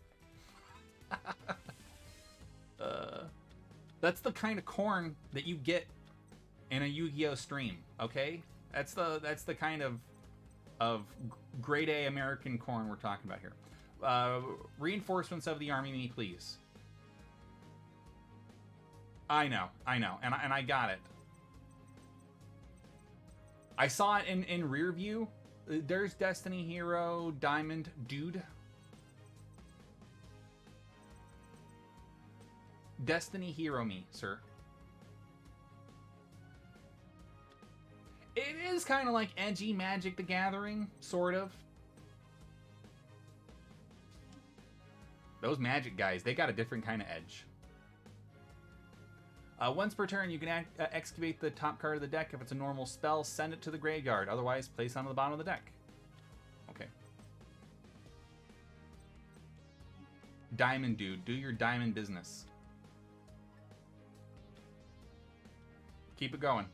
Speaker 1: That's the kind of corn that you get in a Yu-Gi-Oh stream, okay? That's the kind of grade A American corn we're talking about here. Reinforcements of the army, me please. I know, and I got it. I saw it in rear view. There's Destiny Hero Diamond Dude. Destiny Hero me, sir. It is kind of like edgy Magic the Gathering, sort of. Those Magic guys, they got a different kind of edge. Once per turn, you can excavate the top card of the deck. If it's a normal spell, send it to the graveyard. Otherwise, place it on the bottom of the deck. Okay. Diamond Dude, do your diamond business. Keep it going.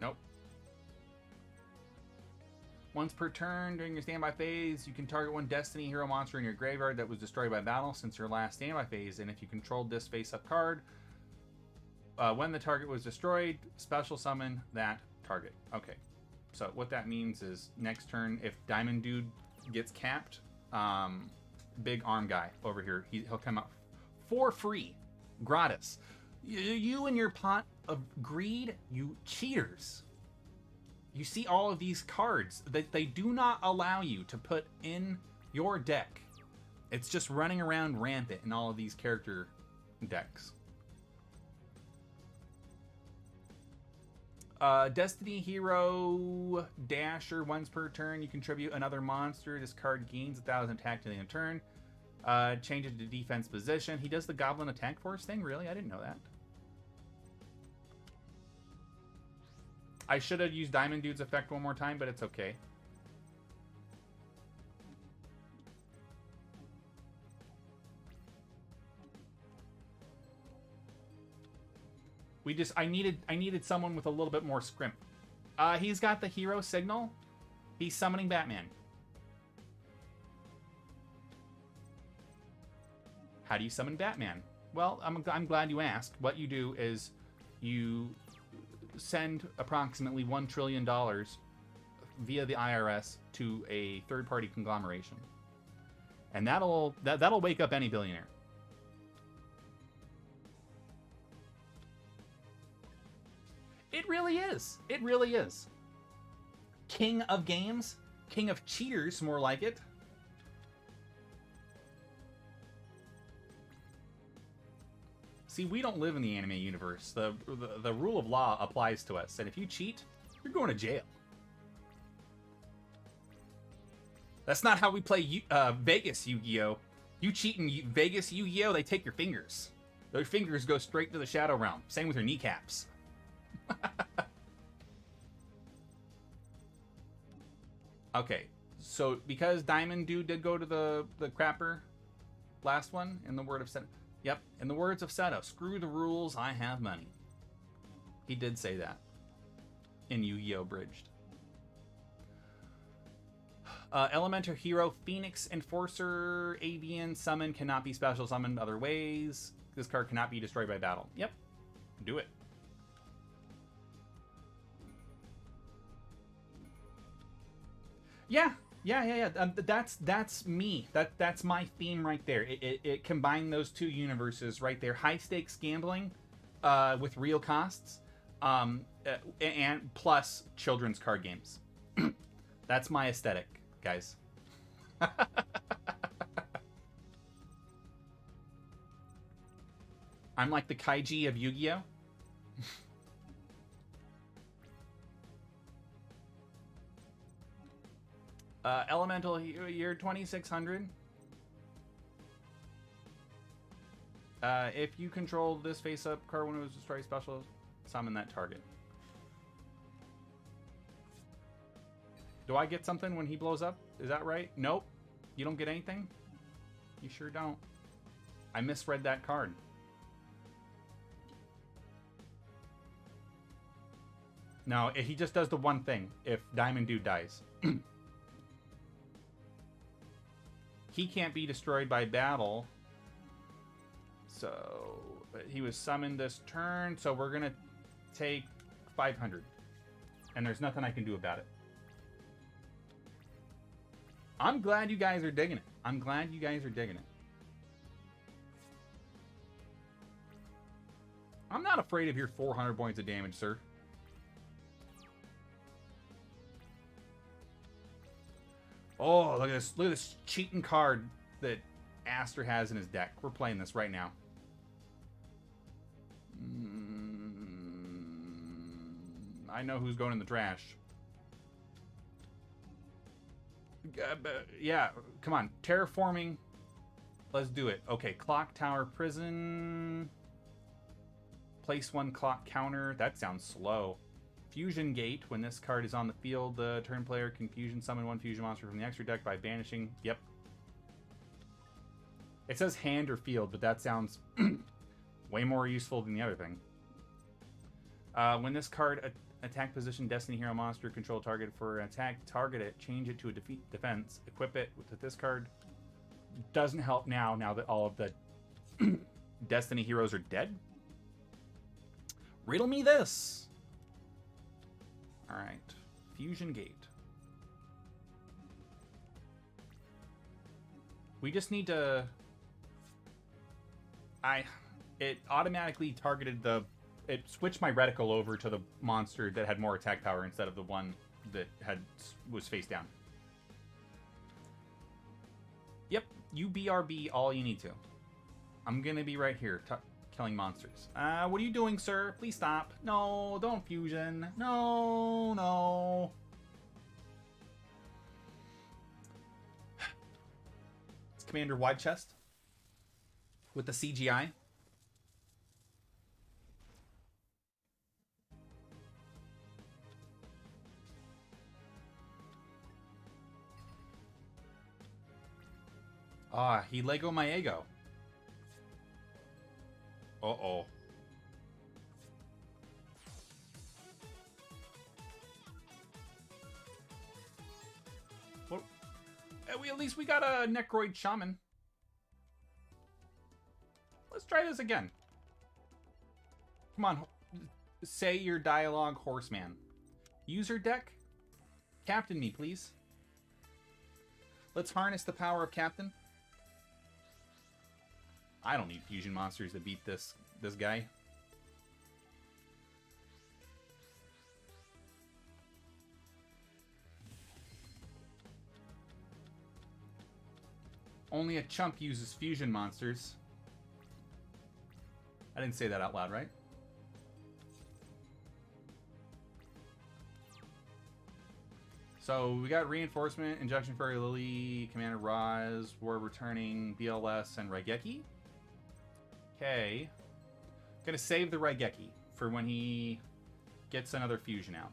Speaker 1: Nope. Once per turn, during your standby phase, you can target one Destiny Hero monster in your graveyard that was destroyed by battle since your last standby phase, and if you controlled this face-up card, when the target was destroyed, special summon that target. Okay. So what that means is next turn, if Diamond Dude gets capped, big arm guy over here, he'll come out for free, gratis. You and your pot of greed, you cheaters. You see all of these cards that they do not allow you to put in your deck. It's just running around rampant in all of these character decks. Destiny Hero Dasher, once per turn, you contribute another monster. This card gains 1,000 attack to the end of turn. Change it to defense position. He does the Goblin Attack Force thing? Really? I didn't know that. I should have used Diamond Dude's effect one more time, but it's okay. I needed someone with a little bit more scrimp. He's got the hero signal. He's summoning Batman. How do you summon Batman? Well, I'm glad you asked. What you do is you send approximately $1 trillion via the IRS to a third-party conglomeration, and that'll wake up any billionaire. It really is. It really is. King of games, king of cheaters, more like it. See, we don't live in the anime universe. The rule of law applies to us, and if you cheat, you're going to jail. That's not how we play Vegas Yu-Gi-Oh! You cheat in Vegas Yu-Gi-Oh!, they take your fingers. Their fingers go straight to the Shadow Realm. Same with your kneecaps. Okay, so because Diamond Dude did go to the crapper last one, in the word of Seto. Yep, in the words of Seto, screw the rules, I have money. He did say that in Yu-Gi-Oh! Bridged. Elemental Hero Phoenix Enforcer Avian Summon cannot be special summoned other ways. This card cannot be destroyed by battle. Yep, do it. Yeah. That's me. That's my theme right there. It combined those two universes right there. High stakes gambling, with real costs, and plus children's card games. That's my aesthetic, guys. I'm like the Kaiji of Yu-Gi-Oh! Elemental year 2600. If you control this face-up card when it was destroyed special, summon that target. Do I get something when he blows up? Is that right? Nope. You don't get anything? You sure don't. I misread that card. No, he just does the one thing if Diamond Dude dies. He can't be destroyed by battle. So, but he was summoned this turn, so we're going to take 500. And there's nothing I can do about it. I'm glad you guys are digging it. I'm glad you guys are digging it. I'm not afraid of your 400 points of damage, sir. Oh, look at this. Look at this cheating card that Aster has in his deck. We're playing this right now. I know who's going in the trash. Yeah, come on. Terraforming. Let's do it. Okay, Clock Tower Prison. Place one clock counter. That sounds slow. Fusion Gate. When this card is on the field, the turn player can fusion summon one fusion monster from the extra deck by banishing. Yep. It says hand or field, but that sounds way more useful than the other thing. When this card attack position Destiny Hero monster control target for an attack, target it, change it to a defense, equip it with this card. Doesn't help now that all of the Destiny heroes are dead. Riddle me this. Alright. Fusion Gate. We just need to... It automatically targeted the... It switched my reticle over to the monster that had more attack power instead of the one that was face down. Yep, you BRB all you need to. I'm gonna be right here, killing monsters. What are you doing, sir? Please stop. No, don't fusion. No, no. It's Commander Wide Chest with the CGI. Ah, he Lego my ego. Uh-oh. Well, at least we got a Necroid Shaman. Let's try this again. Come on. Say your dialogue, Horseman. User deck? Captain me, please. Let's harness the power of Captain. I don't need fusion monsters to beat this guy. Only a chump uses fusion monsters. I didn't say that out loud, right? So we got Reinforcement, Injection Fairy Lily, Commander Raz, War Returning, BLS, and Raigeki. Okay. Gonna save the Raigeki for when he gets another fusion out.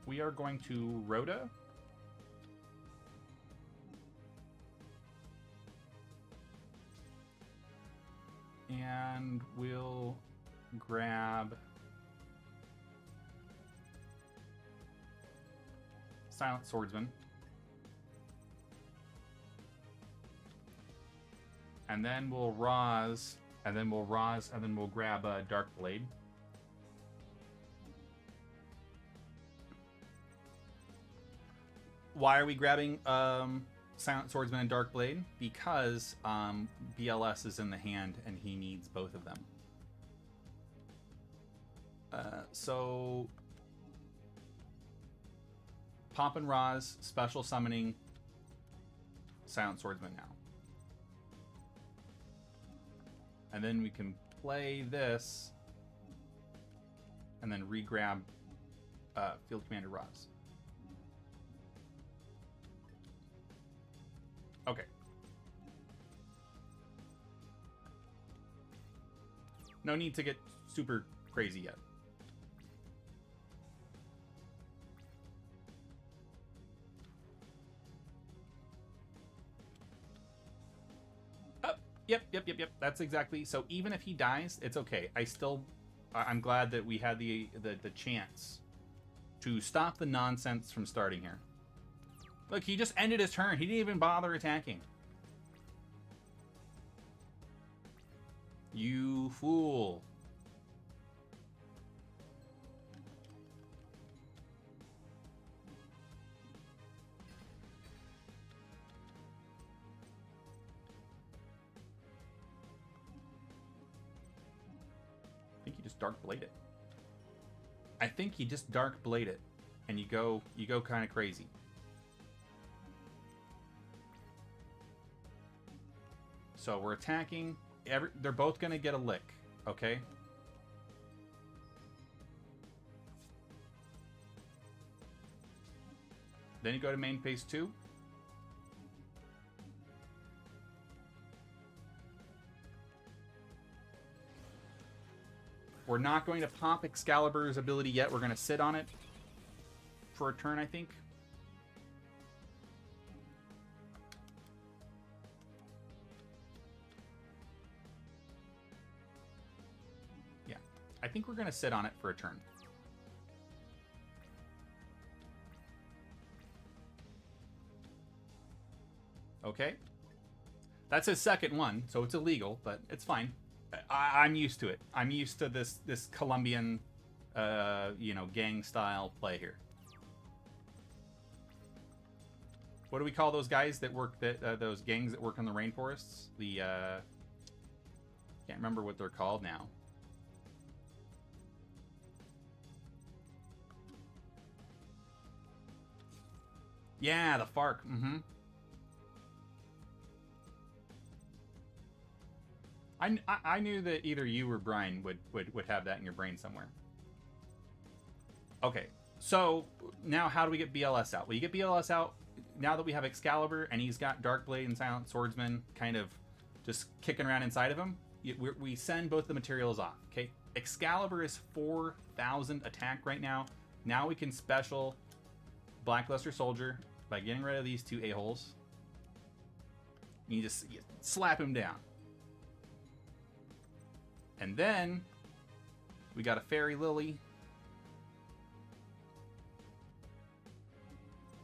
Speaker 1: We are going to Rhoda. And we'll grab Silent Swordsman. And then we'll Roz, and then we'll grab a Dark Blade. Why are we grabbing Silent Swordsman and Dark Blade? Because BLS is in the hand and he needs both of them. So Pop and Roz, special summoning Silent Swordsman now. And then we can play this and then re-grab Field Commander Roz. Okay. No need to get super crazy yet. Yep. That's exactly. So even if he dies, it's okay. I'm glad that we had the chance to stop the nonsense from starting here. Look, he just ended his turn. He didn't even bother attacking. You fool. I think he just Dark Blade it. I think he just Dark Blade it. And you go kind of crazy. So we're attacking. They're both going to get a lick, okay? Then you go to main phase 2. We're not going to pop Excalibur's ability yet. We're going to sit on it for a turn, I think. I think we're going to sit on it for a turn. Okay. That's his second one, so it's illegal, but it's fine. I'm used to it. I'm used to this Colombian, gang style play here. What do we call those guys that work those gangs that work in the rainforests? The can't remember what they're called now. Yeah, the FARC. Mm-hmm. I knew that either you or Brian would have that in your brain somewhere. Okay, so now how do we get BLS out? Well, you get BLS out now that we have Excalibur and he's got Darkblade and Silent Swordsman kind of just kicking around inside of him. We send both the materials off. Okay, Excalibur is 4,000 attack right now. Now we can special Blackluster Soldier by getting rid of these two a-holes. You slap him down. And then we got a Fairy Lily.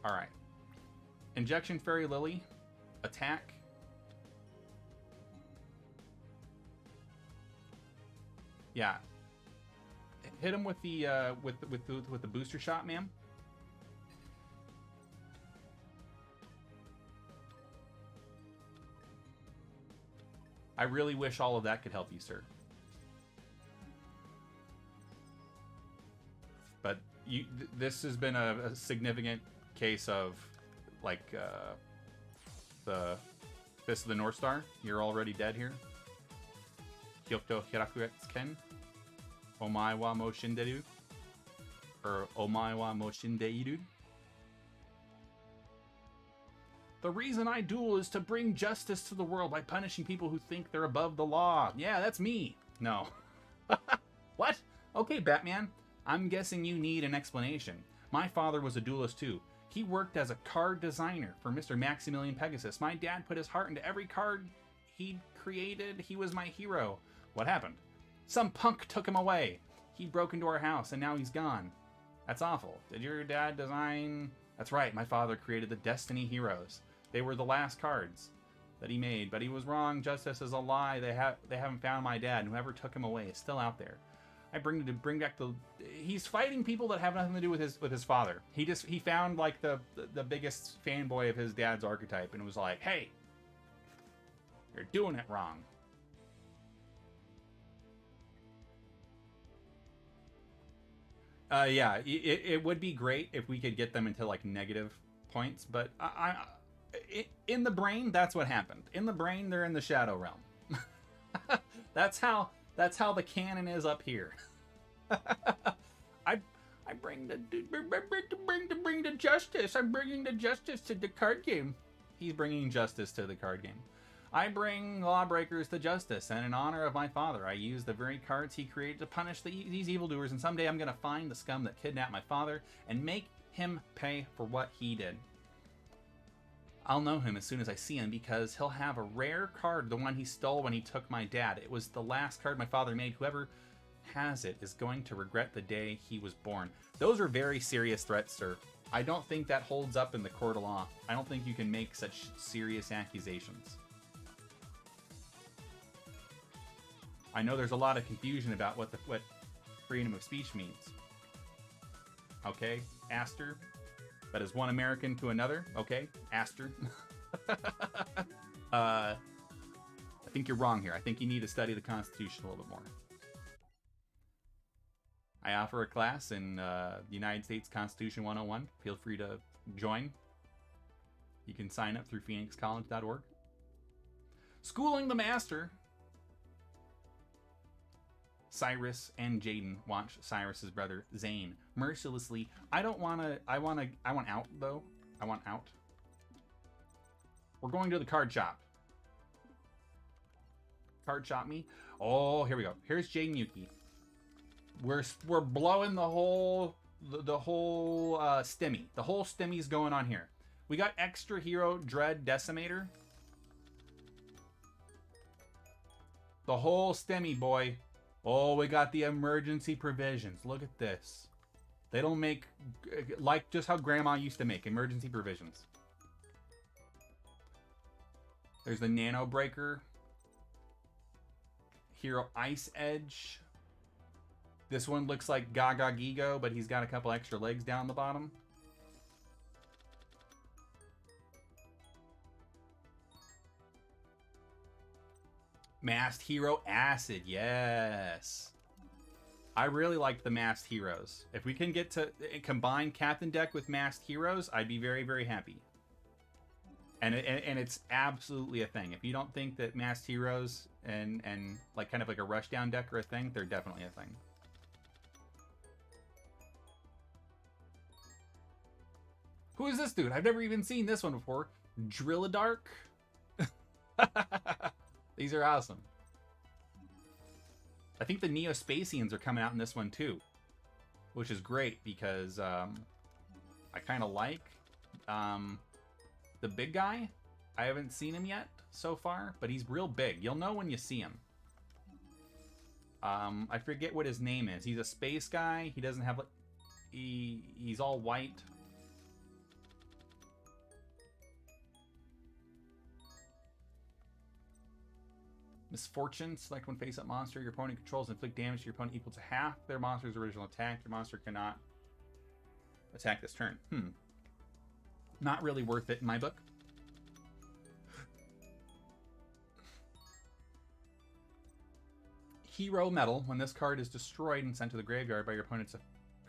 Speaker 1: All right. Injection Fairy Lily. Attack. Yeah. Hit him with the with the booster shot, ma'am. I really wish all of that could help you, sir. But this has been a significant case of, like, this is the North Star. You're already dead here. Hyokuto Hirakuretsuken. Omae wa mo shinderu. Or Omae wa mo shindeiru. The reason I duel is to bring justice to the world by punishing people who think they're above the law. Yeah, that's me. No. What? Okay, Batman. I'm guessing you need an explanation. My father was a duelist too. He worked as a card designer for Mr. Maximilian Pegasus. My dad put his heart into every card he created. He was my hero. What happened? Some punk took him away. He broke into our house and now he's gone. That's awful. Did your dad design... That's right, my father created the Destiny Heroes. They were the last cards that he made, but he was wrong. Justice is a lie. They haven't found my dad, and whoever took him away is still out there. I bring back the... He's fighting people that have nothing to do with his father. He found like the biggest fanboy of his dad's archetype and was like, hey, you're doing it wrong. Yeah, it would be great if we could get them into like negative points, but in the brain, that's what happened. In the brain, they're in the Shadow Realm. That's how the canon is up here. I bring the justice. I'm bringing the justice to the card game. He's bringing justice to the card game. I bring lawbreakers to justice, and in honor of my father, I use the very cards he created to punish these evildoers, and someday I'm going to find the scum that kidnapped my father and make him pay for what he did. I'll know him as soon as I see him because he'll have a rare card, the one he stole when he took my dad. It was the last card my father made. Whoever has it is going to regret the day he was born. Those are very serious threats, sir. I don't think that holds up in the court of law. I don't think you can make such serious accusations. I know there's a lot of confusion about what freedom of speech means. Okay, Aster. But as one American to another, okay, Aster. I think you're wrong here. I think you need to study the Constitution a little bit more. I offer a class in United States Constitution 101. Feel free to join. You can sign up through phoenixcollege.org. Schooling the Master. Cyrus and Jaden watch Cyrus's brother Zane mercilessly. I want out though. I want out. We're going to the card shop. Card shop me. Oh, here we go. Here's Jaden Yuki. We're blowing the whole stimmy. The whole stimmy's going on here. We got extra hero Dread Decimator. The whole stimmy, boy. Oh, we got the emergency provisions. Look at this. They don't make, like just how Grandma used to make, emergency provisions. There's the Nano Breaker. Hero Ice Edge. This one looks like Gaga Gigo, but he's got a couple extra legs down the bottom. Masked Hero Acid, yes. I really like the Masked Heroes. If we can get to combine Captain deck with Masked Heroes, I'd be very, very happy. And it's absolutely a thing. If you don't think that Masked Heroes and like kind of like a rushdown deck are a thing, they're definitely a thing. Who is this dude? I've never even seen this one before. Drilladark? These are awesome. I think the Neospatians are coming out in this one too, which is great because I kind of like the big guy. I haven't seen him yet so far, but he's real big. You'll know when you see him. I forget what his name is. He's a space guy. He doesn't have like he's all white. Misfortune. Select one face-up monster your opponent controls and inflict damage to your opponent equal to half their monster's original attack. Your monster cannot attack this turn. Not really worth it in my book. Hero Metal. When this card is destroyed and sent to the graveyard by your opponent's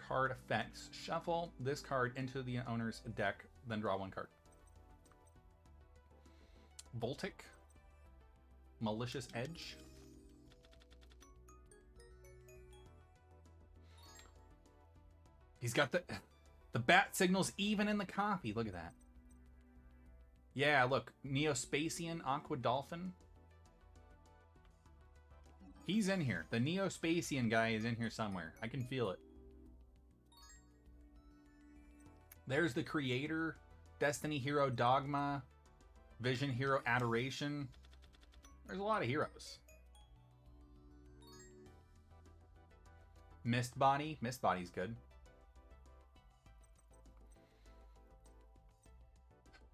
Speaker 1: card effects, shuffle this card into the owner's deck, then draw one card. Voltic. Malicious Edge. He's got the bat signals even in the copy. Look at that. Yeah, look. Neospatian Aqua Dolphin. He's in here. The Neospatian guy is in here somewhere. I can feel it. There's the Creator. Destiny Hero Dogma. Vision Hero Adoration. There's a lot of heroes. Mistbody. Mistbody's good.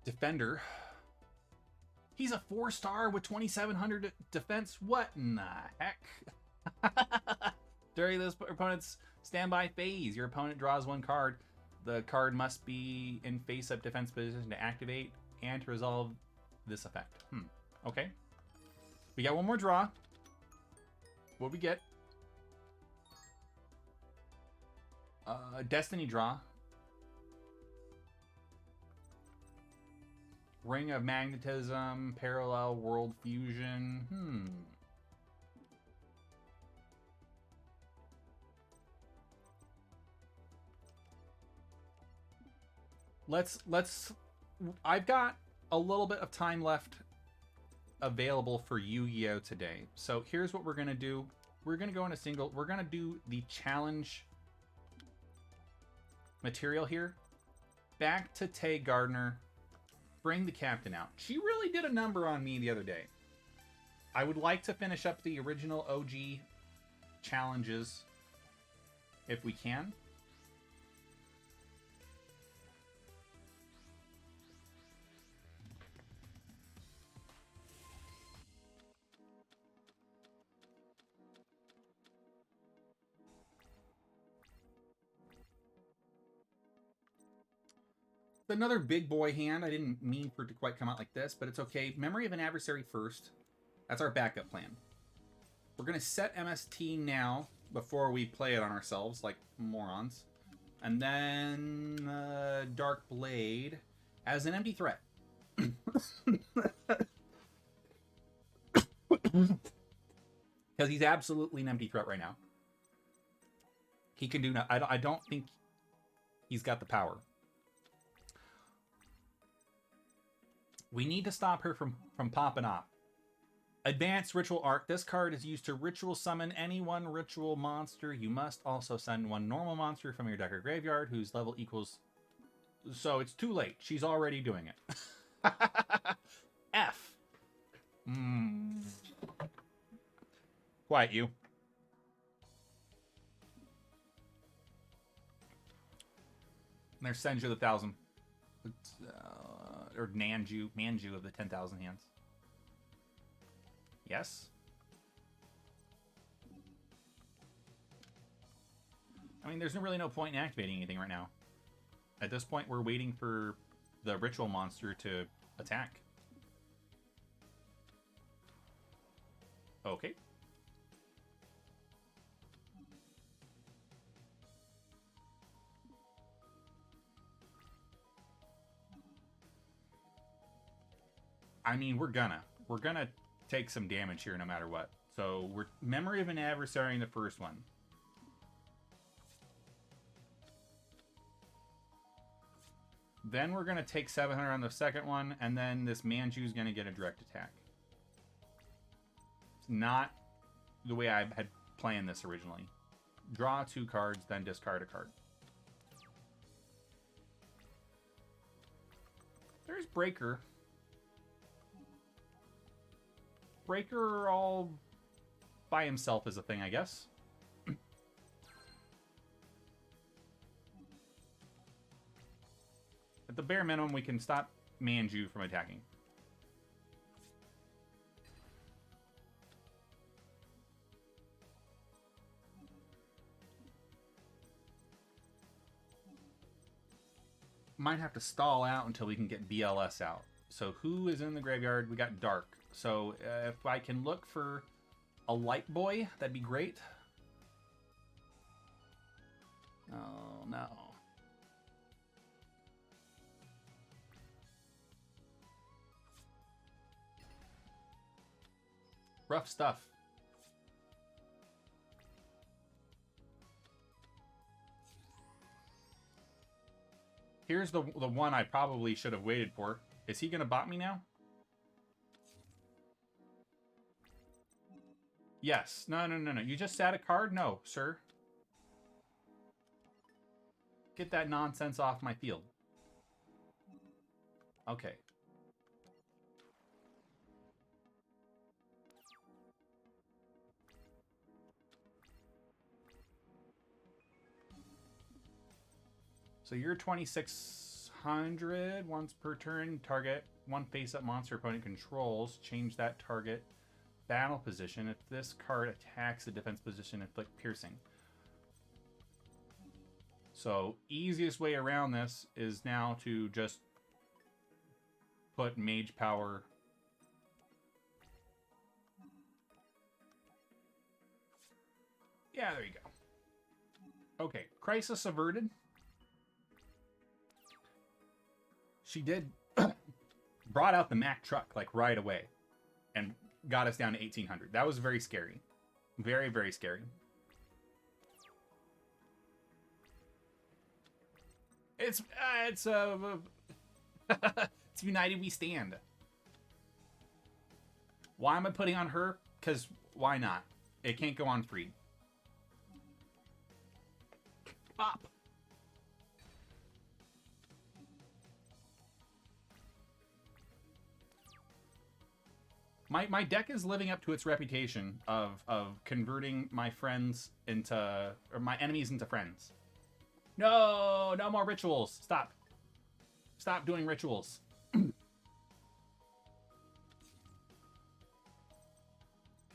Speaker 1: Defender. He's a 4-star with 2,700 defense. What in the heck? During this opponent's standby phase, your opponent draws one card. The card must be in face-up defense position to activate and to resolve this effect. Okay. We got one more draw. What we get? Destiny draw. Ring of Magnetism, Parallel World Fusion. Let's I've got a little bit of time left available for Yu-Gi-Oh today. So here's what we're going to do. We're going to go in a single. We're going to do the challenge material here. Back to Tay Gardner. Bring the captain out. She really did a number on me the other day. I would like to finish up the original OG challenges if we can. Another big boy hand. I didn't mean for it to quite come out like this, but it's okay. Memory of an Adversary first. That's our backup plan. We're going to set MST now before we play it on ourselves like morons. And then Dark Blade as an empty threat. Because he's absolutely an empty threat right now. He can do no. I don't think he's got the power. We need to stop her from popping off. Advanced Ritual Art. This card is used to ritual summon any one ritual monster. You must also send one normal monster from your deck or graveyard whose level equals... So it's too late. She's already doing it. F. Quiet you. And there's Senju the 1,000. Or Manju of the 10,000 hands. Yes. I mean, there's really no point in activating anything right now. At this point, we're waiting for the ritual monster to attack. Okay. I mean, we're gonna take some damage here no matter what. So we're Memory of an Adversary in the first one. Then we're gonna take 700 on the second one, and then this Manchu's gonna get a direct attack. It's not the way I had planned this originally. Draw 2 cards, then discard a card. There's Breaker. Breaker all by himself is a thing, I guess. At the bare minimum, we can stop Manju from attacking. Might have to stall out until we can get BLS out. So who is in the graveyard? We got Dark. So if I can look for a Light Boy, that'd be great. Oh, no. Rough stuff. Here's the one I probably should have waited for. Is he going to bot me now? Yes. No. You just sat a card? No, sir. Get that nonsense off my field. Okay. So you're 2600 once per turn. Target one face-up monster opponent controls. Change that target battle position. If this card attacks the defense position, inflict piercing. So easiest way around this is now to just put mage power. Yeah, there you go. Okay, crisis averted. She did brought out the Mack truck like right away and got us down to 1800. That was very scary. Very, very scary. It's it's United We Stand. Why am I putting on her? Because why not? It can't go on free. Pop. My deck is living up to its reputation of converting my friends into, or my enemies into friends. No more rituals. Stop doing rituals. Could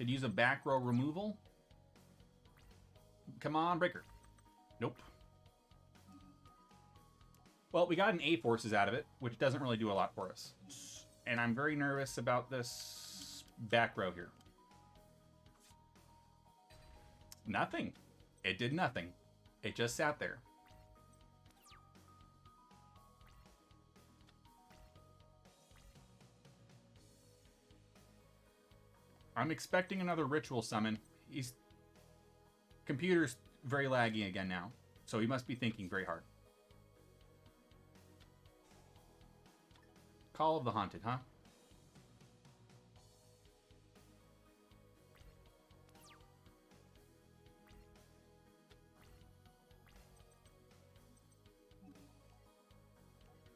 Speaker 1: use a back row removal. Come on, Breaker. Nope. Well, we got an A forces out of it, which doesn't really do a lot for us. And I'm very nervous about this back row here. Nothing. It did nothing. It just sat there. I'm expecting another ritual summon. Computer's very laggy again now, so he must be thinking very hard. Call of the Haunted, huh?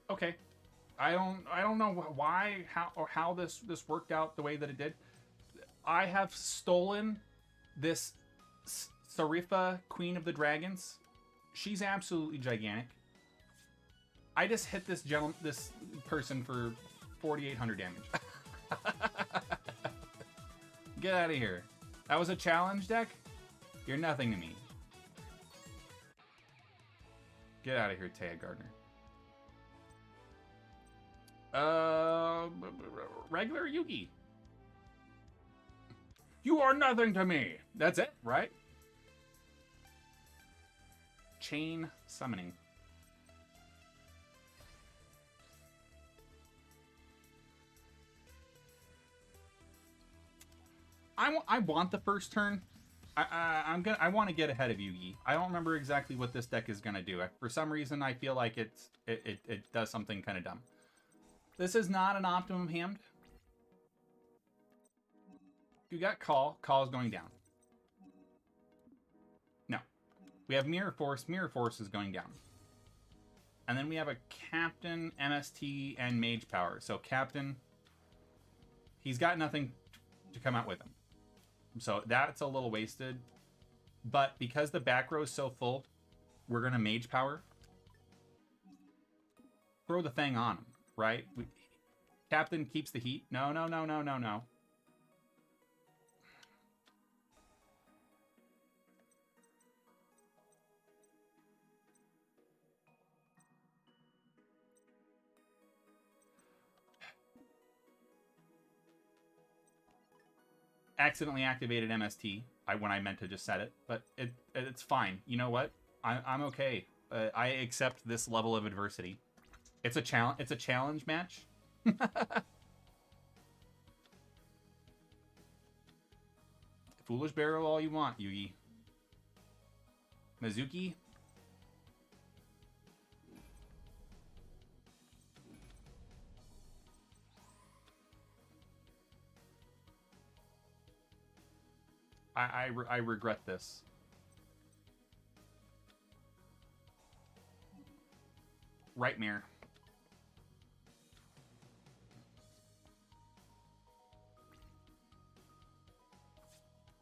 Speaker 1: Okay. I don't know why, how this worked out the way that it did. I have stolen this Sarifa, Queen of the Dragons. She's absolutely gigantic. I just hit this person for 4,800 damage. Get out of here. That was a challenge deck? You're nothing to me. Get out of here, Taya Gardner. Regular Yugi. You are nothing to me. That's it, right? Chain summoning. I want the first turn. I want to get ahead of Yugi. I don't remember exactly what this deck is gonna do. For some reason, I feel like it does something kind of dumb. This is not an optimum hand. You got Call. Call is going down. No. We have Mirror Force. Mirror Force is going down. And then we have a Captain, MST, and Mage Power. So Captain, he's got nothing to come out with him. So that's a little wasted. But because the back row is so full, we're going to Mage Power. Throw the thing on him, right? Captain keeps the heat. No, no, no, no, no, no. Accidentally activated MST when I meant to just set it, but it's fine. You know what? I'm okay. I accept this level of adversity. It's a challenge. It's a challenge match. Foolish barrel all you want, Yugi. Mizuki. I regret this. Right mirror.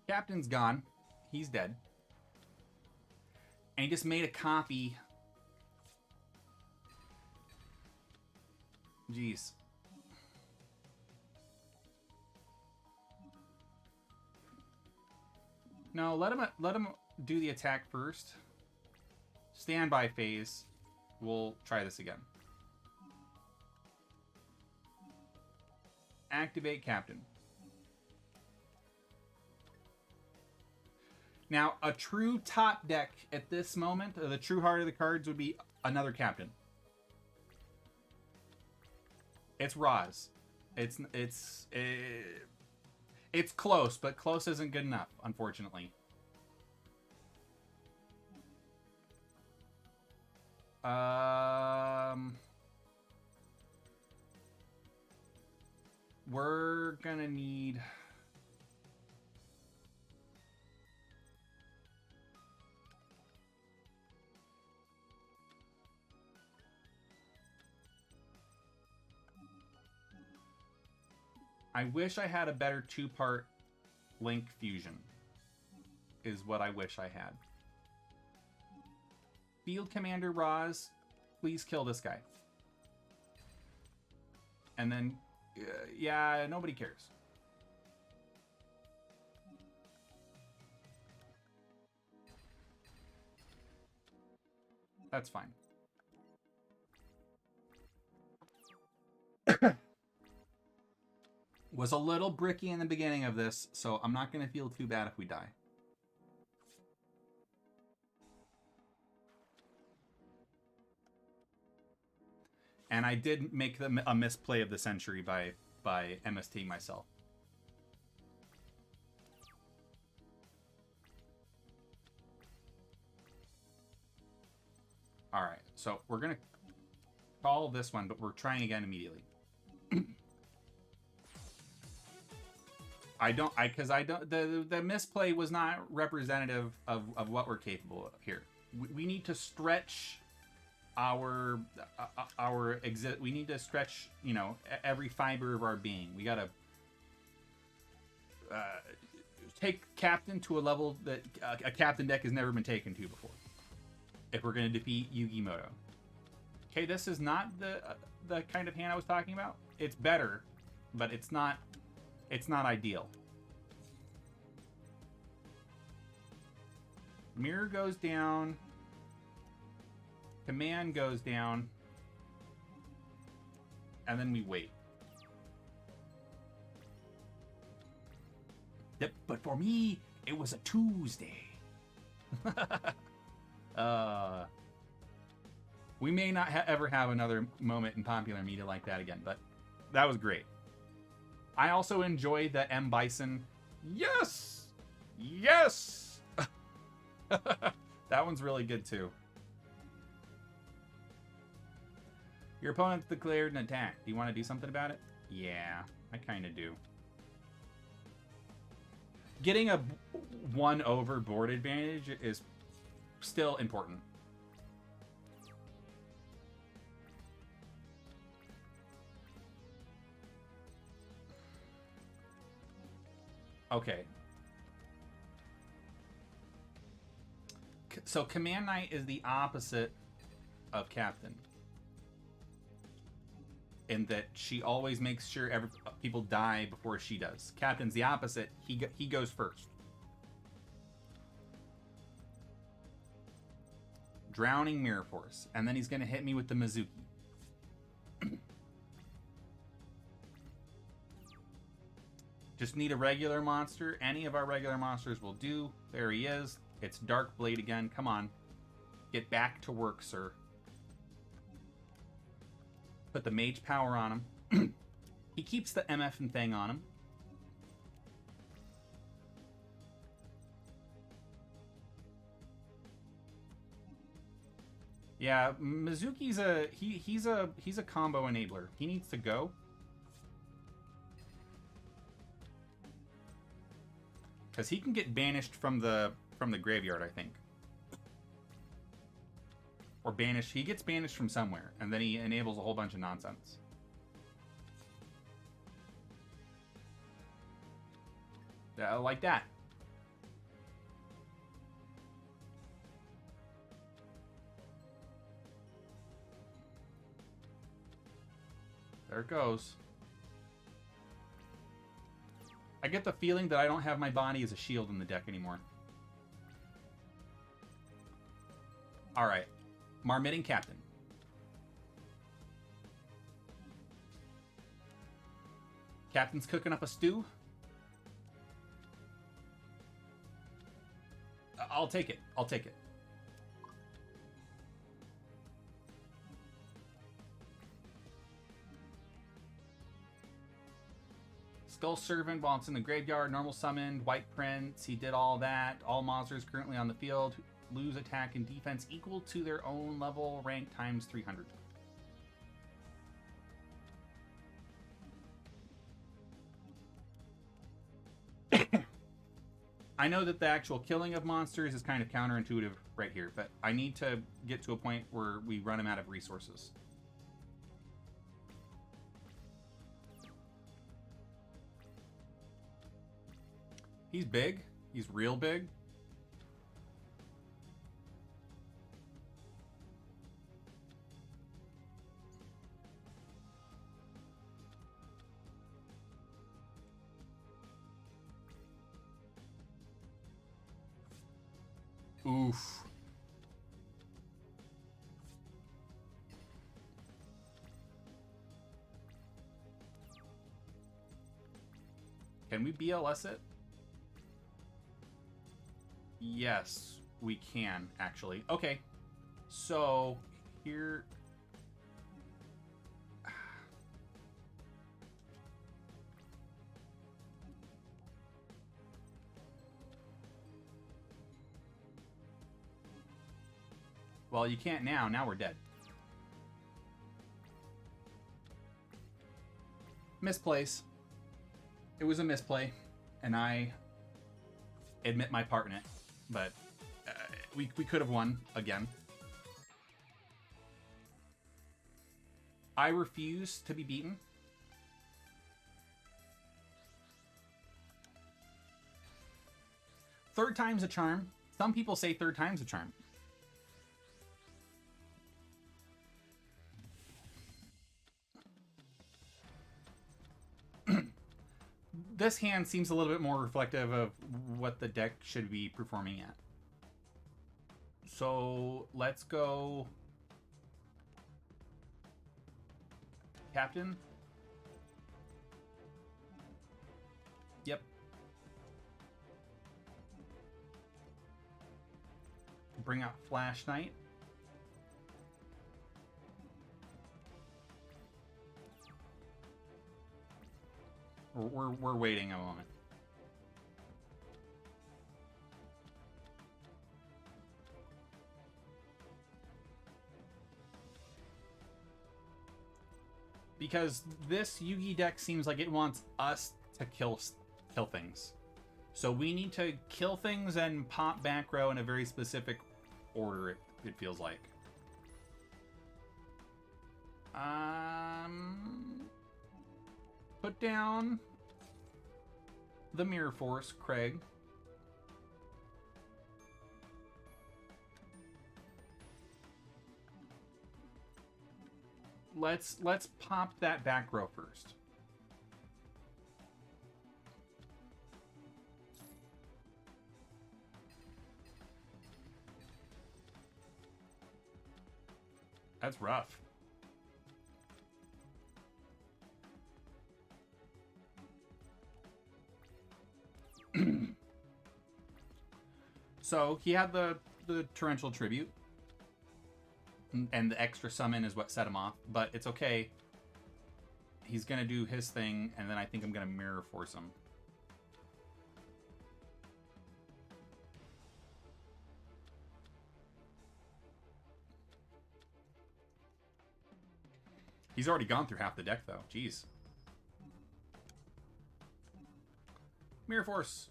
Speaker 1: Captain's gone. He's dead. And he just made a copy. Jeez. No, let him do the attack first. Standby phase. We'll try this again. Activate Captain. Now, a true top deck at this moment, the true heart of the cards would be another Captain. It's Roz. It's close, but close isn't good enough, unfortunately. We're gonna need... I wish I had a better two-part Link fusion, is what I wish I had. Field Commander Roz, please kill this guy. And then, yeah, nobody cares. That's fine. Was a little bricky in the beginning of this, so I'm not going to feel too bad if we die. And I did make a misplay of the century by MST myself. All right, so we're going to call this one, but we're trying again immediately. The misplay was not representative of what we're capable of here. We need to stretch our exit. We need to stretch, you know, every fiber of our being. We gotta take Captain to a level that a Captain deck has never been taken to before. If we're gonna defeat Yu-Gi-Moto. Okay, this is not the kind of hand I was talking about. It's better, but it's not ideal. Mirror goes down. Command goes down. And then we wait. Yep, but for me, it was a Tuesday. We may not ever have another moment in popular media like that again, but that was great. I also enjoyed the M. Bison. Yes! Yes! That one's really good too. Your opponent declared an attack. Do you want to do something about it? Yeah, I kind of do. Getting a 1-over board advantage is still important. Okay. So Command Knight is the opposite of Captain. In that she always makes sure people die before she does. Captain's the opposite. He goes first. Drowning Mirror Force. And then he's going to hit me with the Mizuki. Just need a regular monster. Any of our regular monsters will do. There he is. It's Dark Blade again. Come on. Get back to work, sir. Put the mage power on him. He keeps the MF and thing on him. Yeah, Mizuki's he's a combo enabler. He needs to go. Because he can get banished from the graveyard, I think. Or banished. He gets banished from somewhere, and then he enables a whole bunch of nonsense. Like that. There it goes. I get the feeling that I don't have my body as a shield in the deck anymore. Alright. Marmitting Captain. Captain's cooking up a stew. I'll take it. I'll take it. Skull Servant while it's in the graveyard. Normal summoned. White Prince. He did all that. All monsters currently on the field lose attack and defense equal to their own level rank times 300. I know that the actual killing of monsters is kind of counterintuitive right here, but I need to get to a point where we run him out of resources. He's big. He's real big. Oof. Can we BLS it? Yes, we can, actually. Okay. So, here... Well, you can't now. Now we're dead. Misplace. It was a misplay, and I admit my part in it. But we could have won again. I refuse to be beaten. Third time's a charm. Some people say third time's a charm. This hand seems a little bit more reflective of what the deck should be performing at. So let's go Captain. Yep. Bring out Flash Knight. We're waiting a moment. Because this Yugi deck seems like it wants us to kill things. So we need to kill things and pop back row in a very specific order, it feels like. Put down the Mirror Force, Craig. Let's pop that back row first. That's rough. So he had the torrential tribute, and the extra summon is what set him off, but it's okay. He's gonna do his thing, and then I think I'm gonna Mirror Force him. He's already gone through half the deck, though. Jeez. Mirror Force.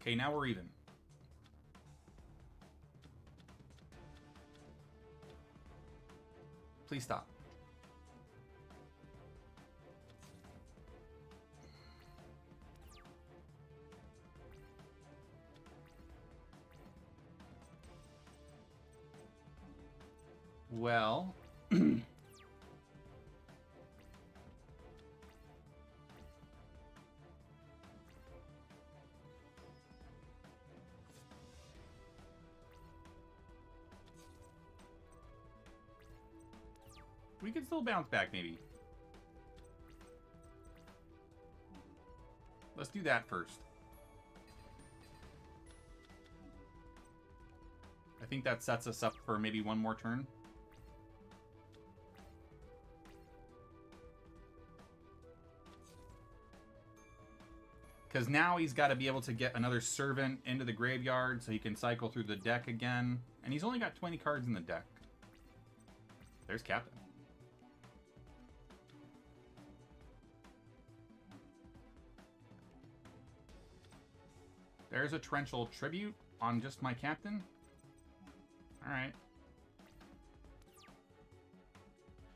Speaker 1: Okay, now we're even. Please stop. Well... we can still bounce back, maybe. Let's do that first. I think that sets us up for maybe one more turn. Because now he's got to be able to get another servant into the graveyard so he can cycle through the deck again. And he's only got 20 cards in the deck. There's Captain. There's a torrential tribute on just my Captain. Alright.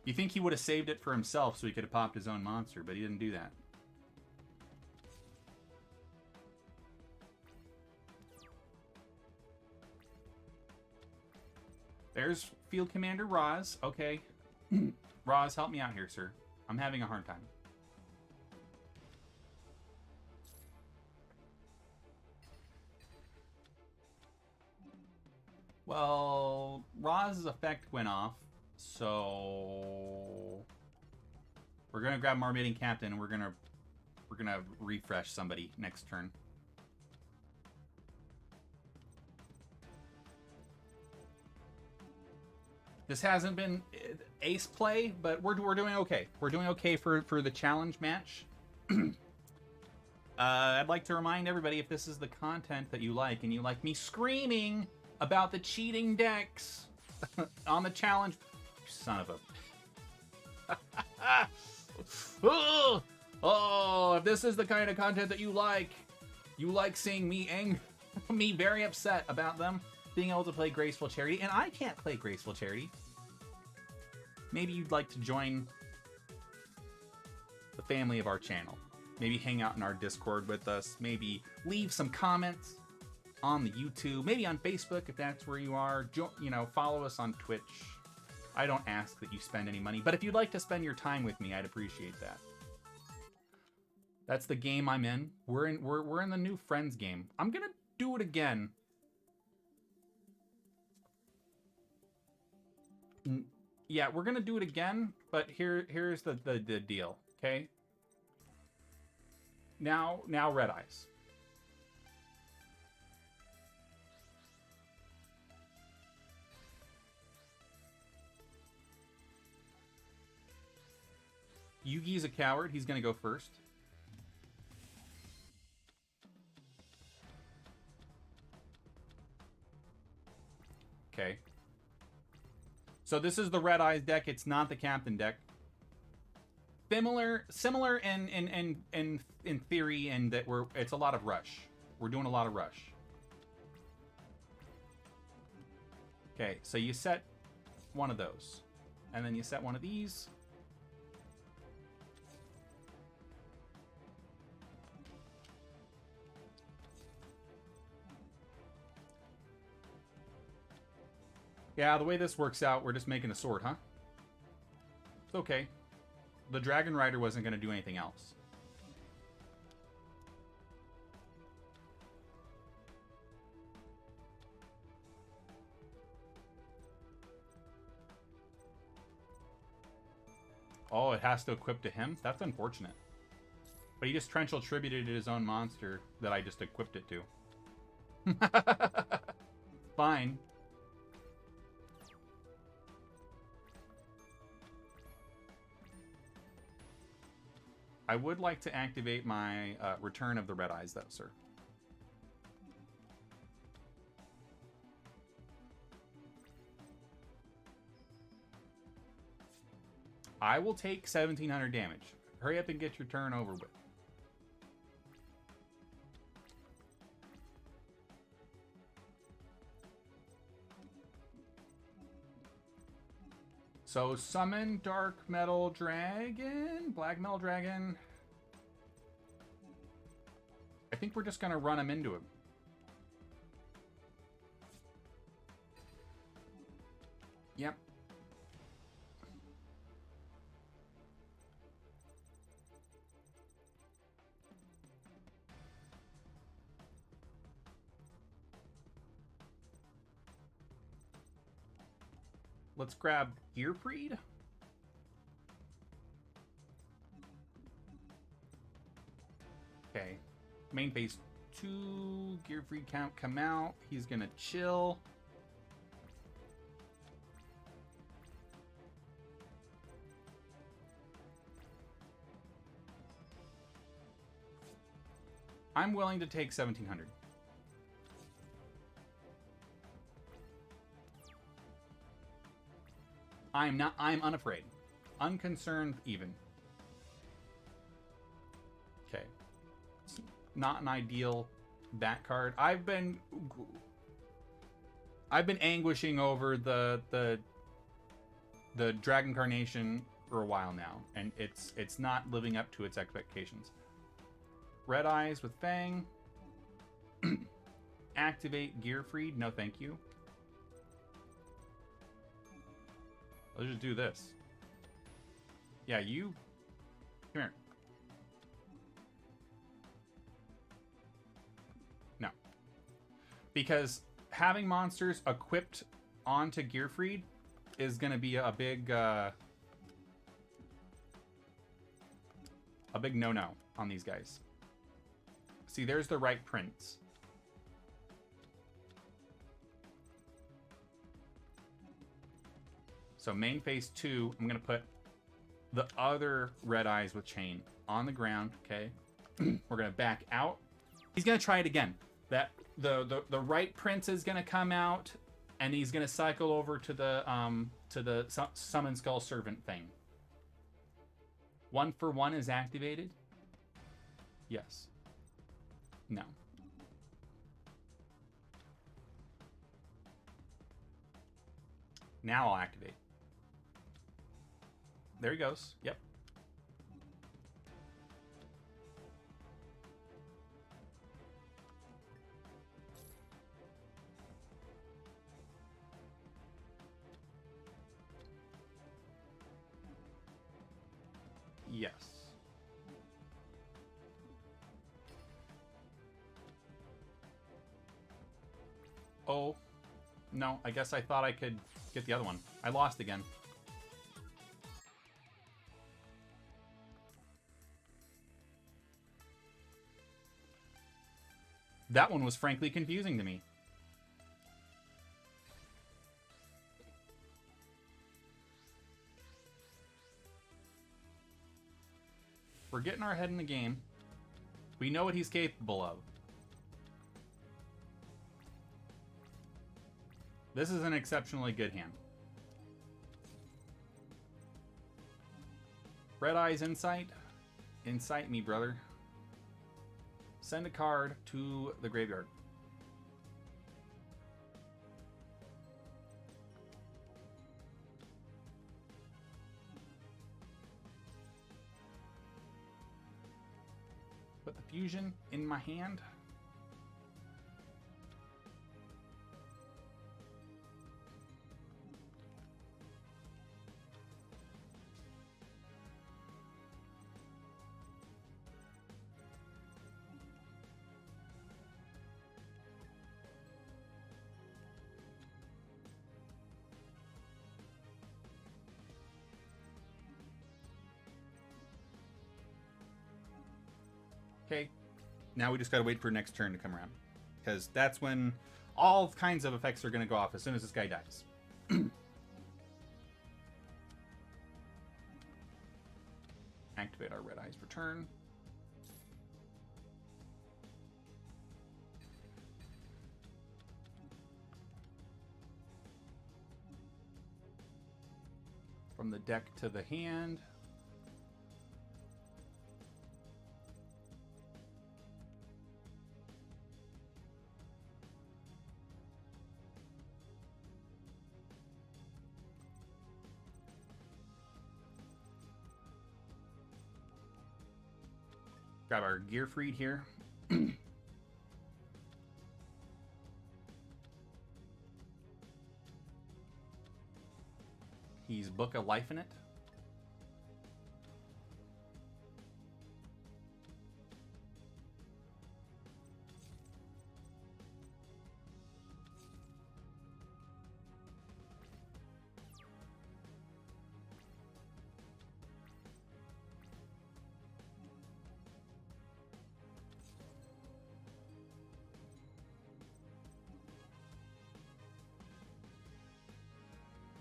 Speaker 1: You think he would have saved it for himself so he could have popped his own monster, but he didn't do that. There's Field Commander Roz. Okay. Roz, help me out here, sir. I'm having a hard time. Well, Roz's effect went off, so we're gonna grab Marmating Captain and we're gonna refresh somebody next turn. This hasn't been ace play, but we're doing okay. We're doing okay for the challenge match. I'd like to remind everybody, if this is the content that you like, and you like me screaming about the cheating decks on the challenge, you son of a... oh, if this is the kind of content that you like seeing me me very upset about them being able to play Graceful Charity, and I can't play Graceful Charity. Maybe you'd like to join the family of our channel. Maybe hang out in our Discord with us. Maybe leave some comments on the YouTube. Maybe on Facebook if that's where you are. Follow us on Twitch. I don't ask that you spend any money, but if you'd like to spend your time with me, I'd appreciate that. That's the game I'm in. We're in the new Friends game. I'm gonna do it again. Yeah, we're gonna do it again, but here's the deal, okay? Now red eyes. Yugi's a coward. He's gonna go first. Okay. So this is the red eyes deck. It's not the captain deck. Similar in theory, and that it's a lot of rush. We're doing a lot of rush. Okay, so you set one of those, and then you set one of these. Yeah, the way this works out, we're just making a sword, huh? It's okay. The Dragon Rider wasn't going to do anything else. Oh, it has to equip to him? That's unfortunate. But he just torrential attributed to his own monster that I just equipped it to. Fine. I would like to activate my Return of the Red Eyes, though, sir. I will take 1,700 damage. Hurry up and get your turn over with. So, summon Dark Metal Dragon, Black Metal Dragon. I think we're just going to run him into him. Yep. Let's grab Gearfried. Okay. Main phase 2. Gearfried count come out. He's going to chill. I'm willing to take 1,700. I'm unafraid. Unconcerned even. Okay. It's not an ideal bat card. I've been anguishing over the Dragon Carnation for a while now, and it's not living up to its expectations. Red Eyes with Fang. Activate Gearfried. No, thank you. Let's just do this. Yeah, you... Come here. No. Because having monsters equipped onto Gearfried is going to be a big no-no on these guys. See, there's the right prince. So main phase 2, I'm going to put the other Red Eyes with Chain on the ground, okay? We're going to back out. He's going to try it again. That the right prince is going to come out, and he's going to cycle over to the Summon Skull Servant thing. 1-for-1 is activated? Yes. No. Now I'll activate. There he goes. Yep. Yes. Oh, no, I guess I thought I could get the other one. I lost again. That one was frankly confusing to me. We're getting our head in the game. We know what he's capable of. This is an exceptionally good hand. Red Eye's Insight. Insight me, brother. Send a card to the graveyard. Put the fusion in my hand. Okay, now we just gotta wait for next turn to come around. Because that's when all kinds of effects are gonna go off as soon as this guy dies. Activate our Red Eyes Return. From the deck to the hand. Grab our Gearfried here. He's Book of Life in it.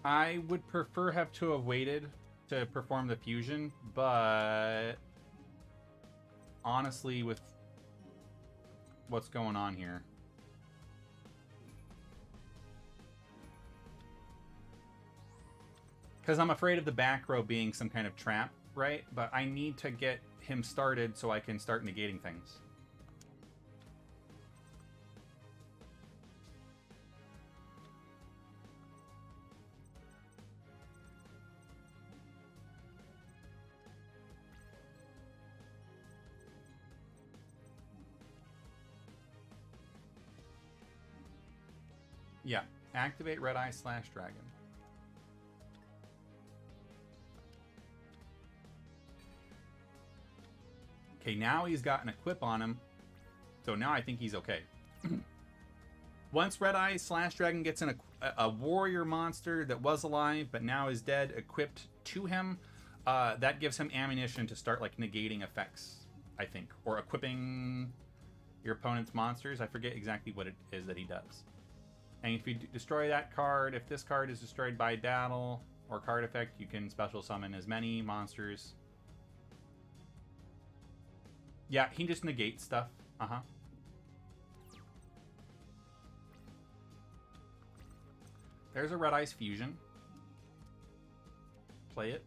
Speaker 1: I would prefer have to have waited to perform the fusion, but honestly, with what's going on here, because I'm afraid of the back row being some kind of trap, right? But I need to get him started so I can start negating things. Yeah, activate Red Eye / Dragon. Okay, now he's got an equip on him, so now I think he's okay. Once Red Eye / Dragon gets a warrior monster that was alive but now is dead equipped to him, that gives him ammunition to start like negating effects, I think, or equipping your opponent's monsters. I forget exactly what it is that he does. And if you destroy that card, if this card is destroyed by battle or card effect, you can special summon as many monsters. Yeah, he just negates stuff. Uh-huh. There's a Red Eyes Fusion. Play it.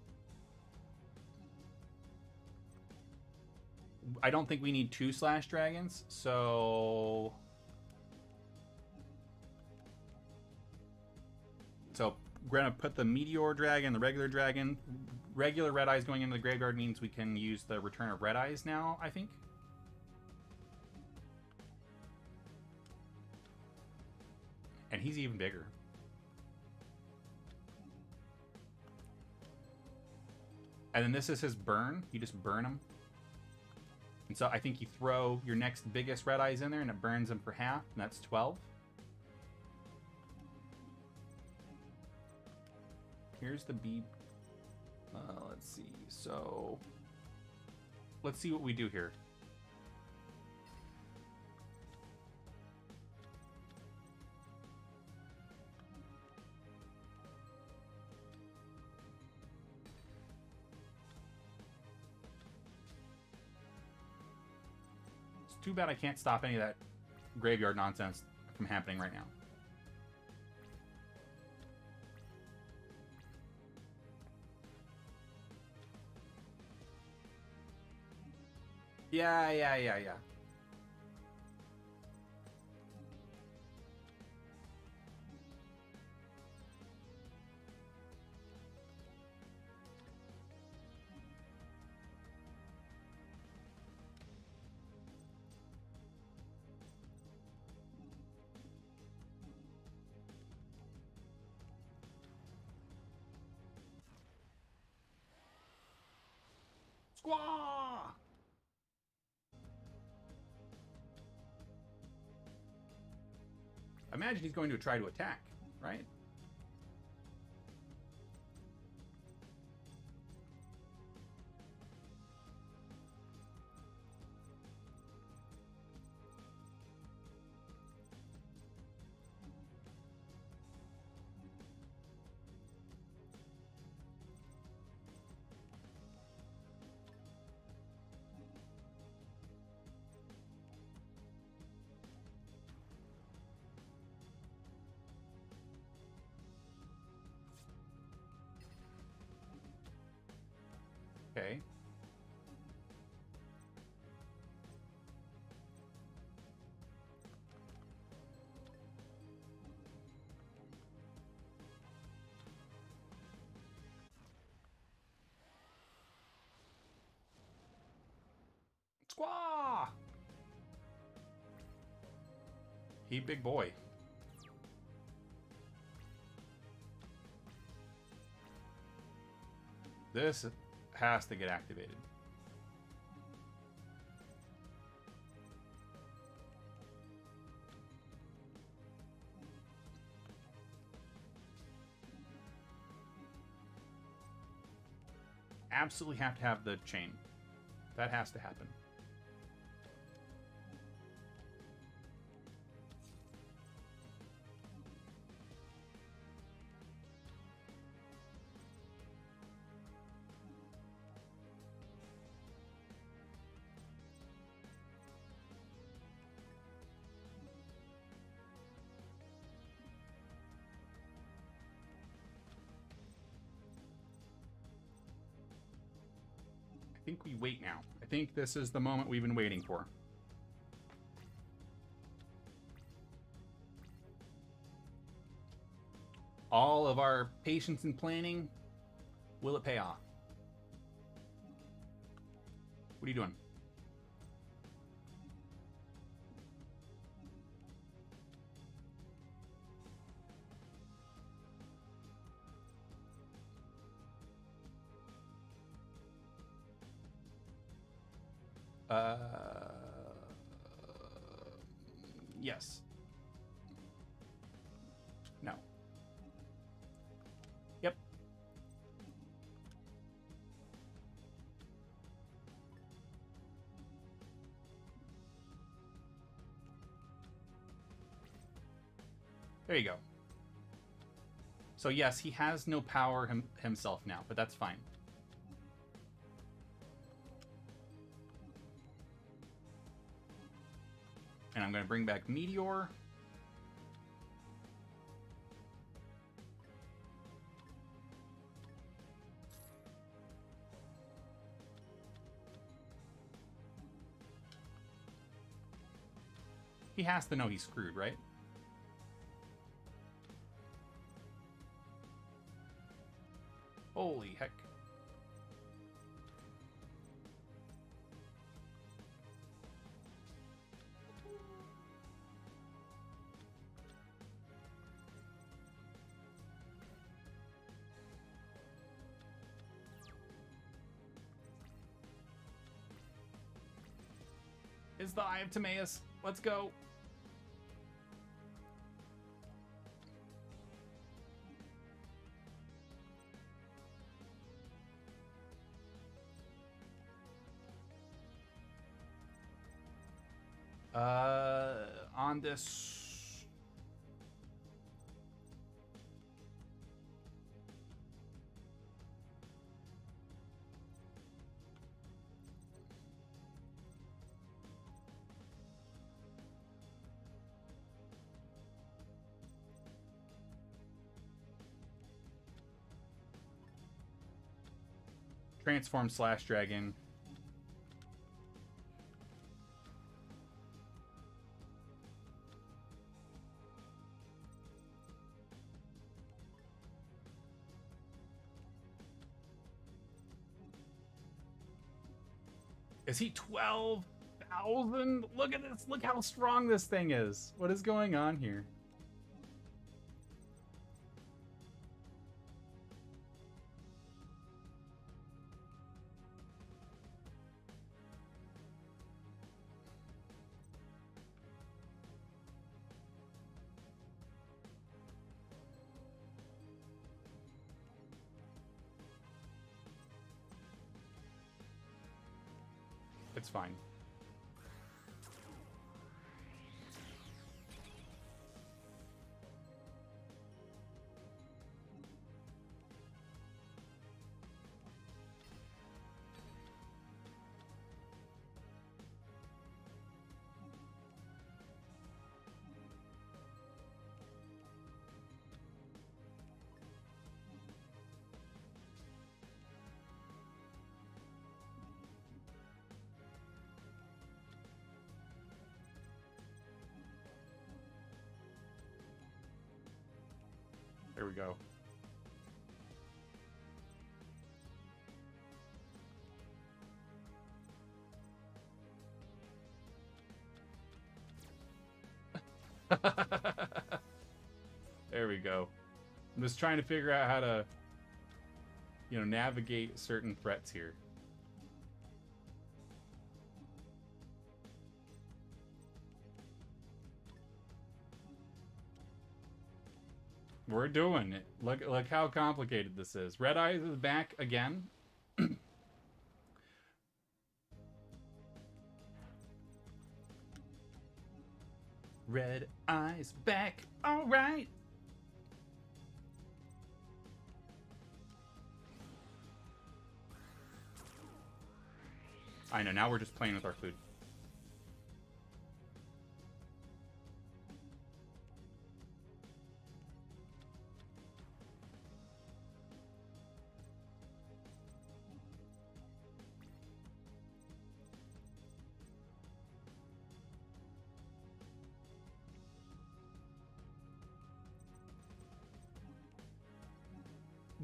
Speaker 1: I don't think we need 2 / Dragons, so... So we're going to put the Meteor Dragon, the regular dragon. Regular Red Eyes going into the graveyard means we can use the Return of Red Eyes now, I think. And he's even bigger. And then this is his burn. You just burn him. And so I think you throw your next biggest Red Eyes in there and it burns them for half, and that's 12. Here's the B. Let's see. So let's see what we do here. It's too bad I can't stop any of that graveyard nonsense from happening right now. Yeah. Squaw! I imagine he's going to try to attack, right? Okay. Squaw! He big boy. This has to get activated. Absolutely have to have the chain. That has to happen. I think we wait now. I think this is the moment we've been waiting for. All of our patience and planning, will it pay off? What are you doing? Yes. No. Yep. There you go. So yes, he has no power himself now, but that's fine. And I'm going to bring back Meteor. He has to know he's screwed, right? Holy heck. Is the Eye of Timaeus. Let's go. On this. Transform slash dragon. Is he 12,000? Look at this. Look how strong this thing is. What is going on here? It's fine. There we go. There we go. I'm just trying to figure out how to, navigate certain threats here. We're doing it. Look how complicated this is. Red Eyes is back again. Red Eyes back. All right. I know. Now we're just playing with our food.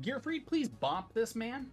Speaker 1: Gearfried, please bop this man.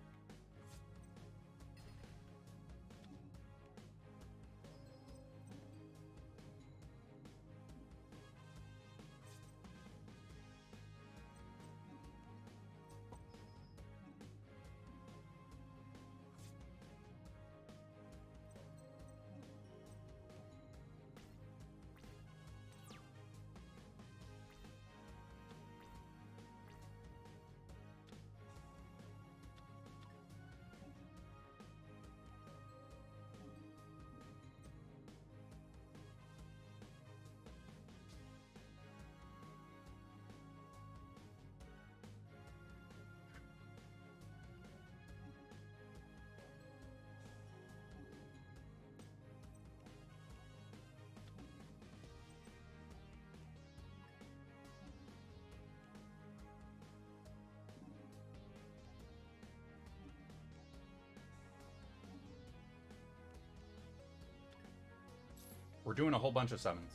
Speaker 1: We're doing a whole bunch of summons.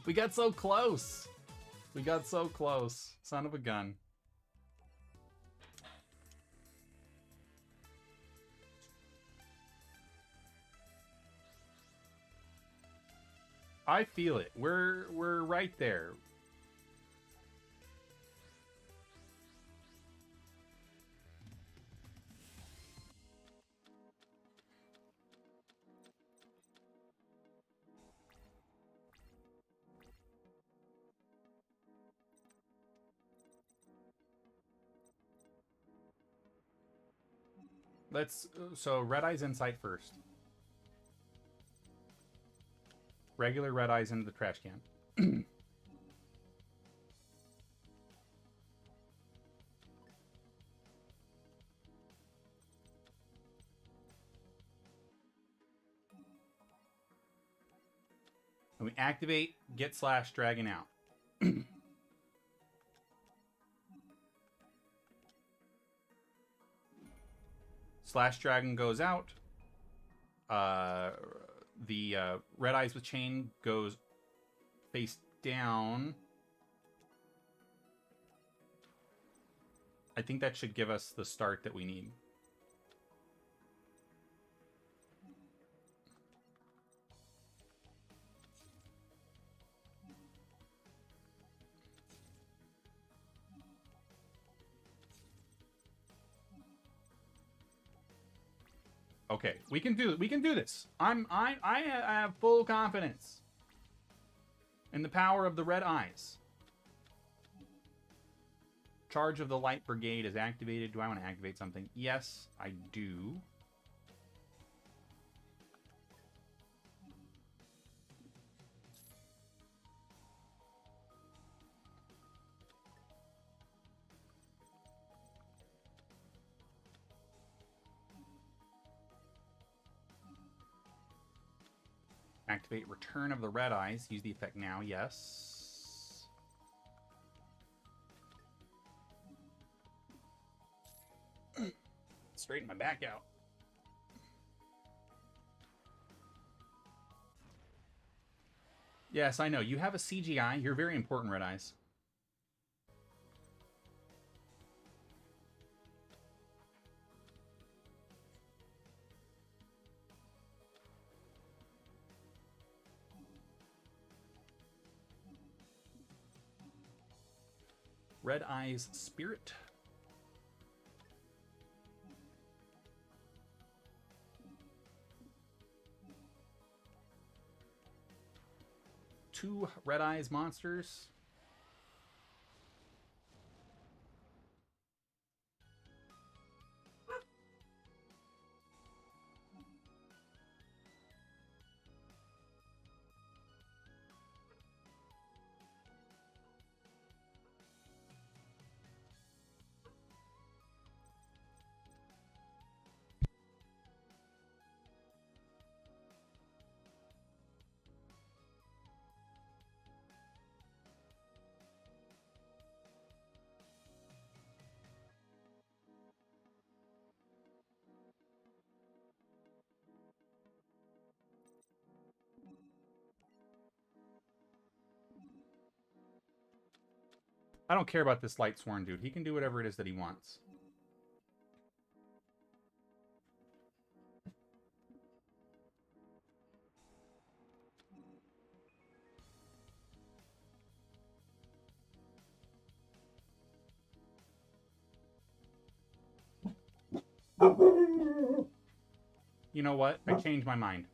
Speaker 1: We got so close. We got so close. Son of a gun. I feel it. We're right there. Let's so Red Eye's Insight first. Regular Red Eyes into the trash can. And we activate Get Slash Dragon out. Slash Dragon goes out. The Red Eyes with Chain goes face down. I think that should give us the start that we need. Okay, we can do this. I have full confidence in the power of the Red Eyes. Charge of the Light Brigade is activated. Do I want to activate something? Yes, I do. Activate Return of the Red Eyes. Use the effect now. Yes. Straighten my back out. Yes, I know. You have a CGI. You're very important, Red Eyes. Red Eyes Spirit. Two Red Eyes monsters. I don't care about this Light Sworn dude. He can do whatever it is that he wants. You know what? I changed my mind.